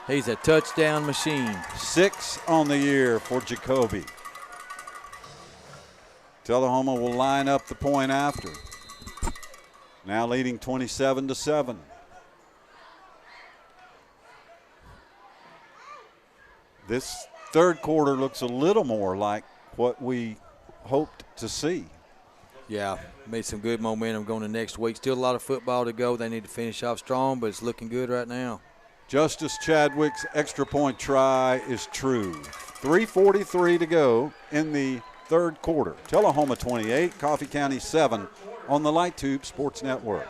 He's a touchdown machine. 6 on the year for Jacoby. Tullahoma will line up the point after. Now leading 27-7. This third quarter looks a little more like what we hoped to see. Yeah, made some good momentum going to next week. Still a lot of football to go. They need to finish off strong, but it's looking good right now. Justice Chadwick's extra point try is true. 3:43 to go in the third quarter. Tullahoma 28, Coffee County 7 on the Light Tube Sports Network.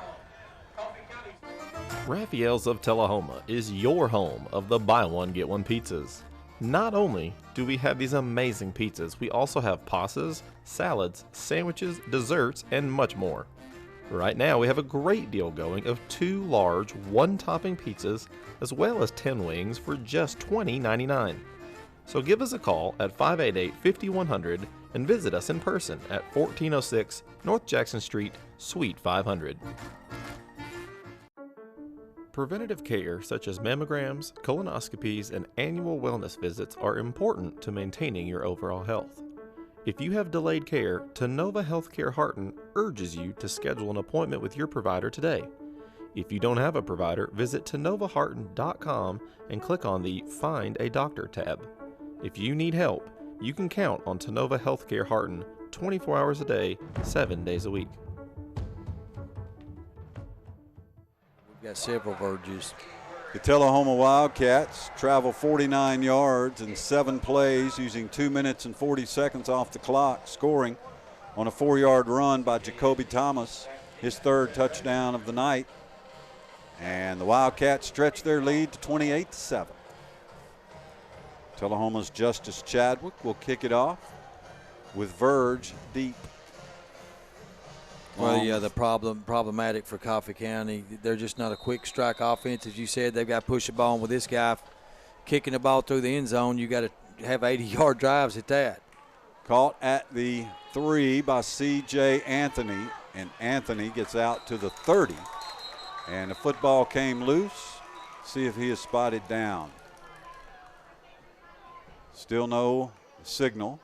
Raphael's of Tullahoma is your home of the buy one, get one pizzas. Not only do we have these amazing pizzas, we also have pastas, salads, sandwiches, desserts, and much more. Right now, we have a great deal going of 2 large, 1-topping pizzas, as well as 10 wings for just $20.99. So give us a call at 588-5100 and visit us in person at 1406 North Jackson Street, Suite 500. Preventative care such as mammograms, colonoscopies, and annual wellness visits are important to maintaining your overall health. If you have delayed care, Tanova Healthcare Harton urges you to schedule an appointment with your provider today. If you don't have a provider, visit TanovaHarton.com and click on the Find a Doctor tab. If you need help, you can count on Tanova Healthcare Harton 24 hours a day, 7 days a week. We've got several verges. The Tullahoma Wildcats travel 49 yards in 7 plays using 2 minutes and 40 seconds off the clock, scoring on a 4-yard run by Jacoby Thomas, his 3rd touchdown of the night. And the Wildcats stretch their lead to 28-7. Tullahoma's Justice Chadwick will kick it off with Verge deep. Well, yeah, the problematic for Coffee County, they're just not a quick strike offense. As you said, they've got to push the ball. And with this guy kicking the ball through the end zone, you got to have 80-yard drives at that. Caught at the 3 by C.J. Anthony, and Anthony gets out to the 30. And the football came loose. See if he is spotted down. Still no signal,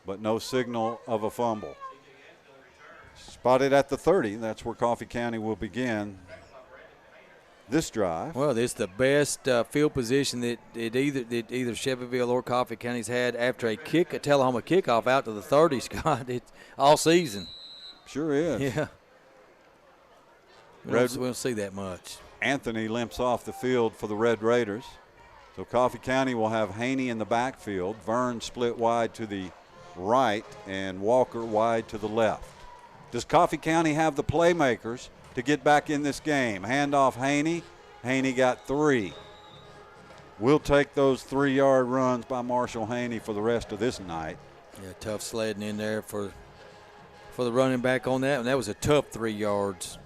but no signal of a fumble. Spotted at the 30. That's where Coffee County will begin this drive. Well, this is the best field position that either Shelbyville or Coffee County's had after a Tullahoma kickoff out to the 30, Scott. It's all season. Sure is. Yeah. We don't see that much. Anthony limps off the field for the Red Raiders. So Coffee County will have Haney in the backfield, Vern split wide to the right, and Walker wide to the left. Does Coffee County have the playmakers to get back in this game? Handoff Haney. Haney got 3. We'll take those 3-yard runs by Marshall Haney for the rest of this night. Yeah, tough sledding in there for the running back on that, and that was a tough 3 yards.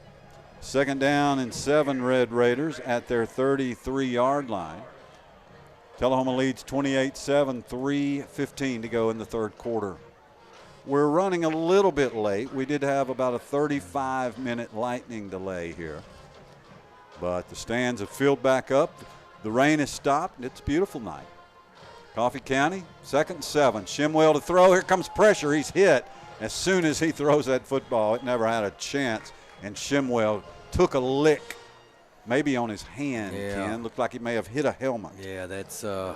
2nd down and 7, Red Raiders at their 33-yard line. Tullahoma leads 28-7, 3:15 to go in the third quarter. We're running a little bit late. We did have about a 35-minute lightning delay here. But the stands have filled back up. The rain has stopped, and it's a beautiful night. Coffee County, 2nd and 7. Shimwell to throw. Here comes pressure. He's hit. As soon as he throws that football, it never had a chance. And Shimwell took a lick, maybe on his hand, Ken. Looked like he may have hit a helmet. Yeah, that's that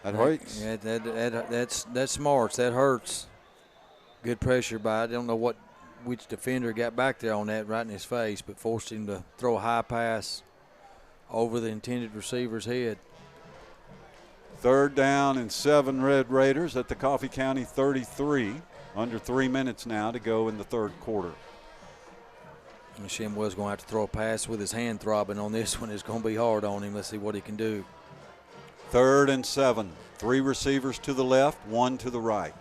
hurts. Yeah, that's smarts. That hurts. Good pressure by, I don't know which defender got back there on that right in his face, but forced him to throw a high pass over the intended receiver's head. 3rd down and 7, Red Raiders at the Coffee County 33. Under 3 minutes now to go in the third quarter. And Shimwell's going to have to throw a pass with his hand throbbing on this one. It's going to be hard on him. Let's see what he can do. 3rd and 7. 3 receivers to the left, 1 to the right.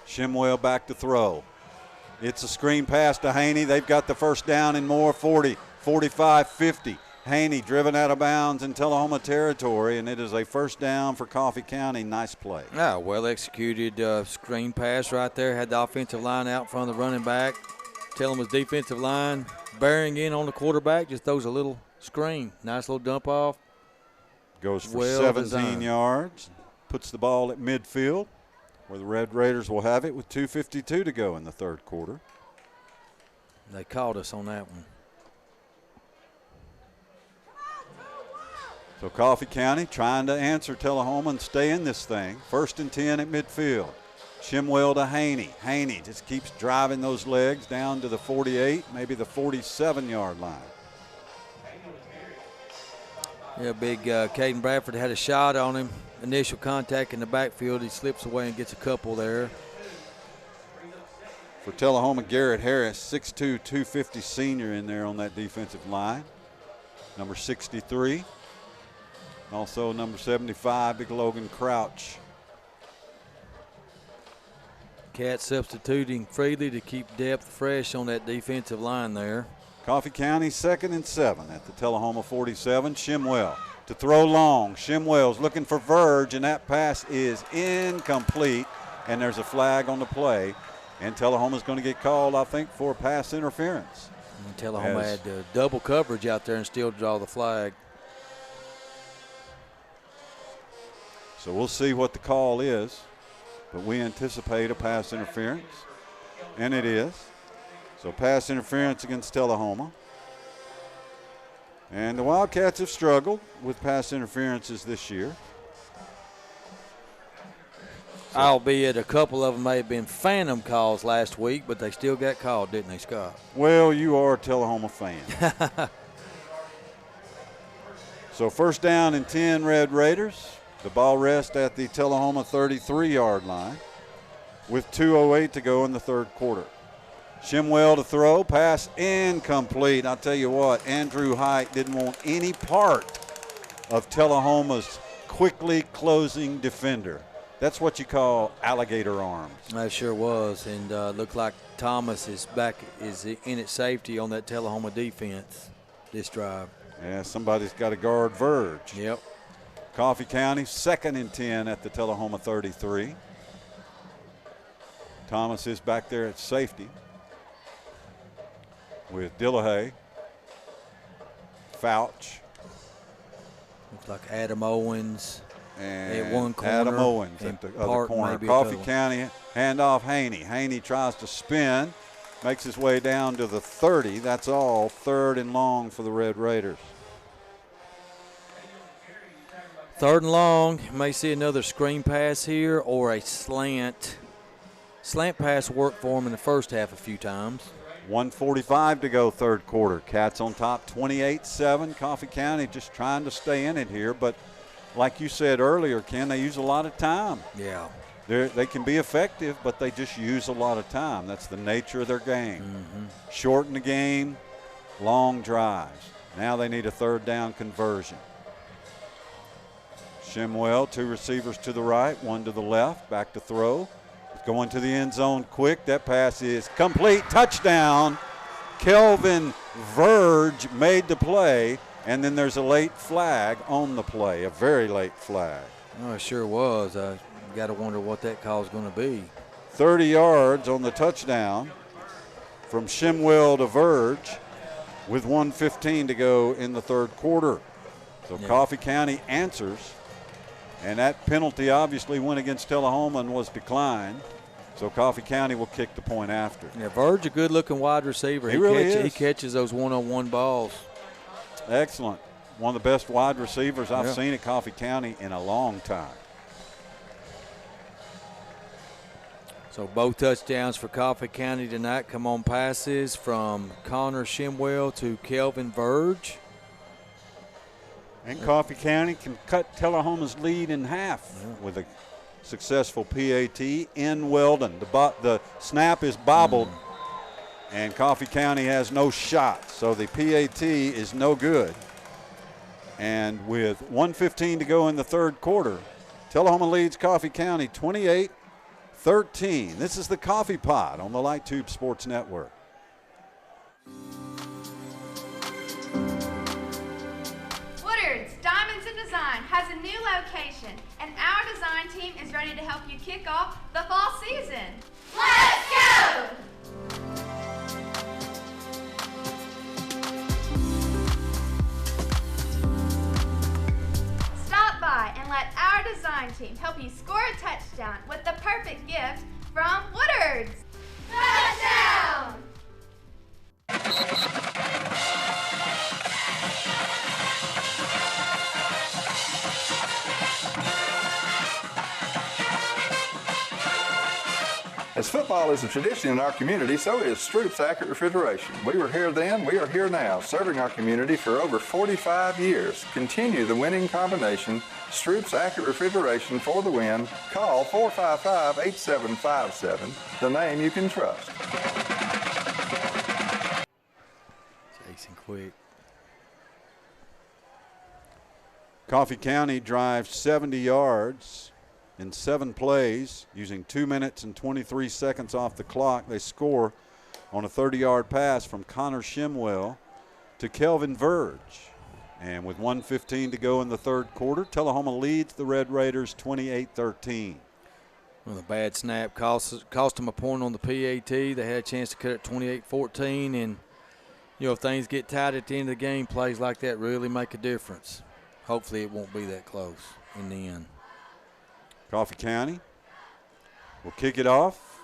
Shimwell back to throw. It's a screen pass to Haney. They've got the first down and more, 40, 45, 50. Haney driven out of bounds in Tullahoma territory, and it is a first down for Coffee County. Nice play. Yeah, well executed screen pass right there. Had the offensive line out in front of the running back. Tullahoma's defensive line bearing in on the quarterback, just throws a little screen. Nice little dump off. Goes for 17 yards. Puts the ball at midfield where the Red Raiders will have it with 2:52 to go in the third quarter. They caught us on that one. So Coffee County trying to answer Tullahoma and stay in this thing. 1st and 10 at midfield. Shimwell to Haney. Haney just keeps driving those legs down to the 48, maybe the 47-yard line. Yeah, big Caden Bradford had a shot on him. Initial contact in the backfield. He slips away and gets a couple there. For Tullahoma, Garrett Harris, 6'2", 250 senior in there on that defensive line. Number 63. Also number 75, big Logan Crouch. Cat substituting freely to keep depth fresh on that defensive line there. Coffee County 2nd and 7 at the Tullahoma 47. Shimwell to throw long. Shimwell's looking for Verge, and that pass is incomplete, and there's a flag on the play. And Tullahoma's going to get called, I think, for pass interference. And Tullahoma had double coverage out there and still draw the flag. So we'll see what the call is, but we anticipate a pass interference, and it is. So pass interference against Tullahoma. And the Wildcats have struggled with pass interferences this year. Albeit a couple of them may have been phantom calls last week, but they still got called, didn't they, Scott? Well, you are a Tullahoma fan. So 1st down and 10, Red Raiders. The ball rests at the Tullahoma 33-yard line with 2:08 to go in the third quarter. Shimwell to throw, pass incomplete. I'll tell you what, Andrew Height didn't want any part of Tullahoma's quickly closing defender. That's what you call alligator arms. That sure was, and looked like Thomas is in at safety on that Tullahoma defense this drive. Yeah, somebody's got to guard Verge. Yep. Coffee County 2nd and 10 at the Tullahoma 33. Thomas is back there at safety with Dillahay, Fouch. Looks like Adam Owens and at one corner. Adam Owens at the other corner. Coffee County handoff Haney. Haney tries to spin, makes his way down to the 30. That's all. 3rd and long for the Red Raiders. 3rd and long. You may see another screen pass here or a slant. Slant pass worked for him in the first half a few times. 1:45 to go third quarter. Cats on top 28-7. Coffee County just trying to stay in it here, but like you said earlier, Ken, they use a lot of time. Yeah. They can be effective, but they just use a lot of time. That's the nature of their game. Shorten the game, long drives. Now they need a 3rd down conversion. Shimwell, 2 receivers to the right, 1 to the left, back to throw. Going to the end zone quick. That pass is complete. Touchdown. Kelvin Verge made the play, and then there's a late flag on the play, a very late flag. Oh, it sure was. I got to wonder what that call is going to be. 30 yards on the touchdown from Shimwell to Verge with 1:15 to go in the third quarter. So Coffee County answers. And that penalty obviously went against Tullahoma and was declined. So Coffee County will kick the point after. Yeah, Verge, a good-looking wide receiver. He really is. He catches those one-on-one balls. Excellent. One of the best wide receivers I've seen at Coffee County in a long time. So both touchdowns for Coffee County tonight come on passes from Connor Shimwell to Kelvin Verge. And Coffee County can cut Tullahoma's lead in half with a successful PAT in Weldon. The snap is bobbled, and Coffee County has no shot. So the PAT is no good. And with 1:15 to go in the third quarter, Tullahoma leads Coffee County 28-13. This is the Coffee Pot on the Light Tube Sports Network. Woodard's Diamonds in Design has a new location, and our design team is ready to help you kick off the fall season. Let's go! Stop by and let our design team help you score a touchdown with the perfect gift from Woodard's. Touchdown! As football is a tradition in our community, so is Stroop's Accurate Refrigeration. We were here then, we are here now, serving our community for over 45 years. Continue the winning combination, Stroop's Accurate Refrigeration for the win. Call 455-8757, the name you can trust. Jason quick. Coffee County drives 70 yards in 7 plays, using 2 minutes and 23 seconds off the clock. They score on a 30-yard pass from Connor Shimwell to Kelvin Verge. And with 1:15 to go in the third quarter, Tullahoma leads the Red Raiders 28-13. Well, the bad snap cost them a point on the PAT. They had a chance to cut it 28-14, and if things get tight at the end of the game, plays like that really make a difference. Hopefully it won't be that close in the end. Coffee County will kick it off.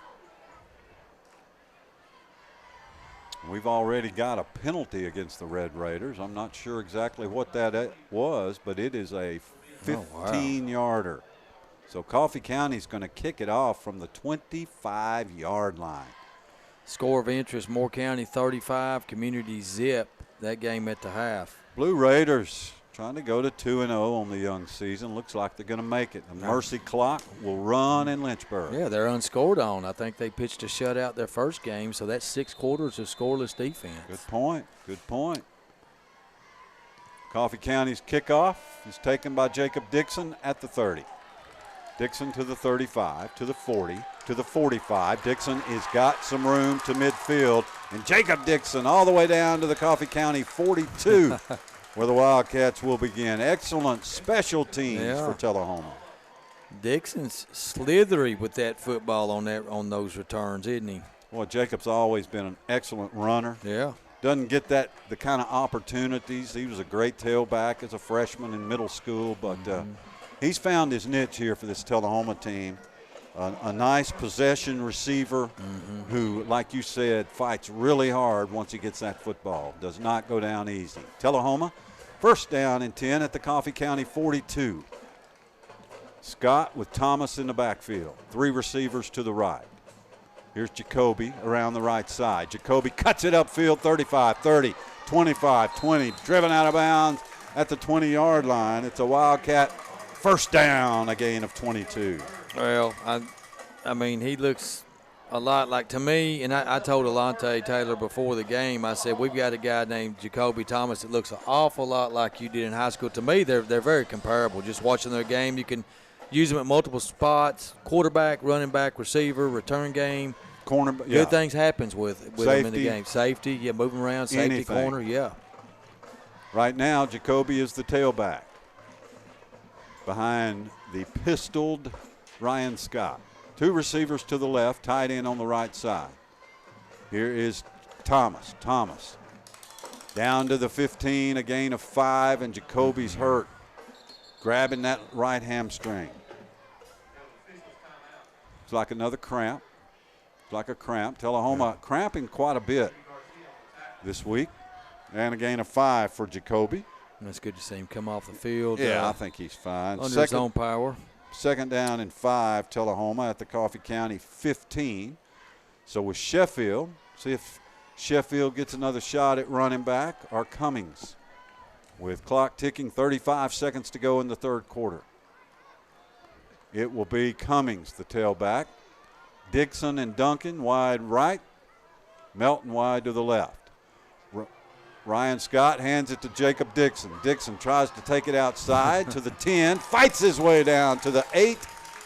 We've already got a penalty against the Red Raiders. I'm not sure exactly what that was, but it is a 15-yarder. So Coffee County's going to kick it off from the 25-yard line. Score of interest, Moore County 35, Community zip, that game at the half. Blue Raiders trying to go to 2-0 on the young season. Looks like they're going to make it. The mercy clock will run in Lynchburg. Yeah, they're unscored on. I think they pitched a shutout their first game, so that's 6 quarters of scoreless defense. Good point. Good point. Coffee County's kickoff is taken by Jacob Dixon at the 30. Dixon to the 35, to the 40, to the 45. Dixon has got some room to midfield. And Jacob Dixon all the way down to the Coffee County 42. Where the Wildcats will begin. Excellent special teams for Tullahoma. Dixon's slithery with that football on those returns, isn't he? Well, Jacob's always been an excellent runner. Yeah. Doesn't get the kind of opportunities. He was a great tailback as a freshman in middle school, but he's found his niche here for this Tullahoma team. A nice possession receiver who, like you said, fights really hard once he gets that football. Does not go down easy. Tullahoma, first down and 10 at the Coffee County 42. Scott with Thomas in the backfield. 3 receivers to the right. Here's Jacoby around the right side. Jacoby cuts it upfield, 35, 30, 25, 20. Driven out of bounds at the 20-yard line. It's a Wildcat first down, a gain of 22. Well, I mean, he looks a lot like, to me, and I told Alante Taylor before the game, I said, we've got a guy named Jacoby Thomas that looks an awful lot like you did in high school. To me, they're very comparable. Just watching their game, you can use them at multiple spots, quarterback, running back, receiver, return game. Corner, Good things happens with them in the game. Safety, moving around, safety, anything. corner, Right now, Jacoby is the tailback behind the pistoled Ryan Scott. 2 receivers to the left, tight end on the right side. Here is Thomas. Thomas down to the 15, a gain of 5, and Jacoby's hurt, grabbing that right hamstring. It's like another cramp. It's like a cramp. Tullahoma cramping quite a bit this week. And a gain of 5 for Jacoby. That's good to see him come off the field. Yeah, I think he's fine. Under his own power. Second down and 5, Tullahoma at the Coffee County 15. So with Sheffield, see if Sheffield gets another shot at running back or Cummings. With clock ticking, 35 seconds to go in the third quarter. It will be Cummings, the tailback. Dixon and Duncan wide right. Melton wide to the left. Ryan Scott hands it to Jacob Dixon. Dixon tries to take it outside to the 10, fights his way down to the 8,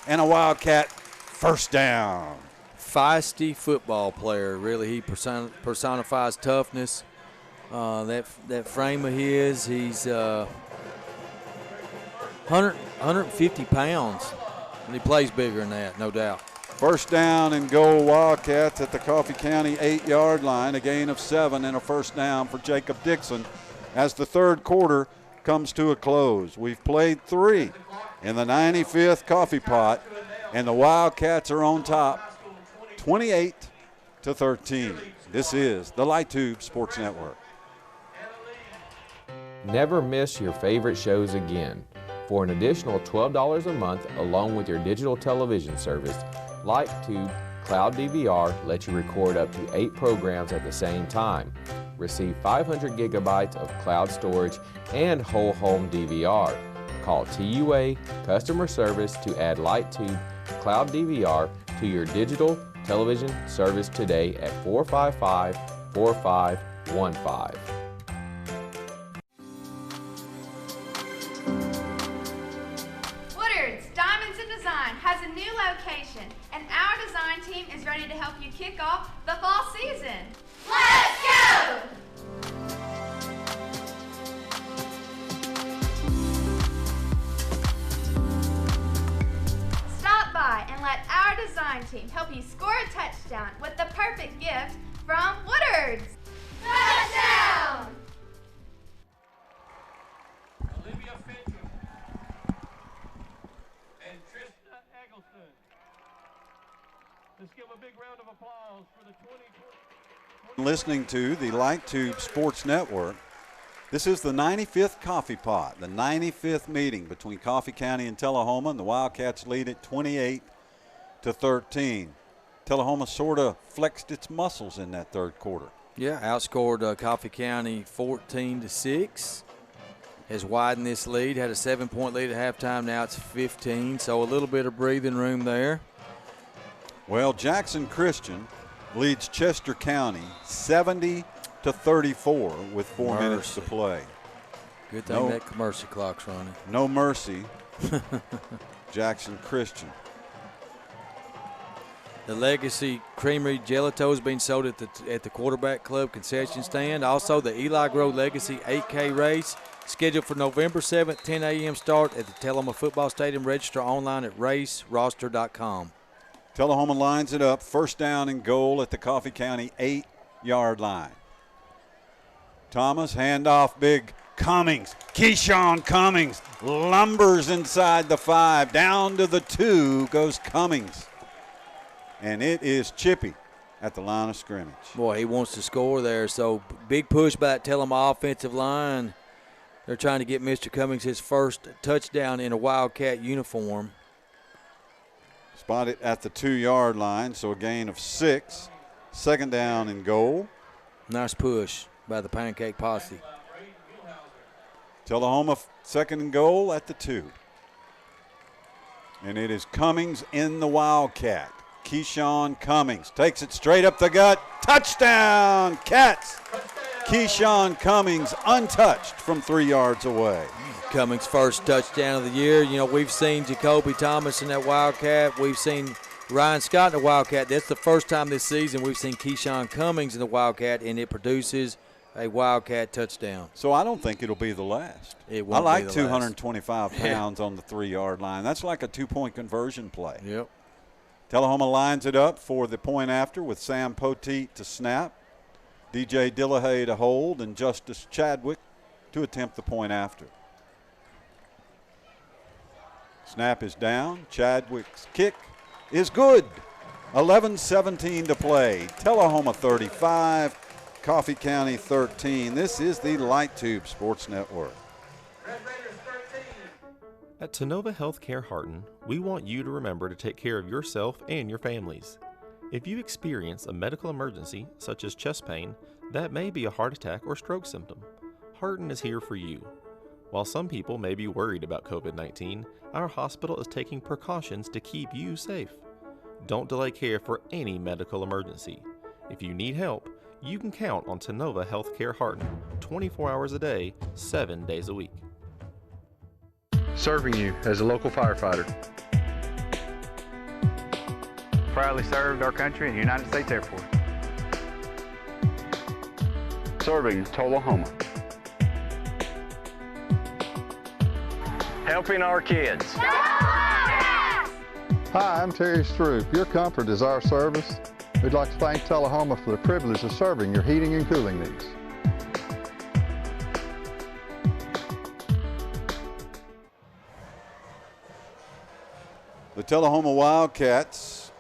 and a Wildcat first down. Feisty football player, really. He personifies toughness. That frame of his, he's 150 pounds, and he plays bigger than that, no doubt. First down and goal, Wildcats at the Coffee County 8-yard line, a gain of 7 and a first down for Jacob Dixon as the third quarter comes to a close. We've played 3 in the 95th Coffee Pot, and the Wildcats are on top, 28-13. This is the Light Tube Sports Network. Never miss your favorite shows again. For an additional $12 a month, along with your digital television service, LightTube Cloud DVR lets you record up to 8 programs at the same time. Receive 500 gigabytes of cloud storage and whole home DVR. Call TUA Customer Service to add LightTube Cloud DVR to your digital television service today at 455-4515. Has a new location, and our design team is ready to help you kick off the fall season. Let's go! Stop by and let our design team help you score a touchdown with the perfect gift from Woodard's. Touchdown! Let's give a big round of applause for the 2020. Listening to the Light Tube Sports Network. This is the 95th Coffee Pot, the 95th meeting between Coffee County and Tullahoma, and the Wildcats lead it 28-13. Tullahoma sort of flexed its muscles in that third quarter. Yeah, outscored Coffee County 14-6. Has widened this lead, had a 7-point lead at halftime, now it's 15, so a little bit of breathing room there. Well, Jackson Christian leads Chester County 70-34 with 4 minutes to play. Good thing that commercial clock's running. No mercy, Jackson Christian. The Legacy Creamery Gelato is being sold at the Quarterback Club concession stand. Also, the Eli Grove Legacy 8K race scheduled for November 7th, 10 a.m. start at the Tullahoma Football Stadium. Register online at raceroster.com. Tullahoma lines it up, first down and goal at the Coffee County 8-yard line. Thomas, handoff, big Cummings. Keyshawn Cummings lumbers inside the 5. Down to the 2 goes Cummings. And it is Chippy at the line of scrimmage. Boy, he wants to score there, so big push by that Tullahoma offensive line. They're trying to get Mr. Cummings his first touchdown in a Wildcat uniform. Spotted at the 2-yard line, so a gain of 6. Second down and goal. Nice push by the Pancake Posse. Tullahoma second and goal at the 2. And it is Cummings in the Wildcat. Keyshawn Cummings takes it straight up the gut. Touchdown, Cats! Keyshawn Cummings untouched from 3 yards away. Cummings' first touchdown of the year. You know, we've seen Jacoby Thomas in that Wildcat. We've seen Ryan Scott in the Wildcat. That's the first time this season we've seen Keyshawn Cummings in the Wildcat, and it produces a Wildcat touchdown. So I don't think it'll be the last. It won't I like be the 225 pounds on the 3-yard line. That's like a 2-point conversion play. Yep. Tullahoma lines it up for the point after with Sam Poteet to snap, DJ Dillahay to hold, and Justice Chadwick to attempt the point after. Snap is down. Chadwick's kick is good. 11:17 to play. Tullahoma 35, Coffee County 13. This is the Light Tube Sports Network. At Tennova Healthcare Harton, we want you to remember to take care of yourself and your families. If you experience a medical emergency, such as chest pain, that may be a heart attack or stroke symptom. Harton is here for you. While some people may be worried about COVID-19, our hospital is taking precautions to keep you safe. Don't delay care for any medical emergency. If you need help, You can count on Tullahoma Healthcare Harton 24 hours a day, 7 days a week. Serving you as a local firefighter. Proudly served our country and United States Air Force. Serving Tullahoma. Helping our kids. Hi, I'm Terry Stroop. Your comfort is our service. We'd like to thank Tullahoma for the privilege of serving your heating and cooling needs. The Tullahoma Wildcats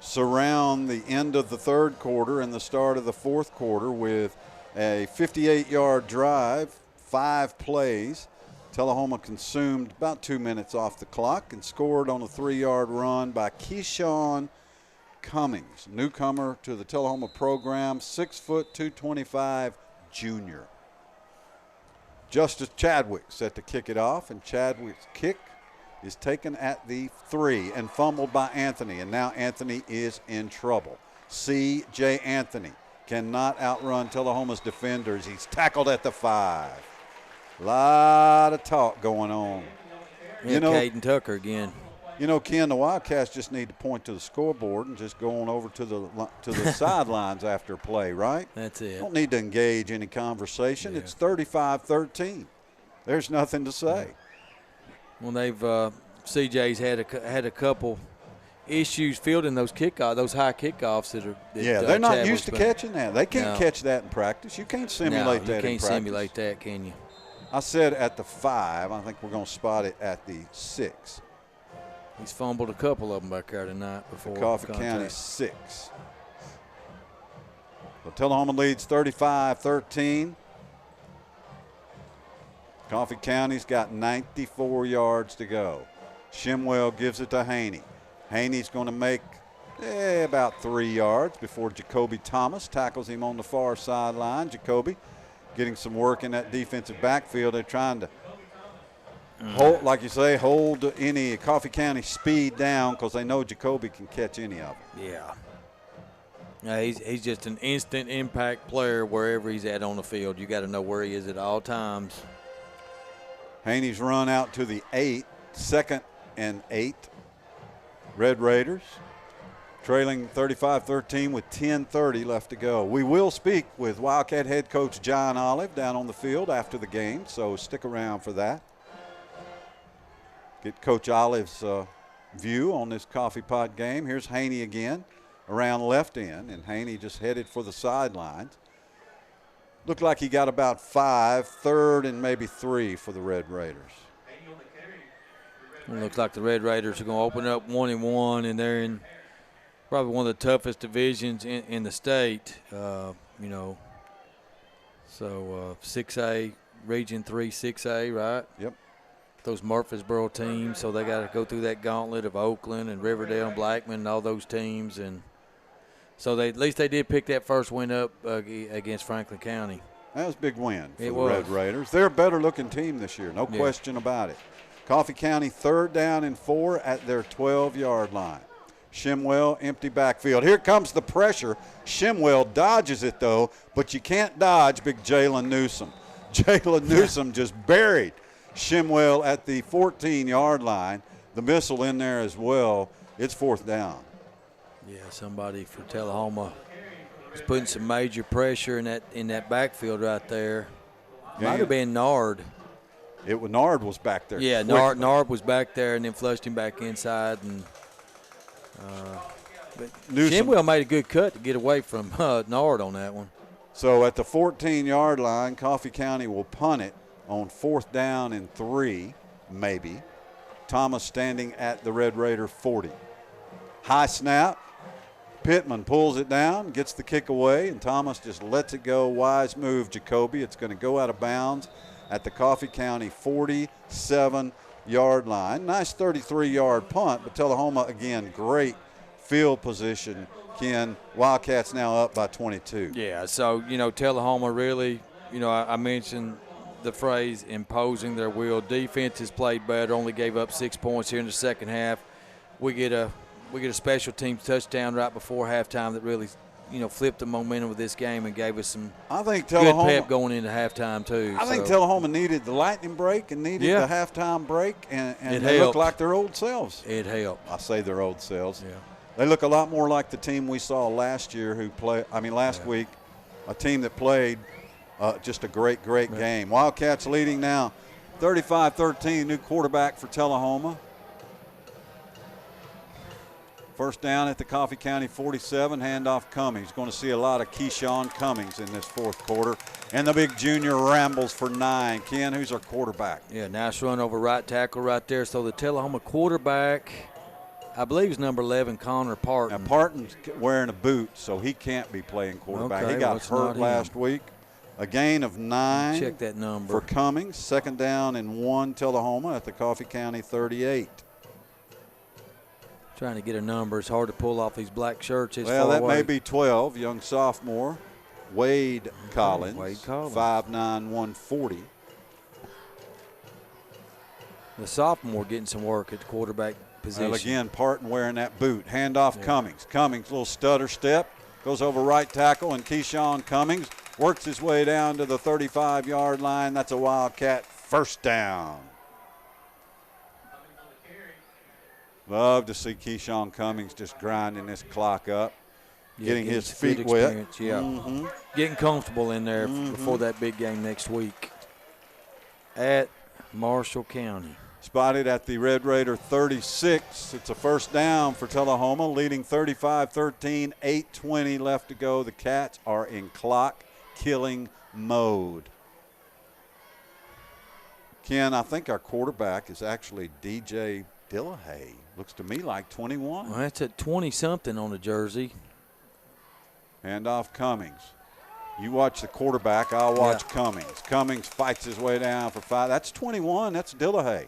surround the end of the third quarter and the start of the fourth quarter with a 58-yard drive, 5 plays. Tullahoma consumed about 2 minutes off the clock and scored on a 3-yard run by Keyshawn Cummings, newcomer to the Tullahoma program, 6 foot 225 junior. Justice Chadwick set to kick it off, and Chadwick's kick is taken at the 3 and fumbled by Anthony, and now Anthony is in trouble. C.J. Anthony cannot outrun Tullahoma's defenders. He's tackled at the 5. A lot of talk going on. Yeah, Caden Tucker again. You know, Ken, the Wildcats just need to point to the scoreboard and just go on over to the sidelines after play, right? That's it. Don't need to engage any conversation. Yeah. It's 35-13. There's nothing to say. Well, they've CJ's had a couple issues fielding those kickoffs, those high kickoffs that they're not used to catching that. They can't catch that in practice. You can't simulate that in practice. You can't simulate that, can you? I said at the 5. I think we're going to spot it at the 6. He's fumbled a couple of them back there tonight before. Coffee County 6. So Tullahoma leads 35-13. Coffee County's got 94 yards to go. Shimwell gives it to Haney. Haney's going to make about 3 yards before Jacoby Thomas tackles him on the far sideline. Jacoby getting some work in that defensive backfield. They're trying to hold, like you say, hold any Coffee County speed down because they know Jacoby can catch any of them. Yeah, he's just an instant impact player wherever he's at on the field. You got to know where he is at all times. Haney's run out to the 8, 2nd and 8. Red Raiders trailing 35-13 with 10:30 left to go. We will speak with Wildcat head coach John Olive down on the field after the game, so stick around for that. Get Coach Olive's view on this coffee pot game. Here's Haney again around left end, and Haney just headed for the sidelines. Looked like he got about 5, 3rd and maybe 3 for the Red Raiders. It looks like the Red Raiders are going to open up 1-1, and they're in probably one of the toughest divisions in the state, So 6A, Region 3, 6A, right? Yep. Those Murfreesboro teams, so they got to go through that gauntlet of Oakland and Riverdale and Blackman and all those teams, and so at least they did pick that first win up against Franklin County. That was a big win for the Red Raiders. They're a better-looking team this year, no question about it. Coffee County 3rd down and 4 at their 12-yard line. Shimwell, empty backfield. Here comes the pressure. Shimwell dodges it, though, but you can't dodge big Jalen Newsom. Jalen Newsom just buried Shimwell at the 14-yard line. The missile in there as well. It's 4th down. Yeah, somebody for Tullahoma is putting some major pressure in that backfield right there. Might have been Nard. Nard was back there. Yeah, Nard was back there and then flushed him back inside. And but Shimwell made a good cut to get away from Nard on that one. So at the 14-yard line, Coffee County will punt it on 4th down and 3, maybe. Thomas standing at the Red Raider 40. High snap. Pittman pulls it down, gets the kick away, and Thomas just lets it go. Wise move, Jacoby. It's going to go out of bounds at the Coffee County 47-yard line. Nice 33-yard punt, but Tullahoma, again, great field position. Ken, Wildcats now up by 22. Yeah, so, Tullahoma really, I mentioned the phrase imposing their will. Defense has played better, only gave up 6 points here in the second half. We get a special teams touchdown right before halftime that really flipped the momentum of this game and gave us some I think good pep going into halftime too. I think Tullahoma needed the lightning break and needed the halftime break, and they look like their old selves. It helped. I say their old selves. Yeah. They look a lot more like the team we saw last year last week, a team that played just a great game. Wildcats leading now 35-13, new quarterback for Tullahoma. First down at the Coffee County 47, handoff Cummings. Going to see a lot of Keyshawn Cummings in this fourth quarter. And the big junior rambles for 9. Ken, who's our quarterback? Yeah, nice run over right tackle right there. So the Tullahoma quarterback, I believe, is number 11, Connor Parton. Now, Parton's wearing a boot, so he can't be playing quarterback. He got hurt last week. A gain of 9. Check that number. For Cummings. Second down and 1, Tullahoma at the Coffee County 38. Trying to get a number. It's hard to pull off these black shirts. Well, that may be 12. Young sophomore, Wade Collins. 5'9", 140. The sophomore getting some work at the quarterback position. Well, again, Parton wearing that boot. Handoff Cummings. Cummings, little stutter step. Goes over right tackle, and Keyshawn Cummings works his way down to the 35-yard line. That's a Wildcat first down. Love to see Keyshawn Cummings just grinding this clock up, getting his feet wet. Yeah, getting comfortable in there before that big game next week at Marshall County. Spotted at the Red Raider 36. It's a first down for Tullahoma, leading 35-13, 8:20 left to go. The Cats are in clock-killing mode. Ken, I think our quarterback is actually DJ Dillahay. Looks to me like 21. Well, that's at 20-something on the jersey. Handoff Cummings. You watch the quarterback, I'll watch Cummings. Cummings fights his way down for 5. That's 21. That's Dillahay.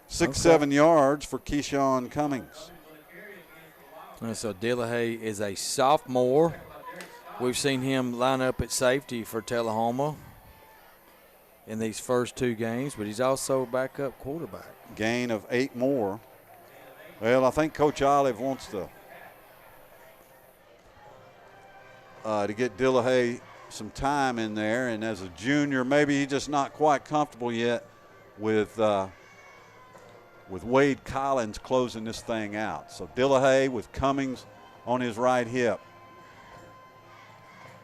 6-7 yards for Keyshawn Cummings. And so Dillahay is a sophomore. We've seen him line up at safety for Tullahoma in these first 2 games, but he's also a backup quarterback. Gain of 8 more. Well, I think Coach Olive wants to get Dillahay some time in there, and as a junior, maybe he's just not quite comfortable yet with Wade Collins closing this thing out. So Dillahay with Cummings on his right hip.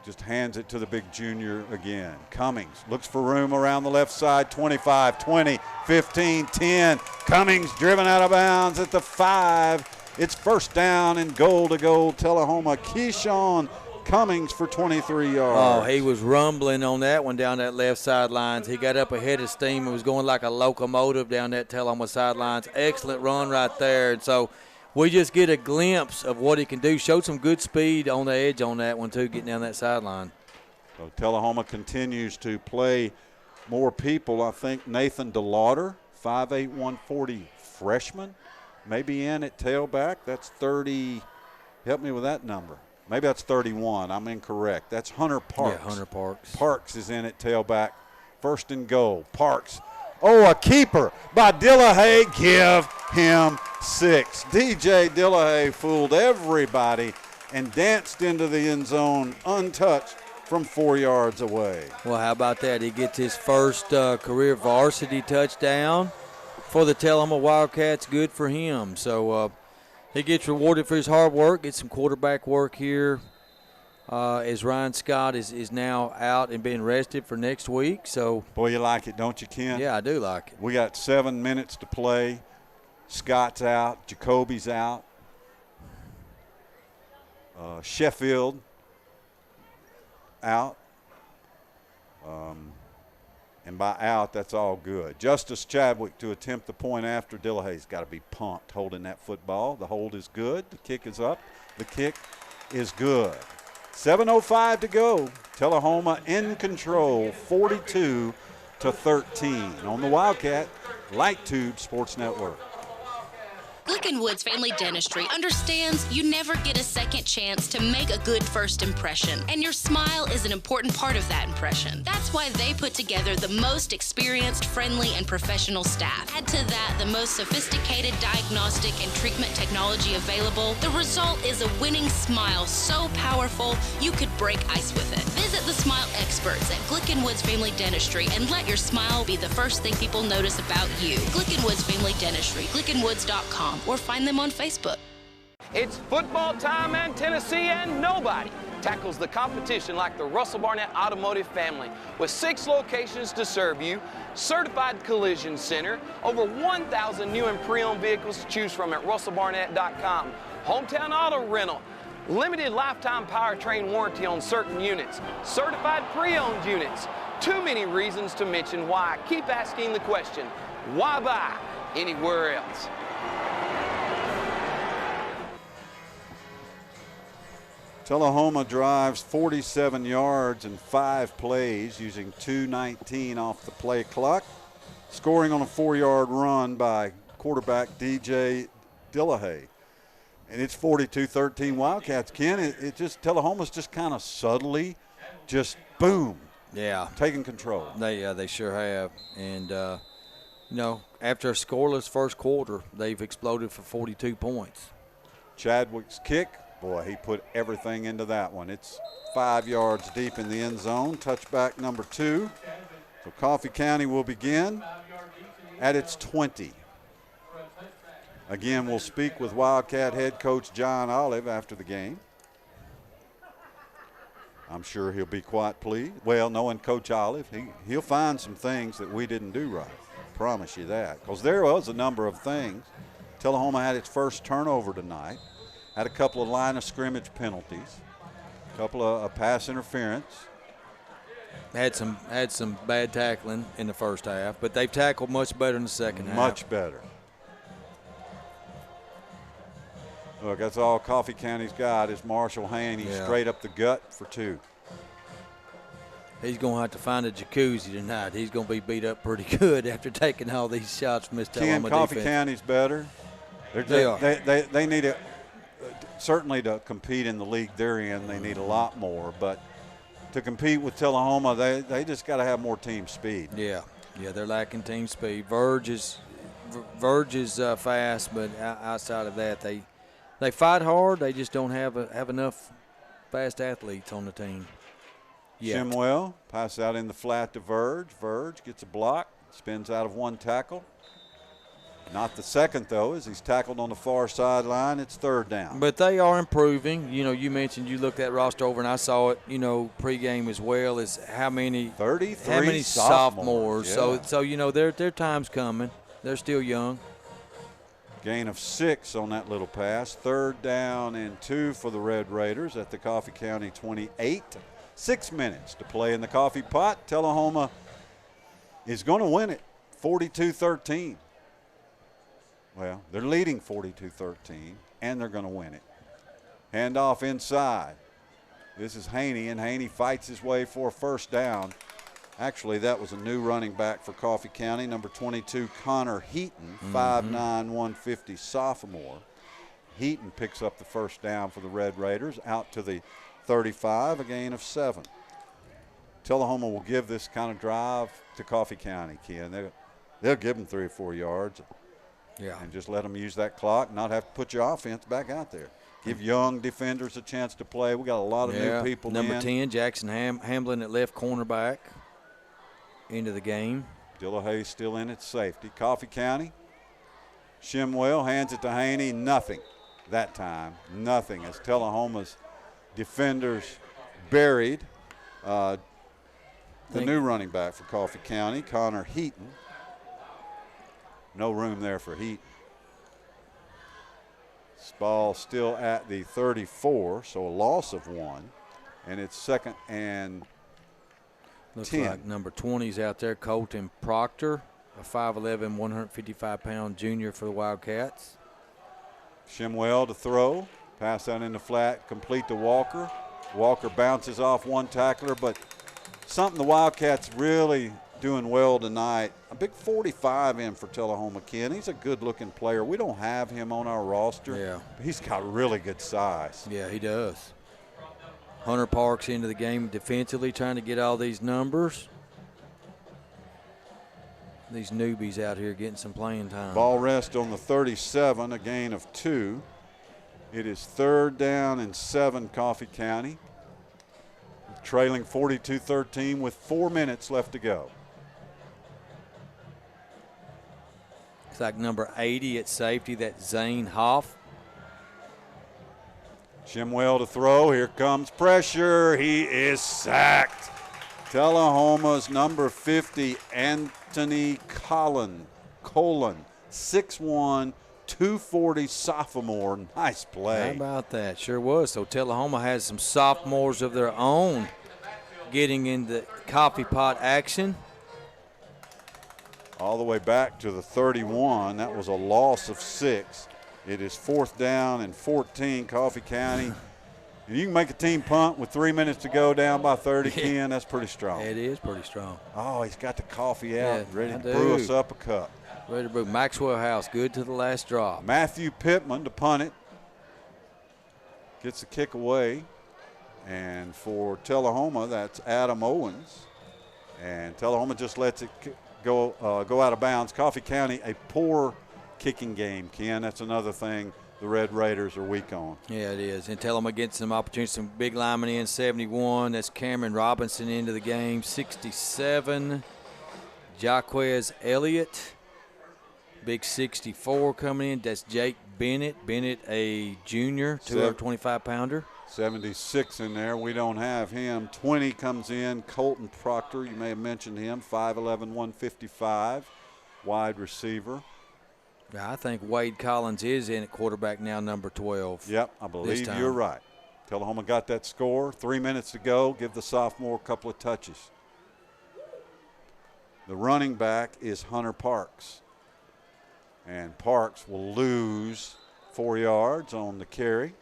Just hands it to the big junior again. Cummings looks for room around the left side. 25, 20, 15, 10. Cummings driven out of bounds at the 5. It's first down and goal to go Tullahoma. Keyshawn Cummings for 23 yards. Oh, he was rumbling on that one down that left sidelines. He got up ahead of steam and was going like a locomotive down that Tullahoma sidelines. Excellent run right there. And so we just get a glimpse of what he can do. Showed some good speed on the edge on that one, too, getting down that sideline. So Tullahoma continues to play more people. I think Nathan DeLauder, 5'8", 140 freshman, maybe in at tailback. That's 30. Help me with that number. Maybe that's 31. I'm incorrect. That's Hunter Parks. Yeah, Hunter Parks. Parks is in at tailback. First and goal. Parks. Oh, a keeper by Dillahay. Give him 6. DJ Dillahay fooled everybody and danced into the end zone untouched from 4 yards away. Well, how about that? He gets his first career varsity touchdown for the Tullahoma Wildcats. Good for him. So he gets rewarded for his hard work, gets some quarterback work here as Ryan Scott is now out and being rested for next week. So, boy, you like it, don't you, Ken? Yeah, I do like it. We got 7 minutes to play. Scott's out. Jacoby's out. Sheffield out. And by out, that's all good. Justice Chadwick to attempt the point after. Dillahay's got to be pumped holding that football. The hold is good. The kick is up. The kick is good. 7:05 to go. Tullahoma in control, 42-13 on the Wildcat Light Tube Sports Network. Woods Family Dentistry understands you never get a second chance to make a good first impression, and your smile is an important part of that impression. That's why they put together the most experienced, friendly, and professional staff. Add to that the most sophisticated diagnostic and treatment technology available. The result is a winning smile so powerful you could break ice with it. Visit the smile experts at Woods Family Dentistry and let your smile be the first thing people notice about you. Woods Family Dentistry, glickenwoods.com, or find them on Facebook. It's football time in Tennessee, and nobody tackles the competition like the Russell Barnett Automotive family. With 6 locations to serve you, certified collision center, over 1,000 new and pre-owned vehicles to choose from at russellbarnett.com, hometown auto rental, limited lifetime powertrain warranty on certain units, certified pre-owned units. Too many reasons to mention why. Keep asking the question, why buy anywhere else? Tullahoma drives 47 yards in 5 plays using 2:19 off the play clock, scoring on a 4-yard run by quarterback DJ Tullahoma. And it's 42-13 Wildcats. Ken, it just, Tullahoma's just kind of subtly just boom. Yeah. Taking control. They sure have. And, after a scoreless first quarter, they've exploded for 42 points. Chadwick's kick, boy, he put everything into that one. It's 5 yards deep in the end zone. Touchback number 2. So Coffee County will begin at its 20. Again, we'll speak with Wildcat head coach John Olive after the game. I'm sure he'll be quite pleased. Well, knowing Coach Olive, he'll find some things that we didn't do right. Promise you that. Because there was a number of things. Tullahoma had its first turnover tonight. Had a couple of line of scrimmage penalties. A couple of pass interference. Had some bad tackling in the first half, but they've tackled much better in the second half. Much better. Look, that's all Coffee County's got is Marshall Haney straight up the gut for 2. He's going to have to find a jacuzzi tonight. He's going to be beat up pretty good after taking all these shots from this Tullahoma Coffee defense. County's better. They are. They need to certainly to compete in the league they're in. They need a lot more, but to compete with Tullahoma, they just got to have more team speed. Yeah, they're lacking team speed. Verge is fast, but outside of that, they fight hard. They just don't have enough fast athletes on the team. Shimwell pass out in the flat to Verge. Verge gets a block, spins out of one tackle. Not the second, though, as he's tackled on the far sideline. It's 3rd down. But they are improving. You mentioned you looked at roster over, and I saw it, pregame as well, as how many 33 how many sophomores. Yeah. So their time's coming. They're still young. Gain of 6 on that little pass. 3rd down and 2 for the Red Raiders at the Coffee County 28. 6 minutes to play in the coffee pot. Tullahoma is going to win it 42-13. Well, they're leading 42-13, and they're going to win it. Handoff inside. This is Haney, and Haney fights his way for a 1st down. Actually, that was a new running back for Coffee County, number 22, Connor Heaton, 5'9", 150 sophomore. Heaton picks up the 1st down for the Red Raiders, out to the 35, a gain of 7. Tullahoma will give this kind of drive to Coffee County, Ken. They'll give them 3 or 4 yards. Yeah. And just let them use that clock, not have to put your offense back out there. Give young defenders a chance to play. We got a lot of new people Number 10, Jackson Hamblin at left cornerback into the game. Tullahoma still in at safety. Coffee County. Shimwell hands it to Haney. Nothing that time. Nothing as Tullahoma's defenders buried the new running back for Coffee County, Connor Heaton. No room there for Heaton. This ball still at the 34, so a loss of 1. And it's 2nd and Looks 10. like number 20 is out there, Colton Proctor, a 5'11", 155-pound junior for the Wildcats. Shimwell to throw. Pass out in the flat, complete to Walker. Walker bounces off one tackler, but something the Wildcats really doing well tonight. A big 45 in for Tullahoma, Ken. He's a good-looking player. We don't have him on our roster. Yeah. But he's got really good size. Yeah, he does. Hunter Parks into the game defensively, trying to get all these numbers. These newbies out here getting some playing time. Ball rest on the 37, a gain of 2. It is 3rd down and 7, Coffee County. Trailing 42-13 with 4 minutes left to go. It's like number 80 at safety, that's Zane Hoff. Shimwell to throw. Here comes pressure. He is sacked. Tullahoma's number 50, Anthony Colon, 6'1", 240 sophomore. Nice play. How about that? Sure was. So Tullahoma has some sophomores of their own getting into coffee pot action. All the way back to the 31. That was a loss of 6. It is 4th down and 14, Coffee County. And you can make a team punt with 3 minutes to go down by 30, Ken. That's pretty strong. It is pretty strong. Oh, he's got the coffee out, Yeah, ready I to do. brew us up a cup. Ready to brew. Maxwell House, good to the last drop. Matthew Pittman to punt it. Gets the kick away. And for Tullahoma, that's Adam Owens. And Tullahoma just lets it go out of bounds. Coffee County, a poor kicking game, Ken. That's another thing the Red Raiders are weak on. Yeah, it is. And Tullahoma gets some opportunities, some big linemen in, 71. That's Cameron Robinson into the game, 67. Jaquez Elliott, big 64 coming in. That's Jake Bennett. Bennett, a junior, 225-pounder. 76 in there. We don't have him. 20 comes in. Colton Proctor, you may have mentioned him, 5'11", 155, wide receiver. I think Wade Collins is in at quarterback now, number 12. Yep, I believe you're right. Tullahoma got that score. 3 minutes to go. Give the sophomore a couple of touches. The running back is Hunter Parks. And Parks will lose 4 yards on the carry.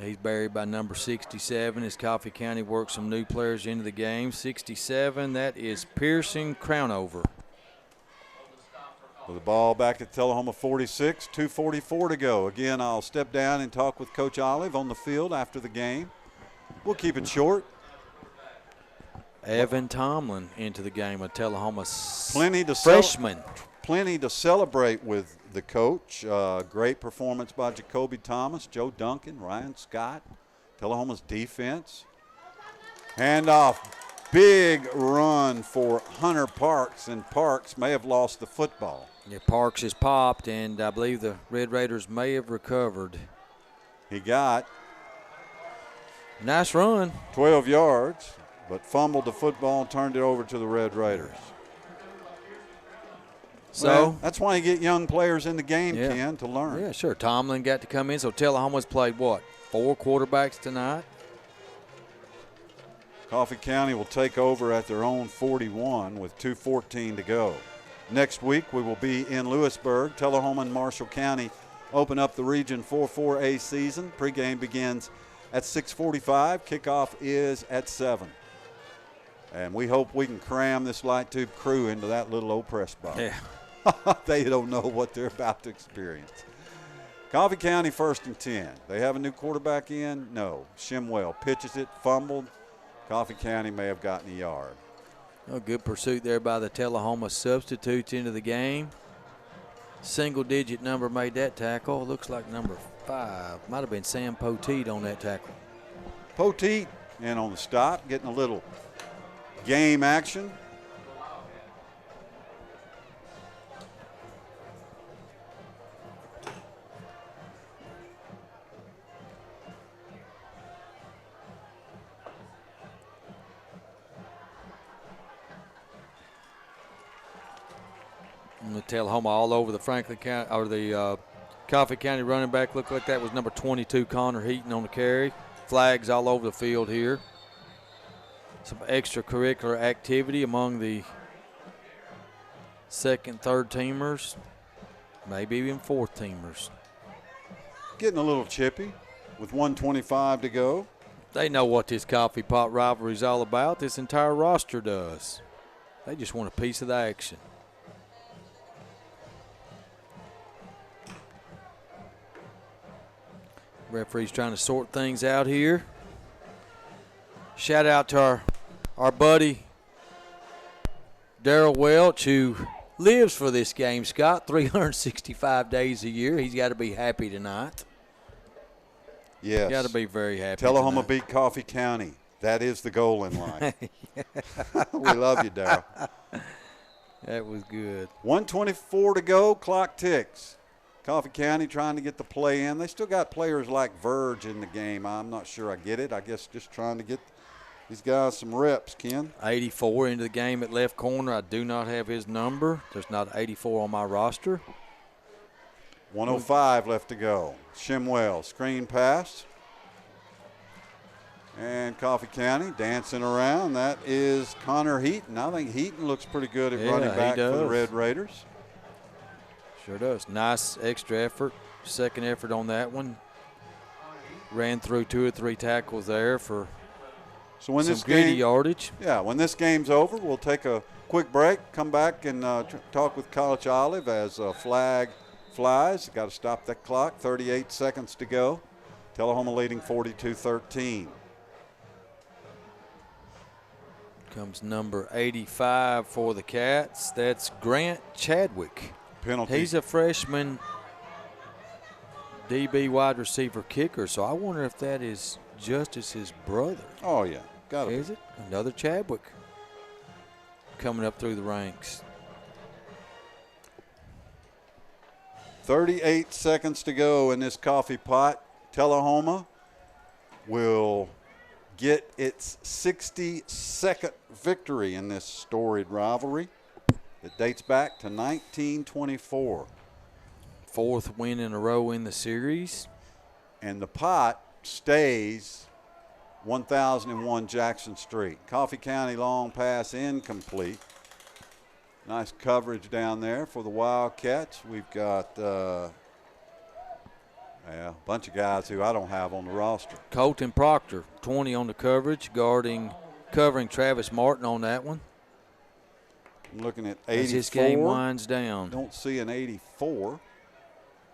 He's buried by number 67 as Coffee County works some new players into the game. 67, that is Pearson Crownover. With the ball back at Tullahoma 46, 2:44 to go. Again, I'll step down and talk with Coach Olive on the field after the game. We'll keep it short. Evan Tomlin into the game, a Tullahoma freshman. Plenty to celebrate with the coach. Great performance by Jacoby Thomas, Joe Duncan, Ryan Scott. Tullahoma's defense. Handoff. Big run for Hunter Parks, and Parks may have lost the football. Yeah, Parks has popped, and I believe the Red Raiders may have recovered. He got nice run. 12 yards, but fumbled the football and turned it over to the Red Raiders. So that's why you get young players in the game, Ken, to learn. Yeah, sure. Tomlin got to come in, so Tullahoma's played what, 4 quarterbacks tonight? Coffee County will take over at their own 41 with 2:14 to go. Next week we will be in Lewisburg. Tullahoma and Marshall County open up the Region 4-4A season. Pregame begins at 6:45. Kickoff is at 7. And we hope we can cram this light tube crew into that little old press box. Yeah. They don't know what they're about to experience. Coffee County 1st and 10. They have a new quarterback in? No. Shimwell pitches it, fumbled. Coffee County may have gotten a yard. Oh, good pursuit there by the Tullahoma substitutes into the game. Single-digit number made that tackle. Looks like number 5. Might have been Sam Poteet on that tackle. Poteet in on the stop, getting a little game action. And the Tullahoma all over the Franklin County, or the Coffee County running back. Looked like that was number 22, Connor Heaton, on the carry. Flags all over the field here. Some extracurricular activity among the second, third teamers, maybe even fourth teamers. Getting a little chippy with 1:25 to go. They know what this coffee pot rivalry is all about. This entire roster does. They just want a piece of the action. Referee's trying to sort things out here. Shout out to our buddy Darrell Welch, who lives for this game, Scott, 365 days a year. He's got to be happy tonight. Yes. Got to be very happy Tullahoma tonight. beat Coffee County. That is the goal in life. We love you, Darrell. That was good. 1:24 to go. Clock ticks. Coffee County trying to get the play in. They still got players like Verge in the game. I'm not sure I get it. I guess just trying to get these guys some reps, Ken. 84 into the game at left corner. I do not have his number. There's not 84 on my roster. 1:05 left to go. Shimwell, screen pass. And Coffee County dancing around. That is Connor Heaton. I think Heaton looks pretty good at running back for the Red Raiders. Sure does. Nice extra effort. Second effort on that one. Ran through 2 or 3 tackles there for so when some this greedy game, yardage. Yeah, when this game's over, we'll take a quick break, come back and talk with College Olive as a flag flies. Got to stop that clock. 38 seconds to go. Tullahoma leading 42-13. Comes number 85 for the Cats. That's Grant Chadwick. Penalty. He's a freshman DB wide receiver kicker, so I wonder if that is Justice's brother. Oh, yeah. Got it. Is it? Another Chadwick coming up through the ranks. 38 seconds to go in this coffee pot. Tullahoma will get its 62nd victory in this storied rivalry. It dates back to 1924. 4th win in a row in the series. And the pot stays 1001 Jackson Street. Coffee County long pass incomplete. Nice coverage down there for the Wildcats. We've got a bunch of guys who I don't have on the roster. Colton Proctor, 20 on the coverage, covering Travis Martin on that one. I'm looking at 84. As this game winds down. Don't see an 84.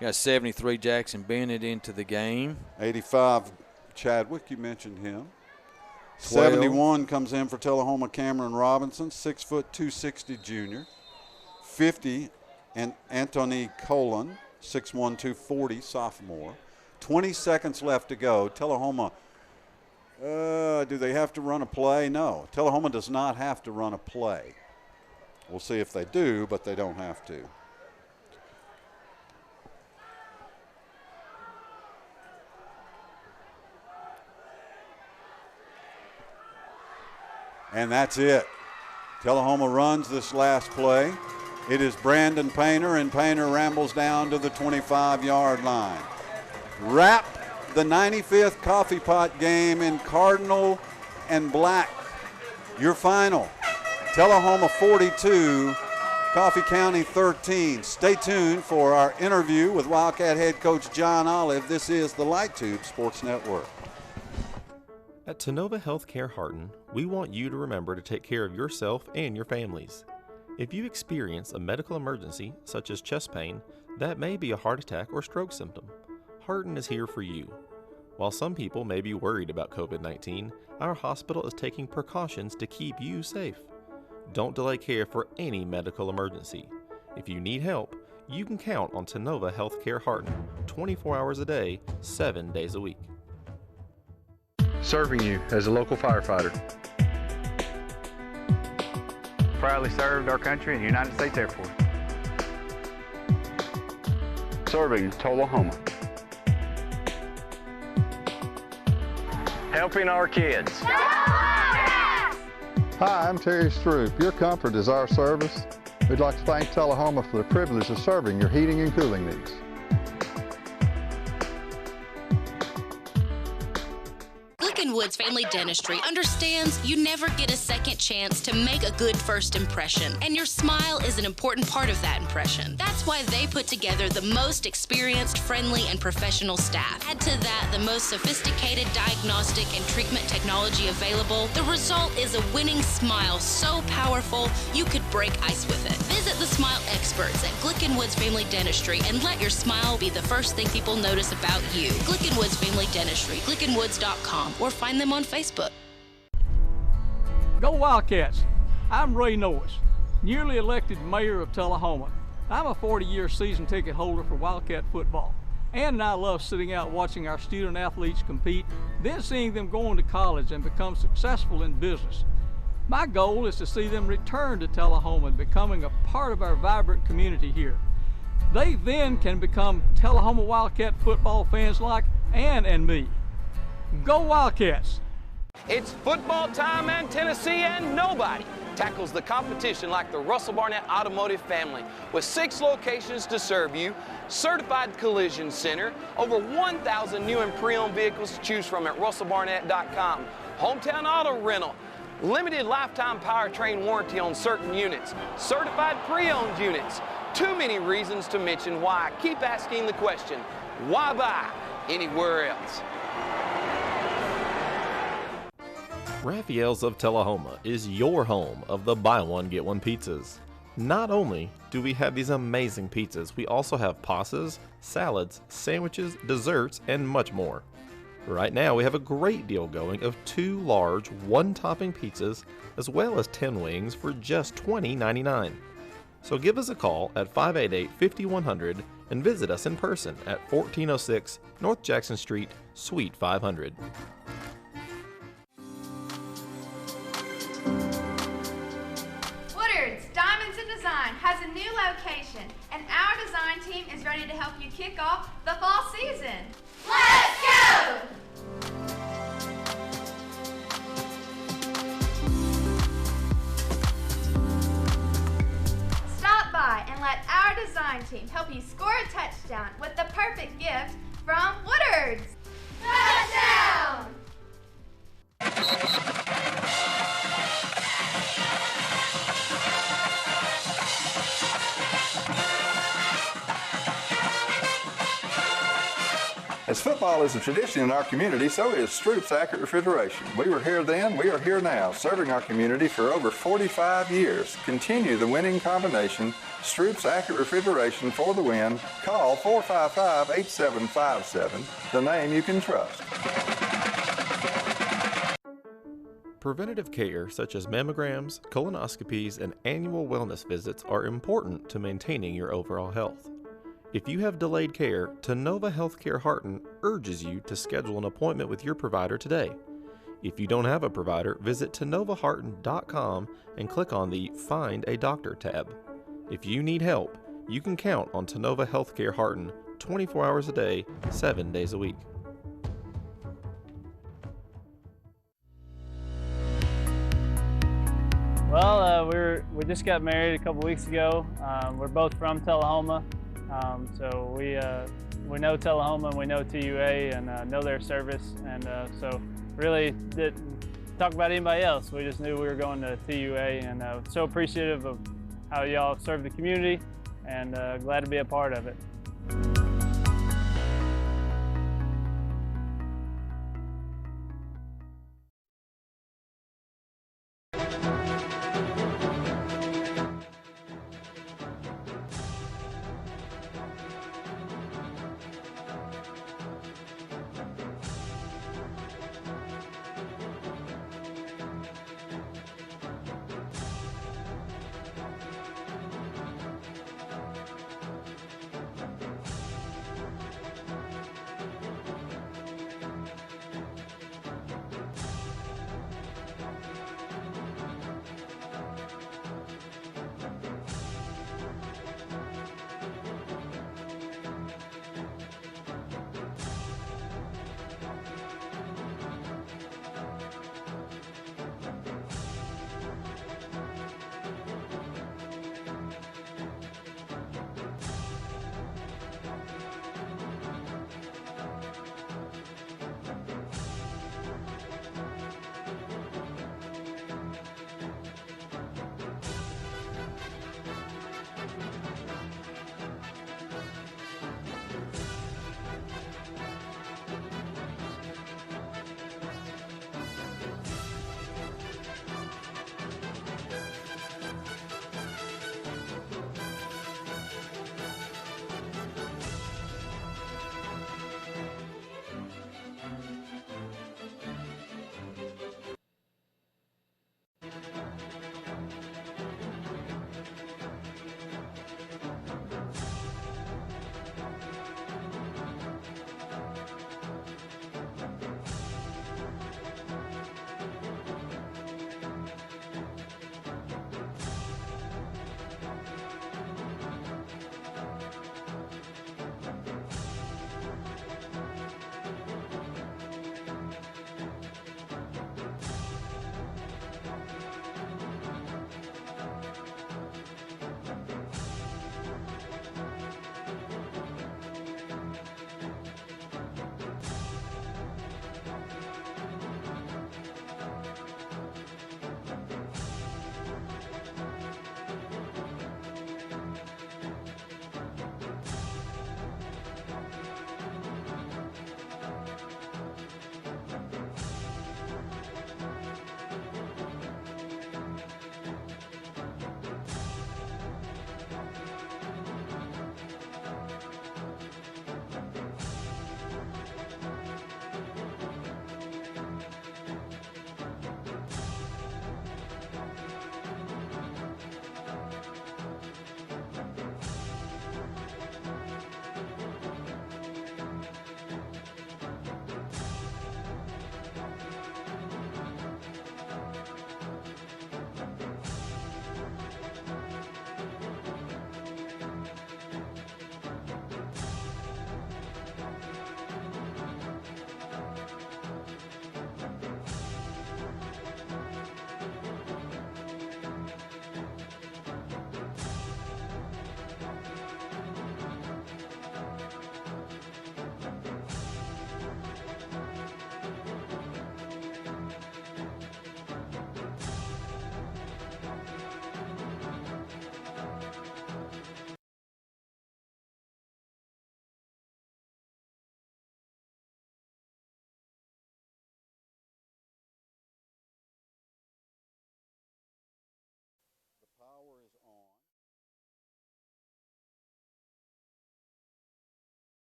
Got 73 Jackson Bennett into the game. 85 Chadwick, you mentioned him. 12. 71 comes in for Tullahoma Cameron Robinson, 6 foot 260 junior. 50 and Anthony Colon, 6'1", 240 sophomore. 20 seconds left to go. Tullahoma, do they have to run a play? No. Tullahoma does not have to run a play. We'll see if they do, but they don't have to. And that's it. Tullahoma runs this last play. It is Brandon Painter, and Painter rambles down to the 25-yard line. Wrap the 95th Coffee Pot game in cardinal and black. Your final, Tullahoma 42, Coffee County 13. Stay tuned for our interview with Wildcat head coach John Olive. This is the Light Tube Sports Network. At Tenova Healthcare Harton, we want you to remember to take care of yourself and your families. If you experience a medical emergency, such as chest pain, that may be a heart attack or stroke symptom. Harton is here for you. While some people may be worried about COVID-19, our hospital is taking precautions to keep you safe. Don't delay care for any medical emergency. If you need help, you can count on Tenova Healthcare Harton 24 hours a day, 7 days a week. Serving you as a local firefighter. Proudly served our country and United States Air Force. Serving Tullahoma. Helping our kids. Hi, I'm Terry Stroop. Your comfort is our service. We'd like to thank Tullahoma for the privilege of serving your heating and cooling needs. Woods Family Dentistry understands you never get a second chance to make a good first impression, and your smile is an important part of that impression. That's why they put together the most experienced, friendly, and professional staff. Add to that the most sophisticated diagnostic and treatment technology available. The result is a winning smile so powerful you could break ice with it. Visit the smile experts at Glicken Woods Family Dentistry and let your smile be the first thing people notice about you. Glicken Woods Family Dentistry, glickenwoods.com, or find them on Facebook. Go Wildcats! I'm Ray Norris, newly elected mayor of Tullahoma. I'm a 40-year season ticket holder for Wildcat football. Ann and I love sitting out watching our student athletes compete, then seeing them go on to college and become successful in business. My goal is to see them return to Tullahoma and becoming a part of our vibrant community here. They then can become Tullahoma Wildcat football fans like Ann and me. Go Wildcats! It's football time, and Tennessee and nobody tackles the competition like the Russell Barnett Automotive family, with 6 locations to serve you, certified collision center, over 1,000 new and pre-owned vehicles to choose from at russellbarnett.com, hometown auto rental, limited lifetime powertrain warranty on certain units, certified pre-owned units. Too many reasons to mention why. Keep asking the question, why buy anywhere else? Raphael's of Tullahoma is your home of the buy one get one pizzas. Not only do we have these amazing pizzas, we also have pastas, salads, sandwiches, desserts, and much more. Right now we have a great deal going of 2 large one-topping pizzas as well as 10 wings for just $20.99. So give us a call at 588-5100 and visit us in person at 1406 North Jackson Street, Suite 500. Diamonds in Design has a new location, and our design team is ready to help you kick off the fall season. Let's go! Stop by and let our design team help you score a touchdown with the perfect gift from Woodard's. Touchdown! As football is a tradition in our community, so is Stroop's Accurate Refrigeration. We were here then, we are here now, serving our community for over 45 years. Continue the winning combination, Stroop's Accurate Refrigeration for the win. Call 455-8757, the name you can trust. Preventative care such as mammograms, colonoscopies, and annual wellness visits are important to maintaining your overall health. If you have delayed care, Tullahoma Healthcare Harton urges you to schedule an appointment with your provider today. If you don't have a provider, visit TullohomaHarton.com and click on the Find a Doctor tab. If you need help, you can count on Tullahoma Healthcare Harton 24 hours a day, 7 days a week. Well, we just got married a couple weeks ago. We're both from Tullahoma. So we know Tullahoma and we know TUA and know their service, and so really didn't talk about anybody else. We just knew we were going to TUA, and so appreciative of how y'all serve the community, and glad to be a part of it.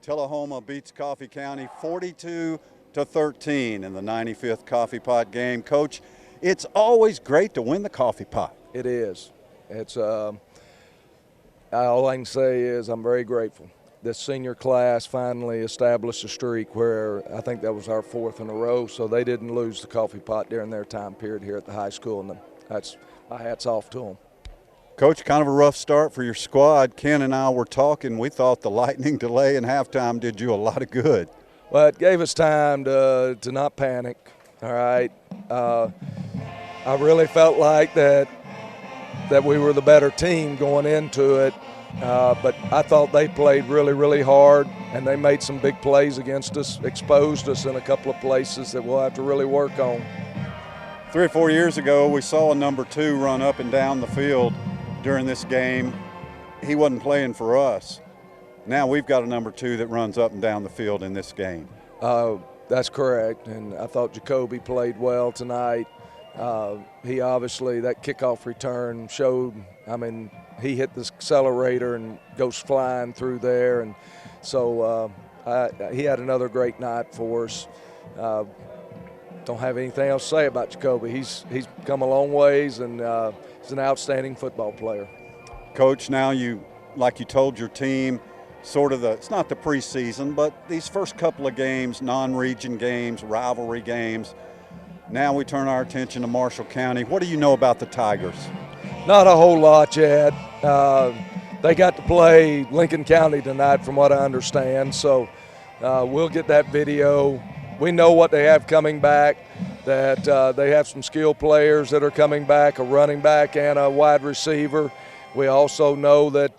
Tullahoma beats Coffee County 42-13 in the 95th Coffee Pot game. Coach, it's always great to win the Coffee Pot. It is. It's all I can say is I'm very grateful. This senior class finally established a streak where I think that was our 4th in a row, so they didn't lose the Coffee Pot during their time period here at the high school, and that's my hat's off to them. Coach, kind of a rough start for your squad. Ken and I were talking. We thought the lightning delay in halftime did you a lot of good. Well, it gave us time to not panic, all right? I really felt like that we were the better team going into it, but I thought they played really, really hard, and they made some big plays against us, exposed us in a couple of places that we'll have to really work on. 3 or 4 years ago, we saw a number 2 run up and down the field during this game. He wasn't playing for us. Now we've got a number 2 that runs up and down the field in this game. That's correct, and I thought Jacoby played well tonight. He obviously, that kickoff return showed, I mean, he hit the accelerator and goes flying through there, and so he had another great night for us. Don't have anything else to say about Jacoby. He's come a long ways, and he's an outstanding football player. Coach, now like you told your team, sort of it's not the preseason, but these first couple of games, non-region games, rivalry games, now we turn our attention to Marshall County. What do you know about the Tigers? Not a whole lot yet. They got to play Lincoln County tonight from what I understand, so we'll get that video. We know what they have coming back, that they have some skilled players that are coming back, a running back and a wide receiver. We also know that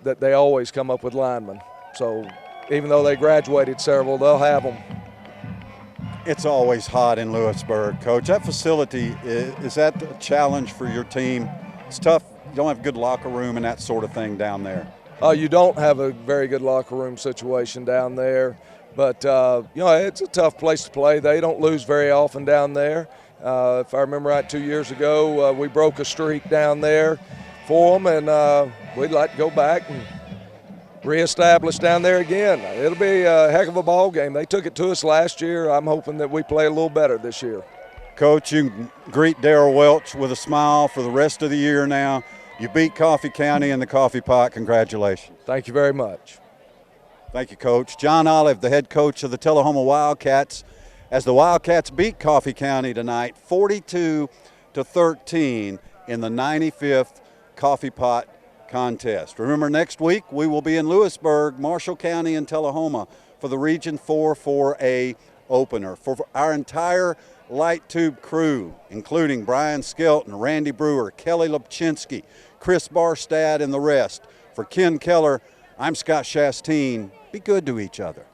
that they always come up with linemen. So even though they graduated several, they'll have them. It's always hot in Lewisburg, Coach. That facility, is that a challenge for your team? It's tough. You don't have a good locker room and that sort of thing down there. You don't have a very good locker room situation down there. But, it's a tough place to play. They don't lose very often down there. If I remember right, 2 years ago, we broke a streak down there for them, and we'd like to go back and reestablish down there again. It'll be a heck of a ball game. They took it to us last year. I'm hoping that we play a little better this year. Coach, you can greet Darrell Welch with a smile for the rest of the year now. You beat Coffee County in the Coffee Pot. Congratulations. Thank you very much. Thank you, Coach. John Olive, the head coach of the Tullahoma Wildcats, as the Wildcats beat Coffee County tonight 42-13 in the 95th Coffee Pot contest. Remember, next week we will be in Lewisburg, Marshall County, and Tullahoma for the Region 4 4A opener. For our entire light tube crew, including Brian Skelton, Randy Brewer, Kelly Lipchinsky, Chris Barstad, and the rest, for Ken Keller, I'm Scott Shasteen. Be good to each other.